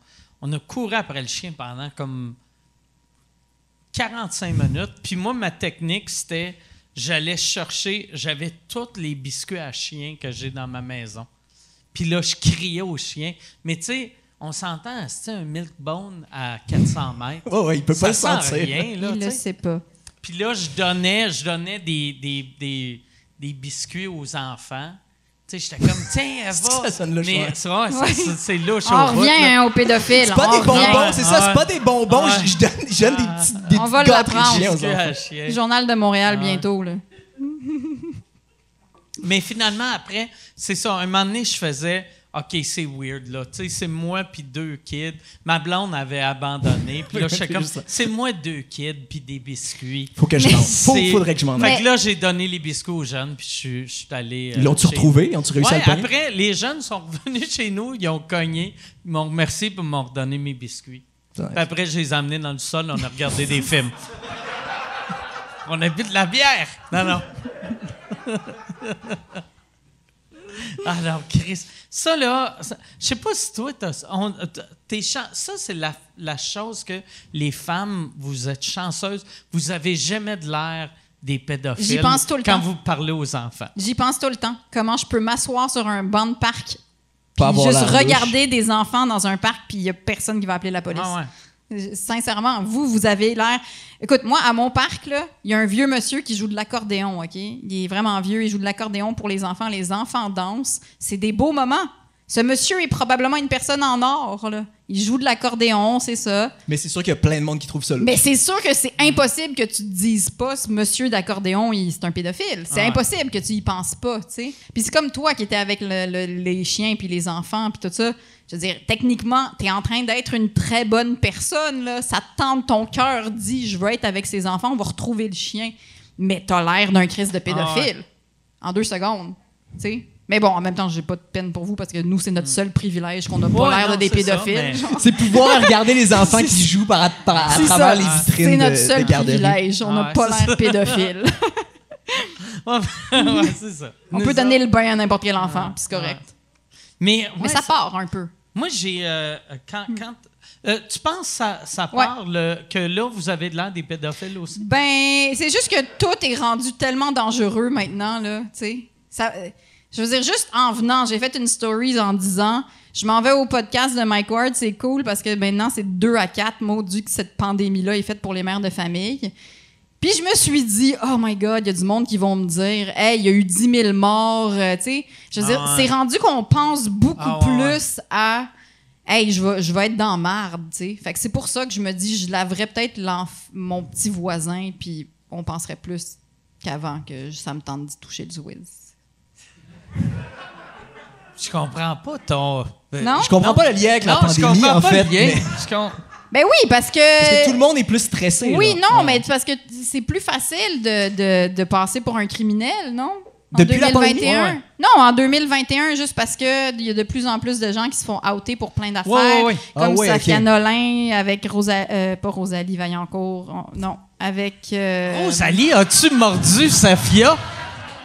a couru après le chien pendant comme 45 minutes. Puis moi, ma technique, c'était... J'allais chercher... J'avais tous les biscuits à chien que j'ai dans ma maison. Puis là, je criais au chien. Mais tu sais... On s'entend, c'est un milk bone à 400 mètres. Ouais, il peut pas Ça le sent sentir. rien, là, Il tu le sais. sait pas. Puis là, je donnais des biscuits aux enfants. Tu sais, j'étais comme, tiens, elle va. Ça sonne louche, Mais ouais. c'est louche On au bout, revient là. hein, aux pédophiles. C'est pas On des bonbons, revient. c'est ça, c'est pas des bonbons. Ouais. Je donne des On va petites gâteries de l'apprendre. chien aux Biscuits enfants. à chien. Journal de Montréal Ah. bientôt. Là. Mais finalement, après, c'est ça. Un moment donné, je faisais, OK, c'est weird, là. Tu sais, c'est moi puis 2 kids. Ma blonde avait abandonné. Puis là, je suis comme, Juste ça. c'est moi 2 kids puis des biscuits. Faut que je m'en. C'est- Faudrait que je m'en Fait aille. que là, j'ai donné les biscuits aux jeunes, puis je suis allé. Ils l'ont-tu chez- retrouvé? Ils ont-tu réussi à Ouais, le pogner? après, les jeunes sont revenus chez nous, ils ont cogné, ils m'ont remercié pour m'ont redonné mes biscuits. Ouais. Puis après, je les ai emmenés dans le sol, on a regardé des films. On a bu de la bière! Non. Alors, Chris, ça là, je sais pas si toi, ça c'est la chose que les femmes, vous êtes chanceuses, vous avez jamais de l'air des pédophiles J'y pense tout le quand temps. vous parlez aux enfants. J'y pense tout le temps. Comment je peux m'asseoir sur un banc de parc Pas puis avoir juste l'air regarder des enfants dans un parc puis il y a personne qui va appeler la police. Ah ouais. Sincèrement, vous avez l'air... Écoute, moi, à mon parc, là, il y a un vieux monsieur qui joue de l'accordéon, OK? Il est vraiment vieux, il joue de l'accordéon pour les enfants. Les enfants dansent. C'est des beaux moments. Ce monsieur est probablement une personne en or, là. Il joue de l'accordéon, c'est ça. Mais c'est sûr qu'il y a plein de monde qui trouve ça là. Mais c'est sûr que c'est impossible que tu te dises pas, ce monsieur d'accordéon, c'est un pédophile. C'est Ah ouais. impossible que tu y penses pas, tu sais. Puis c'est comme toi qui étais avec les chiens puis les enfants puis tout ça. Je veux dire, techniquement, t'es en train d'être une très bonne personne, là. Ça te tente, ton cœur dit, je veux être avec ces enfants, on va retrouver le chien. Mais t'as l'air d'un Christ de pédophile. En 2 secondes, tu sais. Mais bon, en même temps, j'ai pas de peine pour vous parce que nous, c'est notre seul privilège qu'on n'a pas Ouais, l'air de non, des c'est ça, pédophiles. mais- genre. C'est pouvoir regarder les enfants qui jouent à C'est travers ça. les C'est vitrines notre de seul garderie. privilège. On n'a Ouais, pas c'est l'air ça. pédophile. Ouais, c'est ça. On Nous peut donner autres- le bain à n'importe quel enfant, puis c'est correct. Mais, Mais ouais, ça part un peu. Moi, j'ai. Tu penses que ça Ouais. part que là, vous avez de l'air des pédophiles aussi? Ben, c'est juste que tout est rendu tellement dangereux maintenant, là, tu sais. Je veux dire, juste en venant, j'ai fait une story en disant, je m'en vais au podcast de Mike Ward, c'est cool parce que maintenant, c'est 2 à 4 maudits que cette pandémie-là est faite pour les mères de famille. Puis je me suis dit, oh my God, il y a du monde qui vont me dire, hey, il y a eu 10 000 morts, tu sais. Je veux dire, ouais. c'est rendu qu'on pense beaucoup Ah ouais, plus à, hey, je vais être dans marde, tu sais. Fait que c'est pour ça que je me dis, je laverais peut-être mon petit voisin, puis on penserait plus qu'avant que ça me tente d'y toucher du whiz. Je comprends pas ton. Non? Je comprends pas le lien avec la Non, je pandémie, comprends en pas fait. le lien. mais- Ben oui, parce que... Parce que tout le monde est plus stressé. Oui, là. non, Ouais. mais parce que c'est plus facile de passer pour un criminel, non? En Depuis la pandémie? 2021. Ouais. Non, en 2021, juste parce qu'il y a de plus en plus de gens qui se font outer pour plein d'affaires. Ouais. Comme Ah ouais, Safia ok. Nolin avec pas Rosalie Vaillancourt, non, avec... Rosalie, as-tu mordu Safia?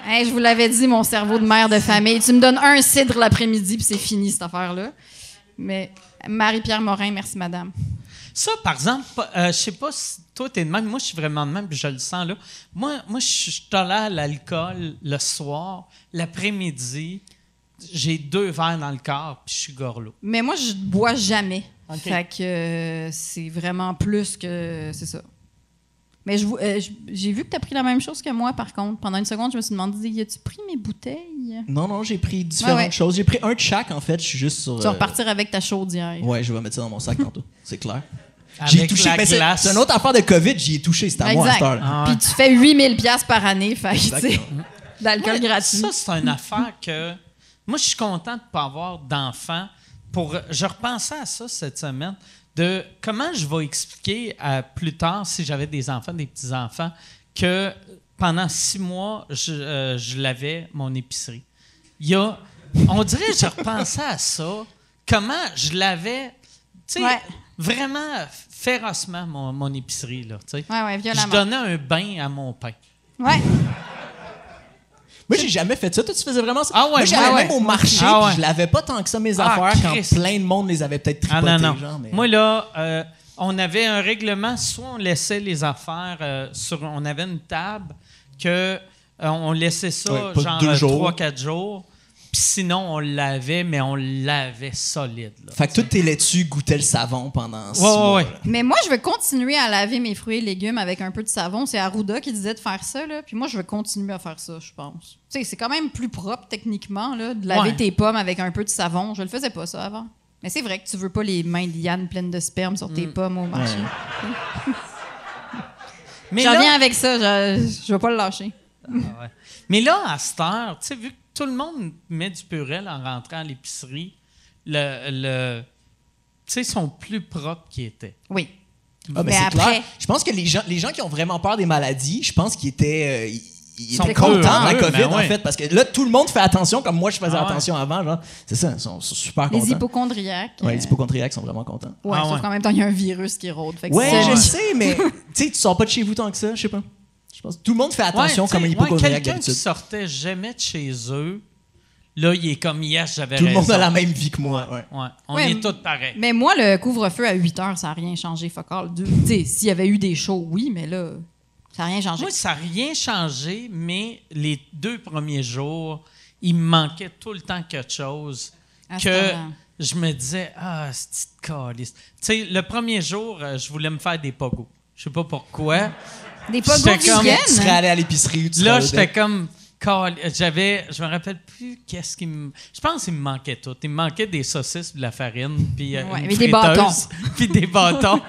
Hey, je vous l'avais dit, mon cerveau de mère de famille. Tu me donnes un cidre l'après-midi, puis c'est fini, cette affaire-là. Mais Marie-Pierre Morin, merci, madame. Ça, par exemple, je sais pas si toi, t'es de même. Moi, je suis vraiment de même, puis je le sens, là. Moi je tolère l'alcool le soir. L'après-midi, j'ai 2 verres dans le corps, puis je suis gorlot. Mais moi, je bois jamais. OK. Fait que c'est vraiment plus que... C'est ça. Mais j'ai vu que tu as pris la même chose que moi, par contre. Pendant une seconde, je me suis demandé, as-tu pris mes bouteilles? Non, j'ai pris différentes Ouais. choses. J'ai pris un de chaque, en fait. Je suis juste sur... Tu vas repartir avec ta chaudière. Ouais, je vais mettre ça dans mon sac tantôt. C'est clair. Avec la mais glace. c'est une autre affaire de COVID, j'y ai touché. C'était à moi à cette heure. Ah ouais. Puis tu fais 8 000 $ par année. Fait que, tu sais, Exactement. d'alcool gratuit. Ça, c'est une affaire que... Moi, je suis content de ne pas avoir d'enfants. Je repensais à ça cette semaine, de comment je vais expliquer plus tard, si j'avais des enfants, des petits-enfants, que pendant 6 mois, je lavais mon épicerie. On dirait que je repensais à ça, comment je lavais, tu sais, vraiment férocement mon épicerie, là, tu sais. Ouais, violemment. Je donnais un bain à mon pain. Ouais. Moi, j'ai jamais fait ça. Toi, tu faisais vraiment ça? Ah ouais, moi, j'allais ouais. même au marché, Ah ouais. puis je lavais pas tant que ça mes affaires quand Christ. plein de monde les avait peut-être tripotées. Non. Genre, mais... Moi, là, on avait un règlement, soit on laissait les affaires on avait une table que on laissait ça Ouais, pas genre 2 jours. 3-4 jours. Puis sinon, on lavait, mais on lavait solide. Là, Fait que tous tes laitues goûtaient le savon pendant 6 Ouais, mois. ouais. là. Mais moi, je veux continuer à laver mes fruits et légumes avec un peu de savon. C'est Arruda qui disait de faire ça, là. Puis moi, je veux continuer à faire ça, je pense. Tu sais, c'est quand même plus propre, techniquement, là, de laver Ouais. tes pommes avec un peu de savon. Je le faisais pas, ça, avant. Mais c'est vrai que tu veux pas les mains de Yann pleines de sperme sur tes pommes au marché. Mais J'en là, viens avec ça, je vais pas le lâcher. ouais. Mais là, à cette heure, tu sais, vu que tout le monde met du Purell en rentrant à l'épicerie, tu sais, ils sont plus propres qu'ils étaient. Oui. Ah, mais Mais c'est après- clair. Je pense que les gens qui ont vraiment peur des maladies, je pense qu'ils étaient... ils sont étaient contents de la heureux, COVID, ben en ouais. fait, parce que là, tout le monde fait attention, comme moi, je faisais Ah ouais. attention avant. Genre, c'est ça, ils sont super contents. Les hypochondriaques. Ouais, les hypochondriaques sont vraiment contents. Ouais, Ah sauf ouais. qu'en même temps, il y a un virus qui rôde. Fait que Ouais, c'est- je sais, mais tu sais, tu sors pas de chez vous tant que ça, je sais pas. Je pense que tout le monde fait attention Ouais, comme un tu sais, hypochondriaque quelqu'un qui d'habitude. sortait jamais de chez eux, là, il est comme, yes, j'avais Tout le raison. monde a la même vie que moi. Ouais. Ouais, on Ouais, est tous pareils. Mais moi, le couvre-feu à 8 heures, ça n'a rien changé. Fuck all. Tu sais, s'il y avait eu des shows, oui, mais là, ça n'a rien changé. Moi, ça n'a rien changé, mais les 2 premiers jours, il me manquait tout le temps quelque chose À ce que temps-là. je me disais, c'est petite calisse. Tu sais, le premier jour, je voulais me faire des pogos. Je sais pas pourquoi. Des pogos J'étais comme- vegan. Tu serais allé à l'épicerie, tu Là, serais j'étais comme. Je me rappelle plus qu'est-ce qui me. Je pense qu'il me manquait tout. Il me manquait des saucisses, de la farine, puis Ouais, une mais des friteuse, bâtons. puis des bâtons.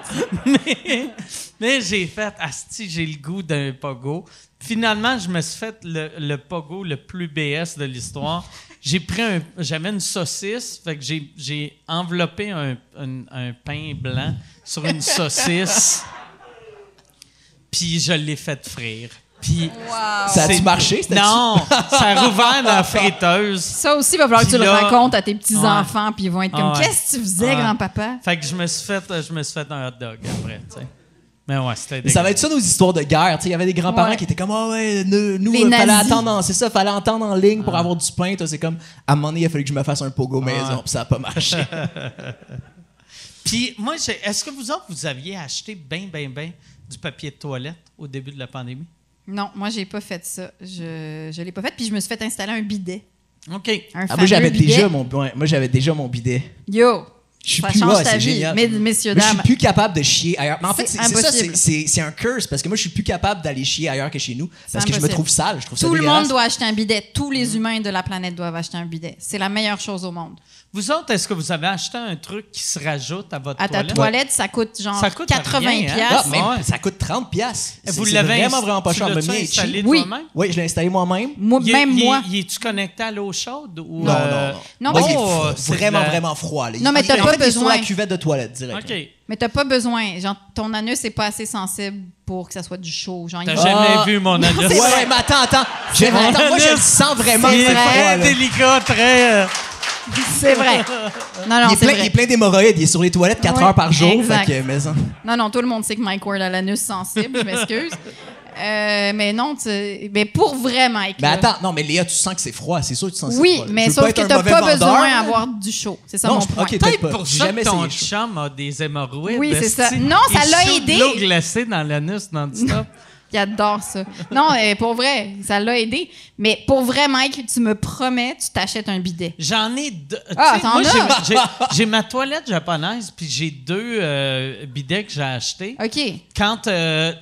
mais j'ai fait, asti, j'ai le goût d'un pogo. Finalement, je me suis fait le pogo le plus BS de l'histoire. J'avais une saucisse, fait que j'ai enveloppé un pain blanc sur une saucisse, puis je l'ai fait frire. Puis Ça a-tu marché? C'était-tu- non, ça a rouvert dans la friteuse. Ça aussi, il va falloir que tu Puis le là- racontes à tes petits-enfants, puis ils vont être comme, Ouais. qu'est-ce que tu faisais, Ouais. grand-papa? Fait que je me suis fait un hot dog après, tu sais. Mais ouais, c'était Ça va être ça nos histoires de guerre. Tu sais, il y avait des grands-parents Ouais. qui étaient comme, ah ouais, nous, Les fallait nazis. attendre, c'est ça, fallait attendre en ligne pour avoir du pain. Toi, c'est comme, à un moment donné, il a fallu que je me fasse un pogo maison, puis ça n'a pas marché. Puis moi, est-ce que vous autres, vous aviez acheté ben du papier de toilette au début de la pandémie? Non, moi, j'ai pas fait ça. Je l'ai pas fait, puis je me suis fait installer un bidet. OK. Un Ah, moi, fameux j'avais bidet. déjà mon bidet. Yo! Je suis Ça plus change ouais, ta c'est vie, génial. messieurs, Moi, je dames. suis plus capable de chier ailleurs. Mais en fait, C'est c'est ça, impossible. c'est un curse parce que moi, je suis plus capable d'aller chier ailleurs que chez nous parce que je me impossible. trouve sale. Je trouve ça Tout le dégueulasse. monde doit acheter un bidet. Tous les humains de la planète doivent acheter un bidet. C'est la meilleure chose au monde. Vous autres, est-ce que vous avez acheté un truc qui se rajoute à votre À ta toilette? toilette, ça coûte genre Ça coûte 80 rien, hein? Ah, piastres. même, Ouais. ça coûte 30 piastres. Vous C'est l'avez vraiment pas cher. Tu Le l'as-tu mien est installé cheap. Oui. toi-même? Oui, je l'ai installé moi-même. Moi, même moi. Es-tu connecté à l'eau chaude? Ou, Non. Non, Moi, mais- il est Oh, c'est vraiment, de la- vraiment froid. Là. Non, mais t'as en pas fait, il est sur besoin. la cuvette de toilette direct. OK. Mais t'as pas besoin. Genre, ton anus n'est pas assez sensible pour que ça soit du chaud. Genre, T'as il- jamais vu mon anus? Ouais, ouais, mais attends. Moi, je le sens vraiment. C'est il est vrai. froid, Très là. délicat, très... C'est vrai. Non, non, Il est c'est plein, il vrai. est plein d'hémorroïdes. Il est sur les toilettes 4 Ouais, heures par jour. exact. Fait que, mais ça- Non, non, tout le monde sait que Mike Ward a l'anus sensible. Je m'excuse. Mais non, mais pour vrai, Mike. Mais là. attends, non, mais Léa, tu sens que c'est froid. C'est sûr que tu sens que c'est Oui, froid. là. mais Je veux sauf être que un t'as mauvais pas vendeur, besoin là. d'avoir du chaud. C'est ça Non, mon je- point. ok, Peut-être pas. pour J'ai ça jamais que ton essayé les chum a des hémorroïdes. Oui, c'est ça. esti. Non, ça Il l'a shoot aidé. de l'eau glacée dans l'anus non-stop. Il adore ça. Non, pour vrai, ça l'a aidé. Mais pour vrai, Mike, tu me promets, tu t'achètes un bidet. J'en ai deux. Ah, Tu sais, t'en moi, as? j'ai ma toilette japonaise, puis j'ai 2 bidets que j'ai achetés. OK. Quand, tu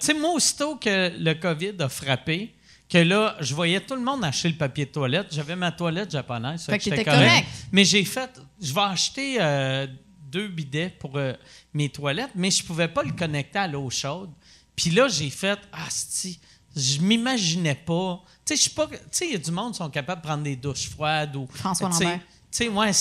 sais, moi, aussitôt que le COVID a frappé, que là, je voyais tout le monde acheter le papier de toilette, j'avais ma toilette japonaise. Fait que j'étais t'étais correct. Mais j'ai fait, je vais acheter 2 bidets pour mes toilettes, mais je pouvais pas le connecter à l'eau chaude. Puis là, j'ai fait, asti, je m'imaginais pas. Tu sais, je suis pas. Tu sais, il y a du monde qui sont capables de prendre des douches froides ou. François tu sais, Lambert. Tu sais, ouais,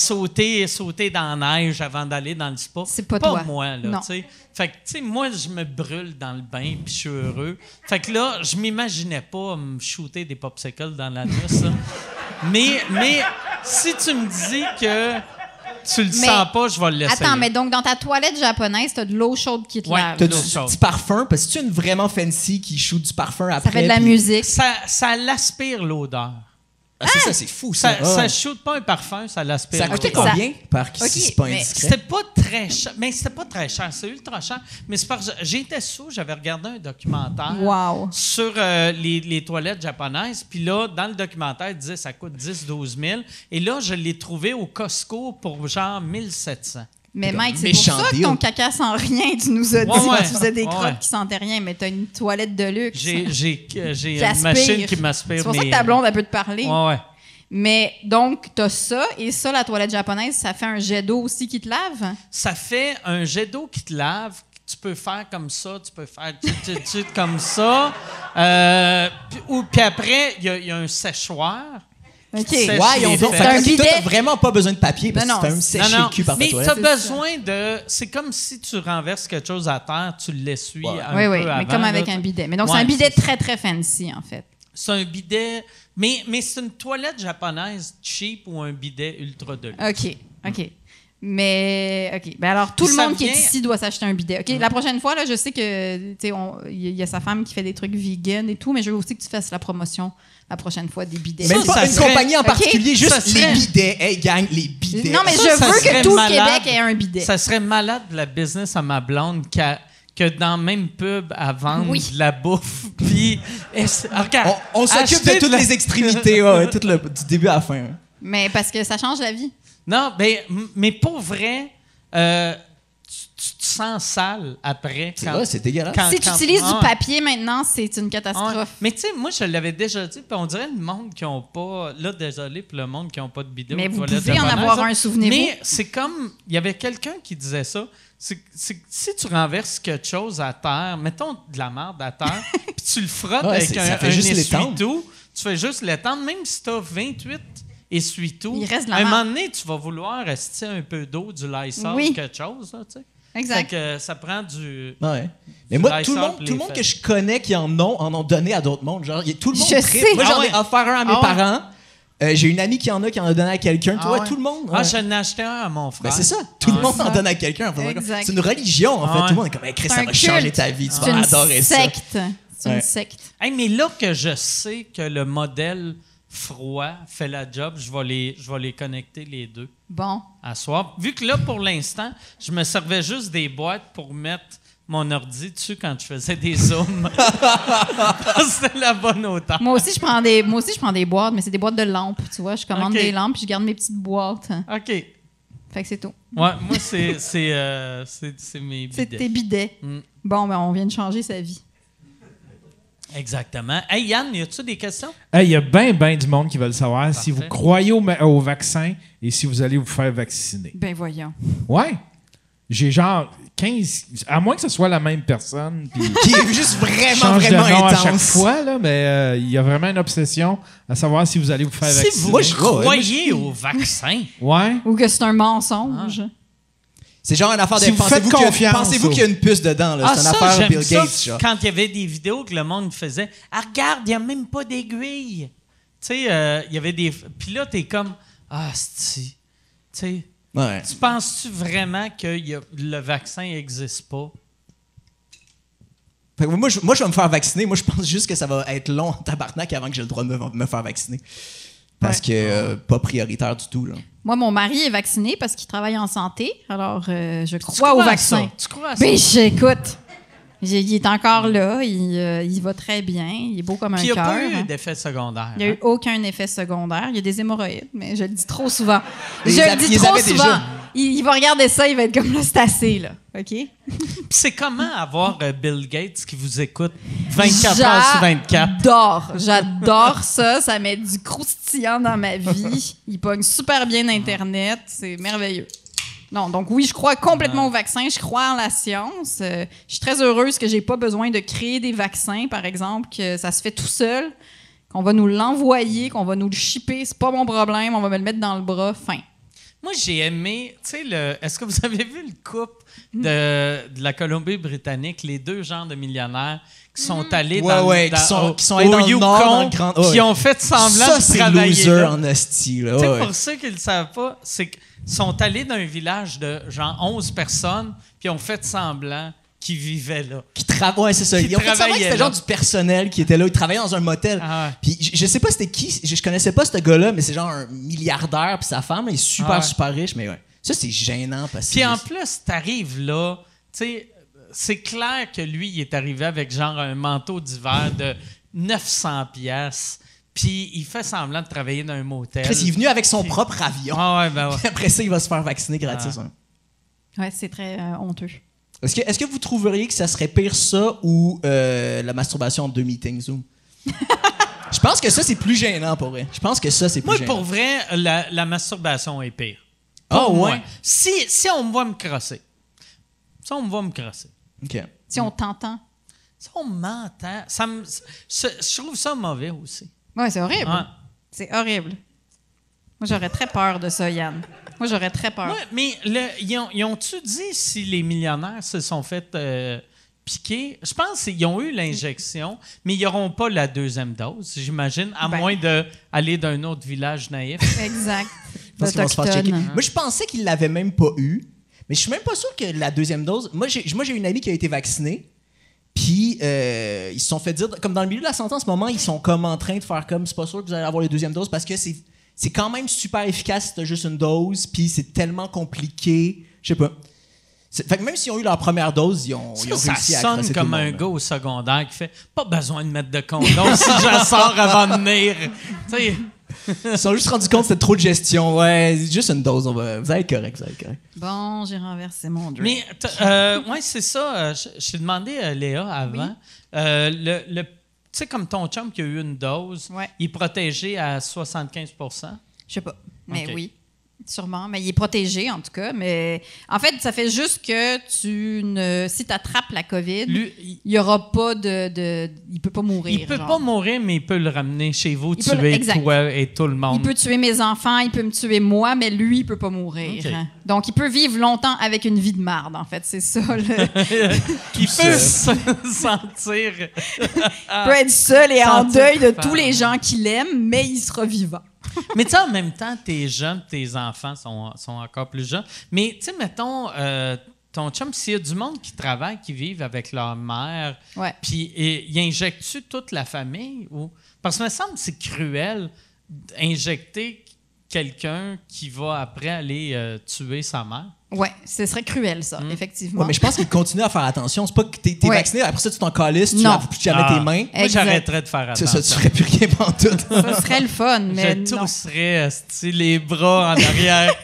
sauter dans la neige avant d'aller dans le spa. C'est pas toi. Moi, là, Non. tu sais. Fait que, tu sais, moi, je me brûle dans le bain puis je suis heureux. Fait que là, je m'imaginais pas me shooter des popsicles dans l'anus, là. Mais si tu me dis que tu le sens pas, je vais le laisser. Attends, mais donc dans ta toilette japonaise, t'as de l'eau chaude qui te Ouais. lave. T'as L'eau du chaude. petit parfum, parce que c'est une vraiment fancy qui shoot du parfum après. Ça fait de la puis- musique. Ça l'aspire l'odeur. Ah, c'est ça, c'est fou, ça. Ça shoot pas un parfum, ça l'aspire. Ça a coûté l'odeur. combien? Par Ok, si c'est pas mais indiscret. C'était pas très cher. Mais c'était pas très cher. C'est ultra cher. Mais c'est parce que j'étais sous, j'avais regardé un documentaire Wow. sur les toilettes japonaises. Puis là, dans le documentaire, il disait ça coûte 10-12 000. Et là, je l'ai trouvé au Costco pour genre 1700. Mais Mike, c'est méchant pour ça que deal. ton caca sent rien. Tu nous as dit Ouais, que tu faisais des ouais. crottes qui sentaient rien, mais t'as une toilette de luxe. J'ai qui une aspire. machine qui m'aspire. C'est pour ça que ta blonde, elle peut te parler. Ouais. Mais donc, t'as ça, et ça, la toilette japonaise, ça fait un jet d'eau aussi qui te lave? Ça fait un jet d'eau qui te lave. Tu peux faire comme ça, tu peux faire comme ça. Puis après, il y a un séchoir. OK. Sèche Ouais, ils ont les donc. fesses. un Fait que bidet. toi, t'as vraiment pas besoin de papier parce que Non, tu fais non. un sécher le cul par ta mais toilette. tu as besoin de. C'est comme si tu renverses quelque chose à terre, tu l'essuies Ouais. un Oui, peu oui, avant. mais comme avec là. un bidet. Mais donc, Ouais, c'est un bidet c'est- très, très fancy, en fait. C'est un bidet. Mais c'est une toilette japonaise cheap ou un bidet ultra de luxe. OK. Mais, OK. Ben alors, tout Puis le ça monde qui est vient- ici doit s'acheter un bidet. OK, la prochaine fois, là, je sais que, tu sais, il y a sa femme qui fait des trucs vegan et tout, mais je veux aussi que tu fasses la promotion la prochaine fois des bidets. Même Ça pas une serait- compagnie en OK. particulier, juste Ça serait- les bidets. Hey, gang, les bidets. Non, mais Ça, je ça veux serait que tout malade. le Québec ait un bidet. Ça serait malade de la business à ma blonde que dans le même pub à vendre Oui. de la bouffe. Puis, regarde. On s'occupe acheter de toutes les extrémités, ouais, tout du début à la fin. hein. Mais parce que ça change la vie. Non, mais pour vrai, tu te sens sale après. C'est vrai, c'est dégueulasse. Si tu utilises Ah. du papier maintenant, c'est une Ouais. catastrophe. Mais tu sais, moi, je l'avais déjà dit, puis on dirait le monde qui n'ont pas. Là, désolé pour le monde qui n'ont pas de bidon. Mais aux vous toilettes pouvez en japonaises, avoir là. un, souvenez-vous. Mais c'est comme. Il y avait quelqu'un qui disait ça. C'est si tu renverses quelque chose à terre, mettons de la merde à terre, puis tu le frottes Ouais, avec ça fait un juste l'étendre. essuie-tout, tu fais juste l'étendre, même si tu as 28 essuie-tout. Il reste de la à un merde. moment donné, tu vas vouloir rester un peu d'eau, du Lysol, Oui. quelque chose. Là, tu sais. Exact. Fait que ça prend du. Ouais. Mais moi, Lysol tout pour le les monde que fesses. je connais qui en ont donné à d'autres mondes. Genre, tout le monde Je tripe. sais. Moi, Ah j'en ai ouais. offert un à mes Ah ouais. parents. J'ai une amie qui en a donné à quelqu'un. Tu Ah vois, ouais. tout le monde. Ah, ouais. j'en ai acheté un à mon frère. Ben, c'est ça. Tout le Ah, monde en ça. donne à quelqu'un. Enfin, Exact. c'est une religion, en fait. Ah ouais. Tout le monde est comme, hey, Chris, C'est ça un va culte. changer ta vie. Tu C'est vas une adorer ça. secte. C'est Ouais. une secte. Hey, mais là que je sais que le modèle froid fait la job, je vais les connecter les deux Bon. à soir. Vu que là, pour l'instant, je me servais juste des boîtes pour mettre mon ordi dessus quand je faisais des zooms. C'était la bonne hauteur. Moi aussi, je prends des boîtes, mais c'est des boîtes de lampes, tu vois. Je commande OK. des lampes puis je garde mes petites boîtes. OK. Fait que c'est tout. Ouais, moi, c'est mes C'est bidets. tes bidets. Mm. Bon, ben on vient de changer sa vie. Exactement. Hey, Yann, y a-tu des questions? Hey, il y a bien du monde qui veulent savoir si vous Parfait. croyez au vaccin et si vous allez vous faire vacciner. Ben voyons. Ouais. J'ai genre 15... À moins que ce soit la même personne, puis Qui est juste vraiment, change de vraiment nom intense. à chaque fois, là, mais il y a vraiment une obsession à savoir si vous allez vous faire Si vacciner. vous Moi, je- croyez au vaccin, Ouais. Ou que c'est un mensonge. C'est genre une affaire Si de. vous faites confiance Pensez-vous au- qu'il y a une puce dedans, là? C'est une ça, affaire j'aime Bill ça, Gates, genre. quand il y avait des vidéos que le monde faisait. Ah, regarde, il n'y a même pas d'aiguille. Tu sais, il y avait des. Puis là, t'es comme. Ah, c'est. Tu sais, Ouais. tu penses-tu vraiment que le vaccin n'existe pas? Fait que moi, je vais me faire vacciner. Moi, je pense juste que ça va être long en tabarnak avant que j'ai le droit de me faire vacciner. Parce que pas prioritaire du tout, là. Moi, mon mari est vacciné parce qu'il travaille en santé. Alors, je crois au à vaccin. ça? Tu crois à ça? Ben, j'écoute. Il est encore là. Il va très bien. Il est beau comme un Puis il n'y cœur. a pas eu hein. d'effet secondaire. Il n'y a hein? eu aucun effet secondaire. Il y a des hémorroïdes, mais je le dis trop souvent. Ils Je avaient- le dis ils trop avaient souvent. déjà. Il va regarder ça, il va être comme là, c'est assez, là. OK? Puis c'est comment avoir Bill Gates qui vous écoute 24 heures sur 24? J'adore ça. Ça met du croustillant dans ma vie. Il pogne super bien Internet. C'est merveilleux. Non, donc oui, je crois complètement au vaccin. Je crois en la science. Je suis très heureuse que j'ai pas besoin de créer des vaccins, par exemple, que ça se fait tout seul, qu'on va nous l'envoyer, qu'on va nous le shipper. C'est pas mon problème. On va me le mettre dans le bras. Fin. Moi, j'ai aimé, tu sais, est-ce que vous avez vu le couple de la Colombie-Britannique, les deux genres de millionnaires qui sont allés qui sont allés dans le nord, dans le grand... qui ont fait semblant ça, de travailler c'est loser là. en hostie, là. Tu sais, Ouais. pour ceux qui ne le savent pas, c'est qu'ils sont allés dans un village de genre 11 personnes, puis ont fait semblant qu'ils vivaient là. Ouais, c'est ça. Qui Ils ont fait semblant que travaillaient c'était là. genre du personnel qui était là. Ils travaillaient dans un motel. Ah ouais. Puis je sais pas c'était qui. Je connaissais pas ce gars-là, mais c'est genre un milliardaire. Puis sa femme est super, super riche. Mais ouais. Ça, c'est gênant parce que... Puis en plus, t'arrives là, tu sais, c'est clair que lui, il est arrivé avec genre un manteau d'hiver de 900 pièces. Puis il fait semblant de travailler dans un motel. Chris, il est venu avec son propre avion. Ah ouais, ben ouais. Puis après ça, il va se faire vacciner gratis. Hein. Ouais, c'est très honteux. Est-ce que vous trouveriez que ça serait pire ça ou la masturbation en 2 meetings Zoom? Je pense que ça, c'est plus gênant pour vrai. Je pense que ça, c'est plus Moi, gênant. pour vrai, la masturbation est pire. Ah Pour moi. ouais? Si on me voit me crosser. Si on me voit me crosser. OK. Si on t'entend. Si on m'entend, je trouve ça mauvais aussi. Ouais, c'est horrible. Ouais. C'est horrible. Moi, j'aurais très peur de ça, Yann. Moi, j'aurais très peur. Ouais, mais ils ont-tu dit si les millionnaires se sont fait piquer? Je pense qu'ils ont eu l'injection, mais ils n'auront pas la deuxième dose, j'imagine, à moins d'aller d'un autre village naïf. Exact. Parce qu'ils vont se faire checker. Autochtone. Moi, je pensais qu'ils l'avaient même pas eu. Mais je suis même pas sûr que la deuxième dose... Moi, j'ai une amie qui a été vaccinée. Puis, ils se sont fait dire... Comme dans le milieu de la santé en ce moment, ils sont comme en train de faire comme... C'est pas sûr que vous allez avoir les deuxièmes doses parce que c'est quand même super efficace si t'as juste une dose. Puis, c'est tellement compliqué. Je sais pas. Fait que même s'ils ont eu leur première dose, ils ont Ça réussi à sonne crosser comme tout le un monde, gars au secondaire qui fait « Pas besoin de mettre de condom si j'en sors avant de venir. » Tu sais... Ils se sont juste rendus compte que c'était trop de gestion. Ouais, juste une dose. Vous allez être correct, Bon, j'ai renversé mon drink. Mais, ouais, c'est ça. Je t'ai demandé à Léa avant. Tu sais, comme ton chum qui a eu une dose, il est protégé à 75 %. Je sais pas. Mais OK. oui, sûrement. Mais il est protégé, en tout cas. Mais en fait, ça fait juste que si tu attrapes la COVID, il n'y aura pas il peut pas mourir. Il peut pas mourir, mais il peut le ramener chez vous, Il peut tuer exact. toi et tout le monde. Il peut tuer mes enfants, il peut me tuer moi, mais lui, il peut pas mourir. OK. Donc, il peut vivre longtemps avec une vie de marde, en fait. C'est ça, Il peut se sentir... Il peut être seul et en Sentir deuil de coupable. tous les gens qu'il aime, mais il sera vivant. Mais tu sais, en même temps, tes jeunes, tes enfants sont encore plus jeunes. Mais tu sais, mettons, ton chum, s'il y a du monde qui travaille, qui vivent avec leur mère, Ouais. puis il injecte-tu toute la famille? Parce que me semble que c'est cruel d'injecter quelqu'un qui va après aller tuer sa mère. Ouais, ce serait cruel, ça, effectivement. Ouais, mais je pense qu'ils continuent à faire attention. C'est pas que t'es Ouais. vacciné, après ça, tu t'en calisses, tu Non. laves plus jamais tes mains. Moi, Exact. j'arrêterais de faire C'est attention. ça, tu ferais plus rien pendant tout. Ça serait le fun, mais Je non. tousserais, esti, les bras en arrière,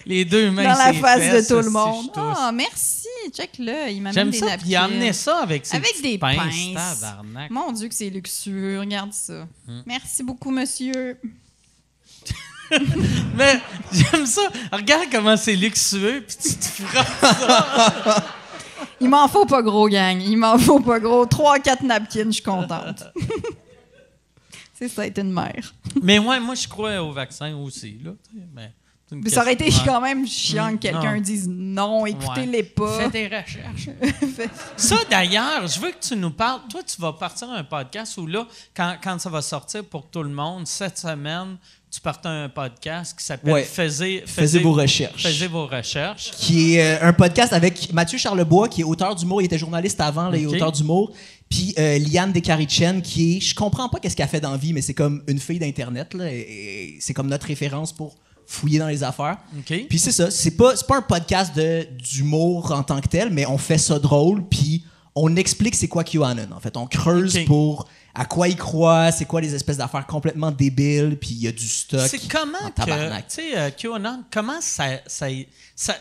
les deux mains Dans la ses face fesses, de tout le esti, monde. je tousse. Ah, merci. Check-le. Il m'amène J'aime des ça. napkins. Puis il a amené ça avec ses Avec petites des pinces. pinces. Tabarnak. Mon Dieu, que c'est luxueux. Regarde ça. Merci beaucoup, monsieur. Mais j'aime ça. Regarde comment c'est luxueux, puis tu te frottes. Il m'en faut pas gros, gang. Il m'en faut pas gros. 3-4 napkins, je suis contente. C'est ça, être une mère. Mais ouais, moi, je crois au vaccin aussi. Là, tu sais, mais c'est une Mais ça aurait été question- quand même chiant que quelqu'un Non. dise non, écoutez-les Ouais. pas. Fais des recherches. Ça, d'ailleurs, je veux que tu nous parles. Toi, tu vas partir un podcast où là, quand ça va sortir pour tout le monde, cette semaine, tu partais un podcast qui s'appelle Ouais. Faisez vos recherches. Faisez vos recherches. Qui est un podcast avec Mathieu Charlebois, qui est auteur d'humour. Il était journaliste avant, là, il est Ok. auteur d'humour. Puis Liane Descarichen, qui est... Je comprends pas qu'est-ce qu'elle fait dans la vie, mais c'est comme une fille d'Internet. Là, et c'est comme notre référence pour fouiller dans les affaires. OK. Puis c'est ça. C'est pas un podcast d'humour en tant que tel, mais on fait ça drôle, puis on explique c'est quoi QAnon. En fait, on creuse Ok. pour à quoi ils croient, c'est quoi les espèces d'affaires complètement débiles, puis il y a du stock. C'est comment en que, tabarnak. tu sais, QAnon, comment ça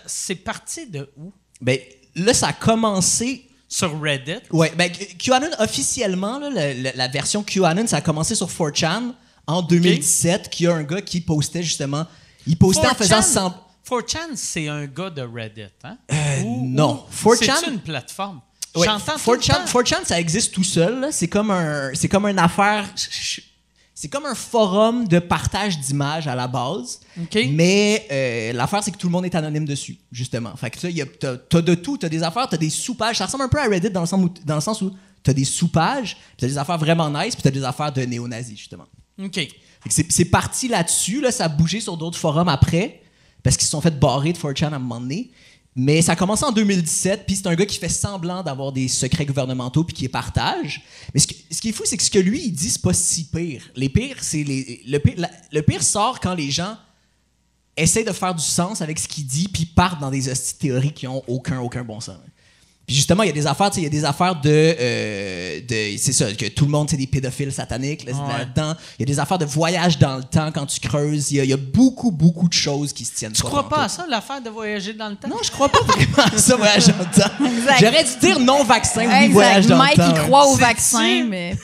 c'est parti de où? Ben, là, ça a commencé... Sur Reddit? Ouais, ben QAnon officiellement, là, la version QAnon, ça a commencé sur 4chan en 2017, qu'il y a un gars qui postait justement, il postait en faisant 4chan? 4chan, c'est un gars de Reddit, hein? Non. C'est une plateforme. Ouais, J'entends tout le temps. 4chan, ça existe tout seul. Là. C'est comme une affaire. C'est comme un forum de partage d'images à la base. OK. Mais l'affaire, c'est que tout le monde est anonyme dessus, justement. Fait que ça, t'as de tout. T'as des affaires, t'as des sous-pages. Ça ressemble un peu à Reddit dans le sens où t'as des sous-pages, puis t'as des affaires vraiment nice, puis t'as des affaires de néo-nazis, justement. OK. Fait que c'est parti là-dessus. Là, ça a bougé sur d'autres forums après, parce qu'ils se sont fait barrer de 4chan à un moment donné. Mais ça a commencé en 2017, puis c'est un gars qui fait semblant d'avoir des secrets gouvernementaux puis qui les partage. Mais ce qui est fou, c'est que ce que lui, il dit, c'est pas si pire. Le pire sort quand les gens essaient de faire du sens avec ce qu'il dit puis partent dans des hosties de théories qui ont aucun bon sens. Puis justement, il y a des affaires, c'est ça, que tout le monde, c'est des pédophiles sataniques là-dedans. Il y a des affaires de voyage dans le temps quand tu creuses. Il y a beaucoup de choses qui se tiennent. Tu crois pas à ça, l'affaire de voyager dans le temps? Non, je crois pas vraiment à ça, voyage dans le temps. Exact. J'aurais dû dire non-vaccin, oui, voyage dans Mike, le temps. il croit au C'est-tu- vaccin, mais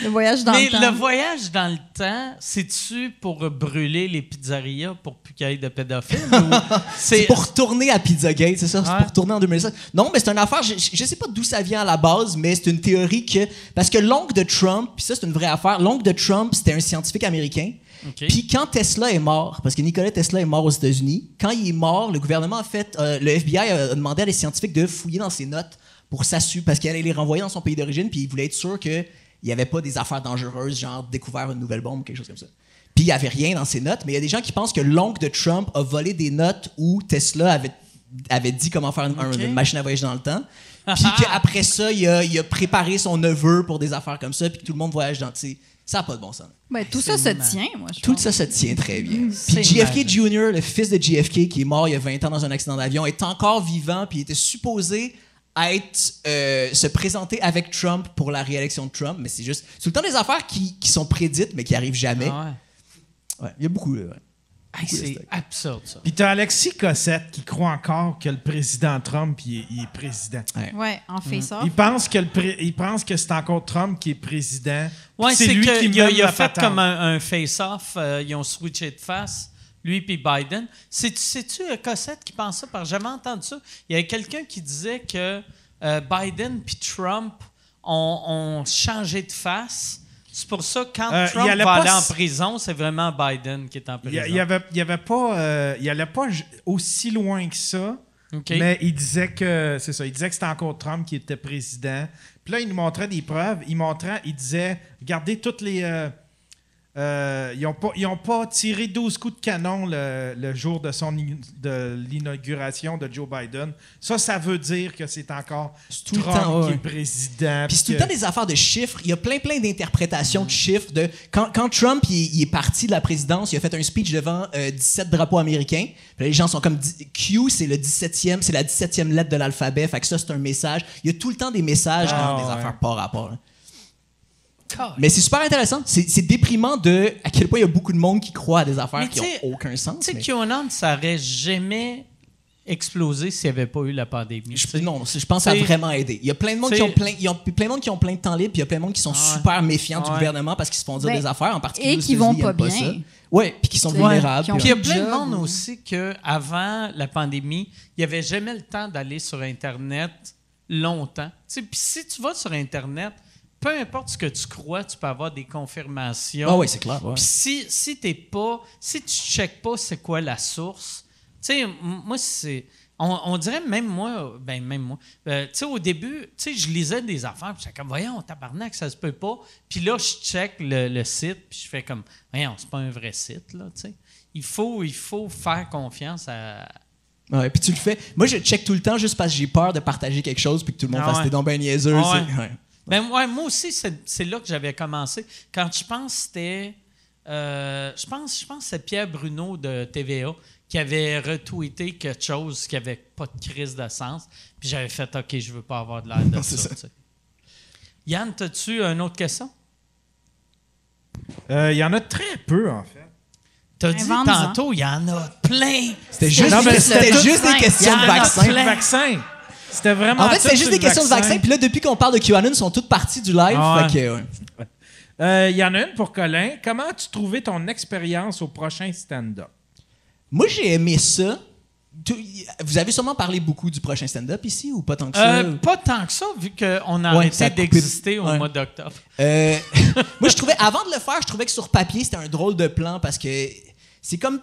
le voyage dans le temps. Mais le voyage dans le temps, c'est-tu pour brûler les pizzerias pour plus qu'il y ait de pédophiles? Ou C'est pour retourner à Pizzagate, c'est ça? C'est Ouais. pour retourner en 2007. Non, mais c'est une affaire, je sais pas d'où ça vient à la base, mais c'est une théorie que... Parce que l'oncle de Trump, puis ça, c'est une vraie affaire, l'oncle de Trump, c'était un scientifique américain. OK. Puis quand Tesla est mort, parce que Nikola Tesla est mort aux États-Unis, quand il est mort, le gouvernement a fait... le FBI a demandé à des scientifiques de fouiller dans ses notes pour s'assurer... Parce qu'il allait les renvoyer dans son pays d'origine, puis il voulait être sûr qu'il n'y avait pas des affaires dangereuses, genre découvert une nouvelle bombe ou quelque chose comme ça. Puis il n'y avait rien dans ses notes, mais il y a des gens qui pensent que l'oncle de Trump a volé des notes où Tesla avait dit comment faire une machine à voyager dans le temps. Puis qu'après ça, il a préparé son neveu pour des affaires comme ça, puis que tout le monde voyage dans... Ça n'a pas de bon sens. Ben, tout ça se tient, moi, je Tout pense. ça se tient très bien. C'est Puis JFK magique. Jr., le fils de JFK, qui est mort il y a 20 ans dans un accident d'avion, est encore vivant, puis il était supposé se présenter avec Trump pour la réélection de Trump, mais c'est tout le temps des affaires qui sont prédites, mais qui arrivent jamais. Ah ouais. Ouais, il y a beaucoup... ouais. Hey, c'est absurde, ça. Puis t'as Alexis Cossette qui croit encore que le président Trump il est président. Ouais, en face-off. Il pense que c'est encore Trump qui est président. Ouais, Puis c'est lui qui qu'il mène a la fait patente. comme un face-off. Ils ont switché de face, lui puis Biden. C'est-tu Cossette qui pense ça? Parce que j'avais entendu ça. Il y avait quelqu'un qui disait que Biden puis Trump ont changé de face. C'est pour ça que quand Trump il allait va pas aller en s- prison, c'est vraiment Biden qui est en prison. Il allait pas aussi loin que ça. OK. Mais il disait que c'était encore Trump qui était président. Puis là, il nous montrait des preuves. Il disait, regardez toutes les... ils ont pas tiré 12 coups de canon le jour de l'inauguration de Joe Biden. Ça veut dire que c'est encore tout le Trump temps, qui ouais. est président. Puis c'est tout le temps des affaires de chiffres. Il y a plein d'interprétations de chiffres. Quand Trump il est parti de la présidence, il a fait un speech devant 17 drapeaux américains. Puis là, les gens sont comme... Q, c'est la 17e lettre de l'alphabet. Fait que ça, c'est un message. Il y a tout le temps des messages dans des ouais. affaires pas rapport. Là. Mais c'est super intéressant. C'est déprimant à quel point il y a beaucoup de monde qui croit à des affaires Mais qui tu sais, n'ont aucun sens. Tu sais, mais- QAnon, ça aurait jamais explosé s'il n'y avait pas eu la pandémie. tu sais. Non, je pense que ça a C'est- vraiment aidé. Il y a plein de monde qui ont plein de monde qui ont plein de temps libre, puis il y a plein de monde qui sont super méfiants du Ouais. gouvernement parce qu'ils se font dire Ben, des affaires, en particulier et aux qui vont États-Unis, pas ils aiment bien. ça. Ouais, puis qui sont Ouais, vulnérables. qui ont Puis il y a Job plein de monde ou- aussi qu'avant la pandémie, il n'y avait jamais le temps d'aller sur Internet longtemps. Tu sais, puis si tu vas sur Internet, peu importe ce que tu crois, tu peux avoir des confirmations. Ah oui, c'est clair. Ouais. Puis si tu checkes pas c'est quoi la source, tu sais, moi, c'est... On dirait même moi, tu sais, au début, tu sais, je lisais des affaires, puis j'étais comme, voyons, tabarnak, ça se peut pas. Puis là, je check le site, puis je fais comme, voyons, c'est pas un vrai site, là, tu sais. Il faut faire confiance à... Ouais, puis tu le fais. Moi, je check tout le temps juste parce que j'ai peur de partager quelque chose puis que tout le monde fasse ouais. t'es donc ben niaiseux. Ah ouais. c'est- ouais. Ben, ouais, moi aussi, c'est là que j'avais commencé. Quand je pense que c'était... je pense que c'est Pierre Bruno de TVA qui avait retweeté quelque chose qui n'avait pas de crise de sens. Puis j'avais fait « OK, je veux pas avoir de l'air de C'est ça. ça. tu sais. Yann, as-tu une autre question? Il y en a très peu, en fait. T'as dit Invente-en. tantôt, il y en a plein. C'était juste, Non, mais c'était le juste vaccin. des questions de Il y en a vaccin. plein. Vaccin. C'était vraiment En fait, tout c'était juste sur des le questions de vaccin. Puis là, depuis qu'on parle de QAnon, ils sont toutes parties du live. Ah ouais. Fait que, ouais. Il y en a une pour Colin. Comment as-tu trouvé ton expérience au prochain stand-up? Moi, j'ai aimé ça. Vous avez sûrement parlé beaucoup du prochain stand-up ici ou pas tant que ça? Pas tant que ça, vu qu'on a Ouais, arrêté ça a coupé- d'exister au ouais. mois d'octobre. Moi, je trouvais, avant de le faire, je trouvais que sur papier, c'était un drôle de plan parce que c'est comme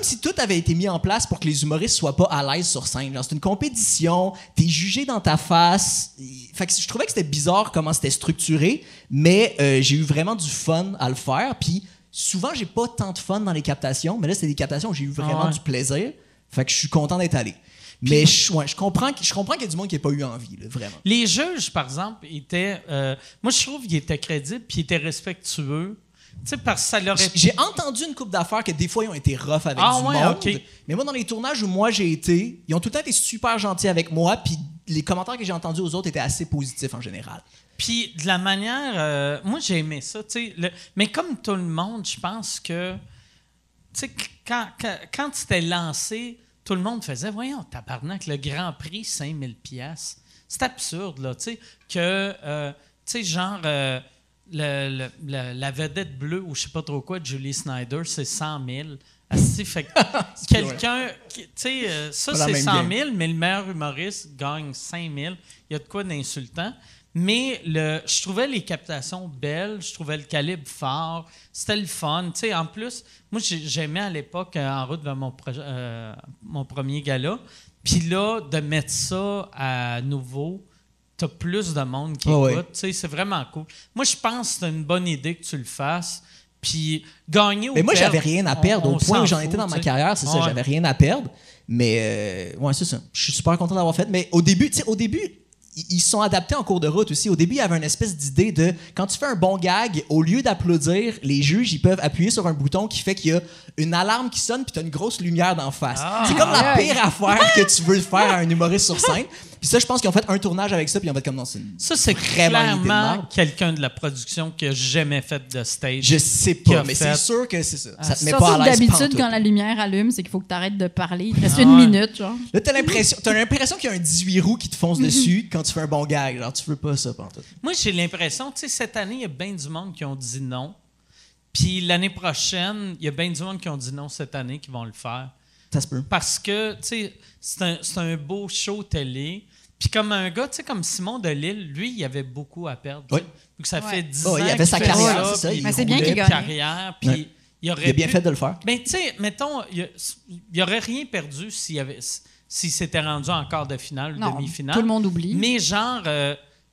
si tout avait été mis en place pour que les humoristes soient pas à l'aise sur scène. Genre, c'est une compétition, t'es jugé dans ta face. Fait que je trouvais que c'était bizarre comment c'était structuré, mais j'ai eu vraiment du fun à le faire. Puis souvent, j'ai pas tant de fun dans les captations, mais là, c'était des captations où j'ai eu vraiment du plaisir. Fait que je suis content d'être allé. Mais je comprends qu'il y a du monde qui n'a pas eu envie, là, vraiment. Les juges, par exemple, étaient... moi, je trouve qu'ils étaient crédibles puis ils étaient respectueux. Tu sais, parce que ça leur est... J'ai entendu une couple d'affaires que des fois, ils ont été rough avec du monde. OK. Mais moi, dans les tournages où moi j'ai été, ils ont tout le temps été super gentils avec moi. Puis les commentaires que j'ai entendus aux autres étaient assez positifs en général. Puis de la manière... moi, j'ai aimé ça, tu sais. Mais comme tout le monde, je pense que... Tu sais, quand c'était lancé, tout le monde faisait « Voyons, tabarnak, le Grand Prix, 5000 $. C'est absurde, là, tu sais, que... tu sais, genre... la vedette bleue ou je sais pas trop quoi de Julie Snyder, c'est 100 000. Fait que quelqu'un... Tu sais, ça, Pas la c'est même 100 game. 000, mais le meilleur humoriste gagne 5 000. Il y a de quoi d'insultant. Mais je trouvais les captations belles, je trouvais le calibre fort, c'était le fun. Tu sais, en plus, moi, j'aimais à l'époque En route vers mon premier gala. Puis là, de mettre ça à nouveau, t'as plus de monde qui écoute. ouais. Tu sais, c'est vraiment cool. Moi, je pense que c'est une bonne idée que tu le fasses. Puis gagner ou Mais moi, perdre, j'avais rien à perdre. on Au point s'en où j'en fout, étais dans ma tu sais. carrière, c'est ça, Ouais. j'avais rien à perdre. Mais ouais, c'est ça. Je suis super content d'avoir fait. Mais au début, ils se sont adaptés en cours de route aussi. Au début, il y avait une espèce d'idée de quand tu fais un bon gag, au lieu d'applaudir, les juges, ils peuvent appuyer sur un bouton qui fait qu'il y a une alarme qui sonne puis tu as une grosse lumière d'en face. C'est comme la pire affaire que tu veux faire à un humoriste sur scène. Puis ça, je pense qu'ils ont fait un tournage avec ça puis ils ont fait comme non, c'est une... Ça, c'est Vraiment une idée de clairement merde. quelqu'un de la production qui a jamais fait de stage. Je sais Qui pas, a mais fait- c'est sûr que c'est ça. Ça te met Surtout pas à que l'aise d'habitude, pantoute. quand la lumière allume, c'est qu'il faut que tu arrêtes de parler. Il te reste Ah une ouais. minute, genre. Là, t'as l'impression qu'il y a un 18 roues qui te fonce dessus quand tu fais un bon gag. Genre, tu veux pas ça, pantoute. Moi, j'ai l'impression, tu sais, cette année, il y a bien du monde qui ont dit non. Puis l'année prochaine, il y a bien du monde qui ont dit non cette année qui vont le faire. Ça se peut. Parce que, tu sais, c'est un beau show télé. Puis comme un gars, tu sais, comme Simon Delille, lui, il avait beaucoup à perdre. Oui. Tu sais. Donc ça fait 10 Oh, ans il avait sa qu'il fait carrière, ça, c'est ça. puis Il Mais c'est bien roulait. qu'il gagne. carrière, puis Ouais. il aurait Il a bien pu- fait de le faire. Ben, tu sais, mettons, il aurait rien perdu s'il s'était rendu en quart de finale ou Non, demi-finale. tout le monde oublie. Mais genre, tu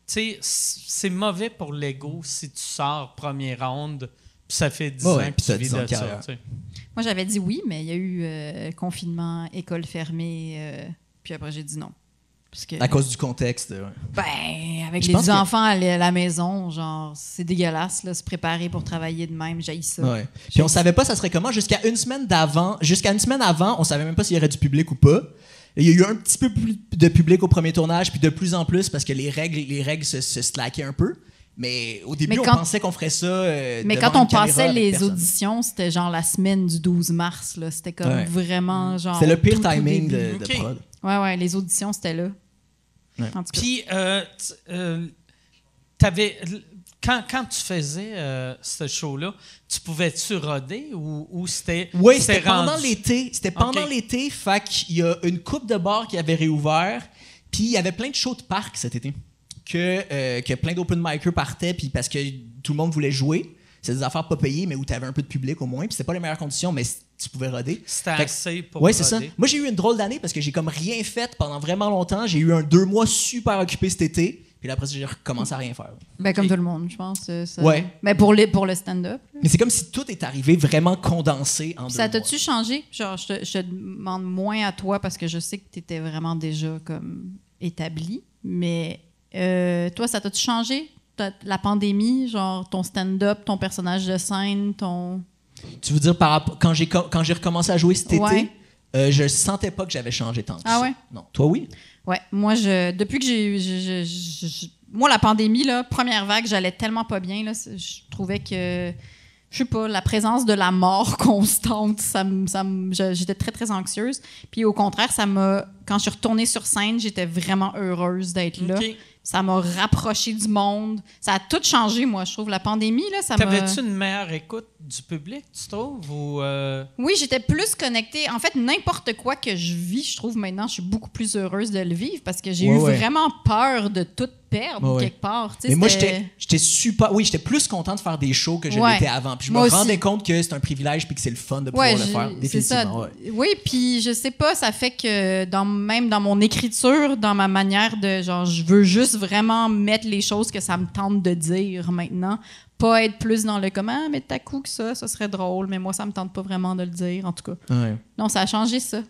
sais, c'est mauvais pour l'ego si tu sors première ronde, puis ça fait 10 Ouais, ans que puis tu t'as vis 10 ans de de ça. carrière. Tu sais. Moi, j'avais dit oui, mais il y a eu confinement, école fermée, puis après, j'ai dit non. Parce que, À cause du contexte. Ouais. ben, avec Je pense les que- enfants à la maison, genre, c'est dégueulasse, là, se préparer pour travailler de même, j'haïs ça. Ouais. Puis on savait pas ça serait comment jusqu'à une semaine avant, on savait même pas s'il y aurait du public ou pas. Il y a eu un petit peu plus de public au premier tournage, puis de plus en plus parce que les règles se slackaient un peu. Mais au début, Mais on quand- pensait qu'on ferait ça. Mais devant quand on une caméra passait avec les personne. auditions, c'était genre la semaine du 12 mars, là. C'était comme Ouais. vraiment, genre... C'est le pire tout timing début. de Ok. prod. Ouais, les auditions, c'était là. Ouais. En tout cas. Puis, t'avais... Quand tu faisais ce show-là, tu pouvais-tu roder ou c'était... Oui, c'était pendant rendu- l'été. C'était pendant Ok. l'été, fait qu'il y a une coupe de bars qui avait réouvert, puis il y avait plein de shows de parc cet été. Que plein d'open micers partaient, puis parce que tout le monde voulait jouer. C'est des affaires pas payées, mais où tu avais un peu de public au moins, puis c'était pas les meilleures conditions, mais tu pouvais roder. C'était Fait que- assez pour Ouais, c'est ça. roder. Moi, j'ai eu une drôle d'année parce que j'ai comme rien fait pendant vraiment longtemps. J'ai eu 2 mois super occupé cet été, puis là, après ça, j'ai recommencé à rien faire. Ben, comme tout le monde, je pense. Ça. Ouais. Ben, pour le stand-up. Mais c'est comme si tout est arrivé vraiment condensé en 2 Ça mois. t'a-tu changé? Genre, je te demande moins à toi parce que je sais que tu étais vraiment déjà comme établi, mais toi, ça t'a-tu changé? La pandémie, genre ton stand-up, ton personnage de scène, ton... Tu veux dire, quand j'ai recommencé à jouer cet Ouais. été, je sentais pas que j'avais changé tant que Ah ça. ouais? Non. Toi, oui? Ouais, moi, depuis que moi, la pandémie, là, première vague, j'allais tellement pas bien. Là, je trouvais que, je sais pas, la présence de la mort constante, j'étais très, très anxieuse. Puis au contraire, ça m'a quand je suis retournée sur scène, j'étais vraiment heureuse d'être là. OK. Ça m'a rapproché du monde. Ça a tout changé, moi, je trouve. La pandémie, là, ça m'a... T'avais-tu une meilleure écoute du public, tu trouves? Ou, Oui, j'étais plus connectée. En fait, n'importe quoi que je vis, je trouve maintenant, je suis beaucoup plus heureuse de le vivre parce que j'ai eu vraiment peur de tout perdre quelque part. Tu sais, Mais moi, c'était- j'étais plus content de faire des shows que je Ouais. l'étais avant. Puis je me Moi aussi. rendais compte que c'est un privilège puis que c'est le fun de pouvoir le faire. c'est ça. Définitivement, ouais. Oui, puis je sais pas, ça fait que même dans mon écriture, dans ma manière de genre, je veux juste vraiment mettre les choses que ça me tente de dire maintenant, pas être plus dans le comment, mais t'as coup que ça serait drôle, mais moi ça me tente pas vraiment de le dire, en tout cas. Ouais. Non, ça a changé ça.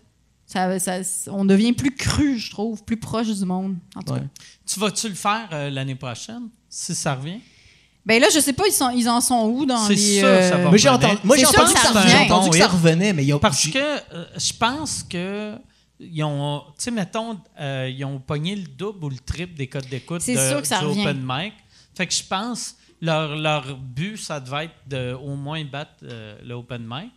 On devient plus cru, je trouve, plus proche du monde. En tout cas. Ouais. tu vas-tu le faire l'année prochaine, si ça revient? Ben là, je sais pas, ils en sont où dans C'est les... sûr, ça va Moi, j'ai revenir. entendu, C'est sûr que que ça ça, revient. j'ai entendu que ça Bon, revenait, mais Parce que je pense que ils ont, tu sais, mettons, ils ont pogné le double ou le triple des codes d'écoute C'est sûr que ça du revient. open mic. Fait que je pense leur but, ça devait être de au moins battre le open mic.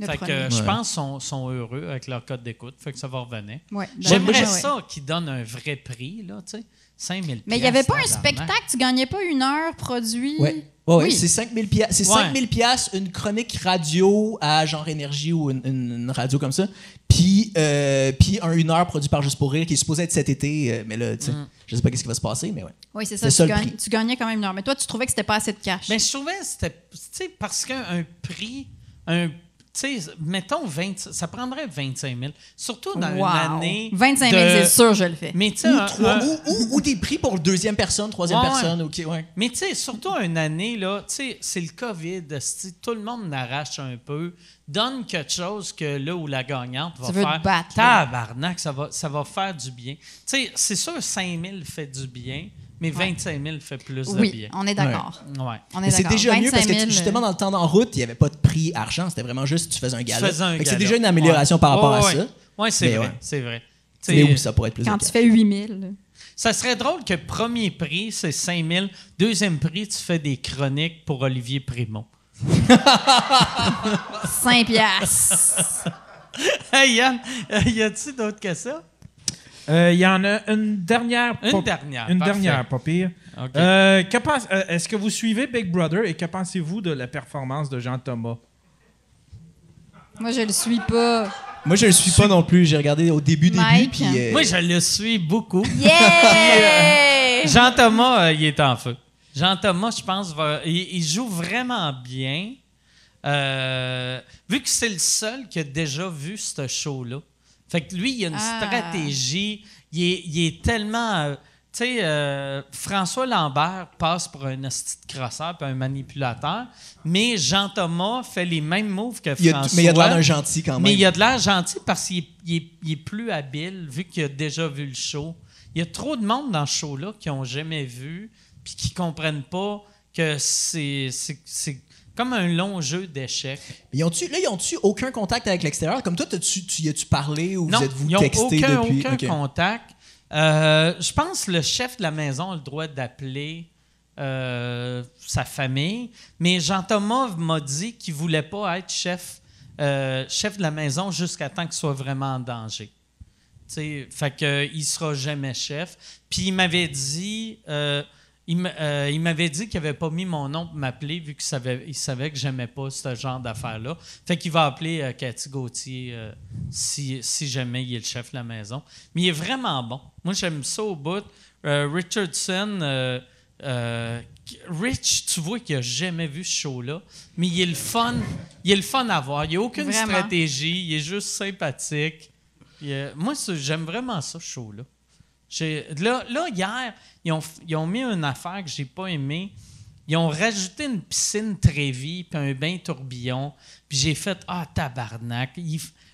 Le Fait que premier. je pense qu'ils sont heureux avec leur code d'écoute. Fait que ça va revenir. Ouais. J'aimerais Ouais. ça qu'ils donnent un vrai prix, là, tu sais. 5 000 Mais il n'y avait pas un tabarnak. spectacle, tu gagnais pas 1 heure produit? Ouais, Oui. c'est 5 000 piastres. C'est 5 000 piastres, une chronique radio à genre Énergie ou une radio comme ça. Puis un 1 heure produit par Juste pour rire qui est supposé être cet été. Mais là, tu sais, je sais pas qu'est-ce qui va se passer, mais ouais. Oui, c'est ça. C'est ça, le prix. Tu gagnais quand même 1 heure. Mais toi, tu trouvais que c'était pas assez de cash. Mais je trouvais que c'était. Tu sais, parce qu'un prix. Tu sais, mettons, ça prendrait 25 000. Surtout dans Wow. une année. 25 000, c'est sûr, je le fais. Mais tu sais, Ou des prix pour deuxième personne, troisième Ouais, personne. OK, ouais. mais tu sais, surtout une année, là, tu sais, c'est le COVID. esti, tout le monde n'arrache un peu. Donne quelque chose que là où la gagnante va Tu veux te faire. battre, là. Tabarnak, ça va faire du bien. Tu sais, c'est sûr, 5 000 fait du bien, mais 25 000 fait plus de Oui, bien. on est d'accord. Ouais. On est Mais c'est d'accord. déjà mieux parce 25 000, que justement, dans le temps d'en route, il n'y avait pas de prix argent. C'était vraiment juste tu faisais un gala. faisais un Fait que c'est gala. déjà une amélioration par rapport à Ouais, ça. Oui, c'est Mais vrai. ouais. C'est vrai. Mais Tu sais, oui, ça pourrait être plus quand de tu cash. fais 8 000. ça serait drôle que premier prix, c'est 5 000. Deuxième prix, tu fais des chroniques pour Olivier Primo. 5 piastres. Hey Yann, y a-tu d'autres que ça? Il y en a une dernière. Une dernière, Une parfait. dernière, pas pire. OK. Est-ce que vous suivez Big Brother et que pensez-vous de la performance de Jean Thomas? Moi, je le suis pas. Moi, je le suis pas non plus. J'ai regardé au début, Mike. puis... Moi, je le suis beaucoup. Yeah! Jean-Thomas, il est en feu. Jean-Thomas, je pense, il joue vraiment bien. Vu que c'est le seul qui a déjà vu ce show-là. Fait que lui, il a une stratégie. Il est tellement... tu sais, François Lambert passe pour un hostie de crosseur puis un manipulateur, mais Jean-Thomas fait les mêmes moves que François. mais il y a de l'air d'un gentil quand même. Mais il a de l'air gentil parce qu'il est plus habile, vu qu'il a déjà vu le show. Il y a trop de monde dans ce show-là qui n'ont jamais vu puis qui comprennent pas que c'est comme un long jeu d'échecs. Ils ont-tu aucun contact avec l'extérieur? Comme toi, y as-tu parlé ou Non, vous êtes-vous ils n'ont texté depuis? aucun Ok. contact. Je pense que le chef de la maison a le droit d'appeler sa famille, mais Jean-Thomas m'a dit qu'il ne voulait pas être chef de la maison jusqu'à temps qu'il soit vraiment en danger. T'sais, fait qu'il ne sera jamais chef. Puis il m'avait dit... il m'avait dit qu'il n'avait pas mis mon nom pour m'appeler vu qu'il savait que j'aimais pas ce genre d'affaires-là. Fait qu'il va appeler Cathy Gauthier si jamais il est le chef de la maison. Mais il est vraiment bon. Moi, j'aime ça au bout. Richardson, Rich, tu vois qu'il n'a jamais vu ce show-là, mais il est le fun à voir. Il n'y a aucune Vraiment. stratégie. Il est juste sympathique. Moi, j'aime vraiment ça, ce show-là. Là, hier, ils ont mis une affaire que j'ai pas aimée. Ils ont rajouté une piscine Trévis puis un bain tourbillon. Puis j'ai fait « Ah, tabarnak! »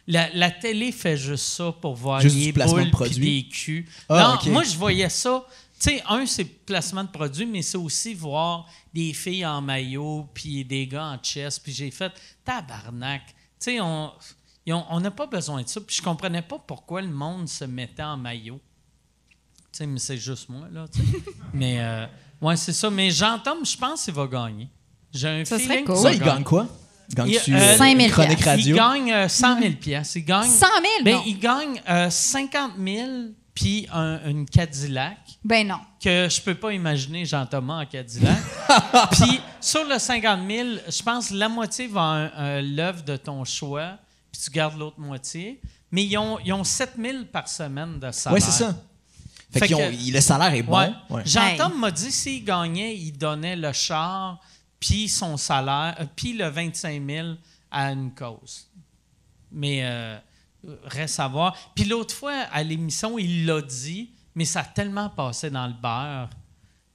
La télé fait juste ça pour voir Juste les du placement de boules puis produits. des culs. Ah, non, ok. moi, je voyais ça. Tu sais, c'est placement de produits, mais c'est aussi voir des filles en maillot puis des gars en chest. Puis j'ai fait « Tabarnak! » Tu sais, on n'a pas besoin de ça. Puis je comprenais pas pourquoi le monde se mettait en maillot. Tu sais, mais c'est juste moi, là. tu sais. Mais, ouais, c'est ça. Mais Jean-Tom, je pense qu'il va gagner. J'ai un Ça serait feeling cool. qu'il Ça, va il gagner. gagne quoi? Gagne-tu 5 000 Chronique Il Radio? gagne 100 000 piastres. Il gagne, 100 000? ben, Non. il gagne 50 000 puis une Cadillac Ben non. que je peux pas imaginer Jean-Thomas en Cadillac. Puis sur le 50 000, je pense que la moitié va à l'œuvre de ton choix, puis tu gardes l'autre moitié. Mais ils ont 7 000 par semaine de salaire. Oui, c'est ça. Fait que le salaire est bon. Ouais. Ouais. Jean-Tom m'a dit s'il gagnait, il donnait le char, puis son salaire, puis le 25 000 à une cause. Mais reste à voir. Puis l'autre fois, à l'émission, il l'a dit, mais ça a tellement passé dans le beurre.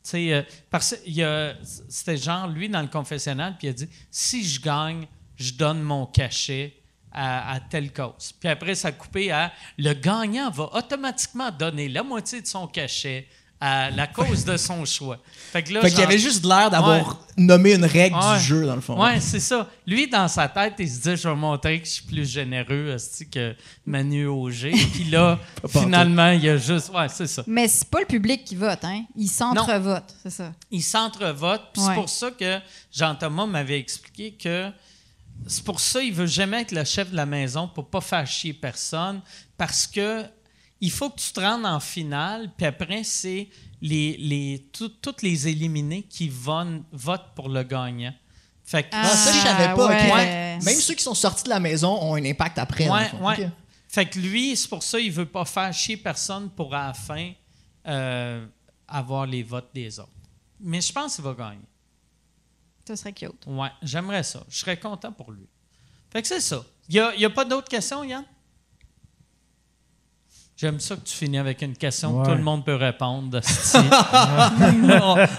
Tu sais, parce que c'était genre, lui, dans le confessionnal, puis il a dit si je gagne, je donne mon cachet à telle cause. Puis après, ça a coupé à le gagnant va automatiquement donner la moitié de son cachet à la cause de son choix. Fait que là, Fait qu'il y avait juste l'air d'avoir nommé une règle du jeu, dans le fond. Oui, c'est ça. Lui, dans sa tête, il se dit je vais montrer que je suis plus généreux que Manu Auger. Puis là, finalement, il y a juste. Ouais, c'est ça. Mais c'est pas le public qui vote, hein? Il s'entrevote, c'est ça. Il s'entrevote. Puis Ouais. c'est pour ça que Jean-Thomas m'avait expliqué que c'est pour ça qu'il veut jamais être le chef de la maison pour pas faire chier personne. Parce que il faut que tu te rendes en finale, puis après, c'est toutes les éliminés qui votent pour le gagnant. Fait que, Ça, je savais pas. ouais. OK. Ouais. Même ceux qui sont sortis de la maison ont un impact après. dans le fond. Ouais. OK. Fait que lui, c'est pour ça qu'il veut pas faire chier personne pour à la fin avoir les votes des autres. Mais je pense qu'il va gagner. Ça serait cute. Ouais, j'aimerais ça. Je serais content pour lui. Fait que c'est ça. Il y a pas d'autres questions, Yann? J'aime ça que tu finis avec une question que tout le monde peut répondre.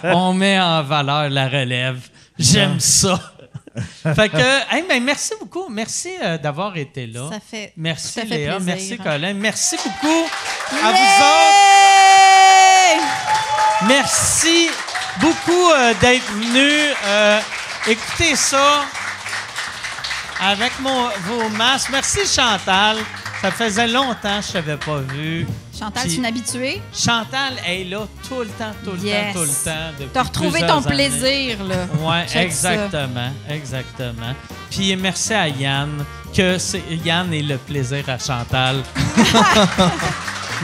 on met en valeur la relève. J'aime ça. Fait que, hey, ben, merci beaucoup. Merci d'avoir été là. Ça fait Merci tout à fait Léa. plaisir. Merci Colin. Merci beaucoup à Yeah! vous autres. Merci beaucoup d'être venus. Écoutez ça avec vos masques. Merci Chantal. Ça faisait longtemps que je ne t'avais pas vu. Chantal, Puis- tu es une habituée? Chantal est là tout le temps. Yes. depuis T'as retrouvé plusieurs ton années. plaisir, là. Oui, Check ça. exactement. Puis merci à Yann, Yann est le plaisir à Chantal.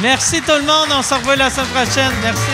Merci tout le monde, on se revoit la semaine prochaine. Merci.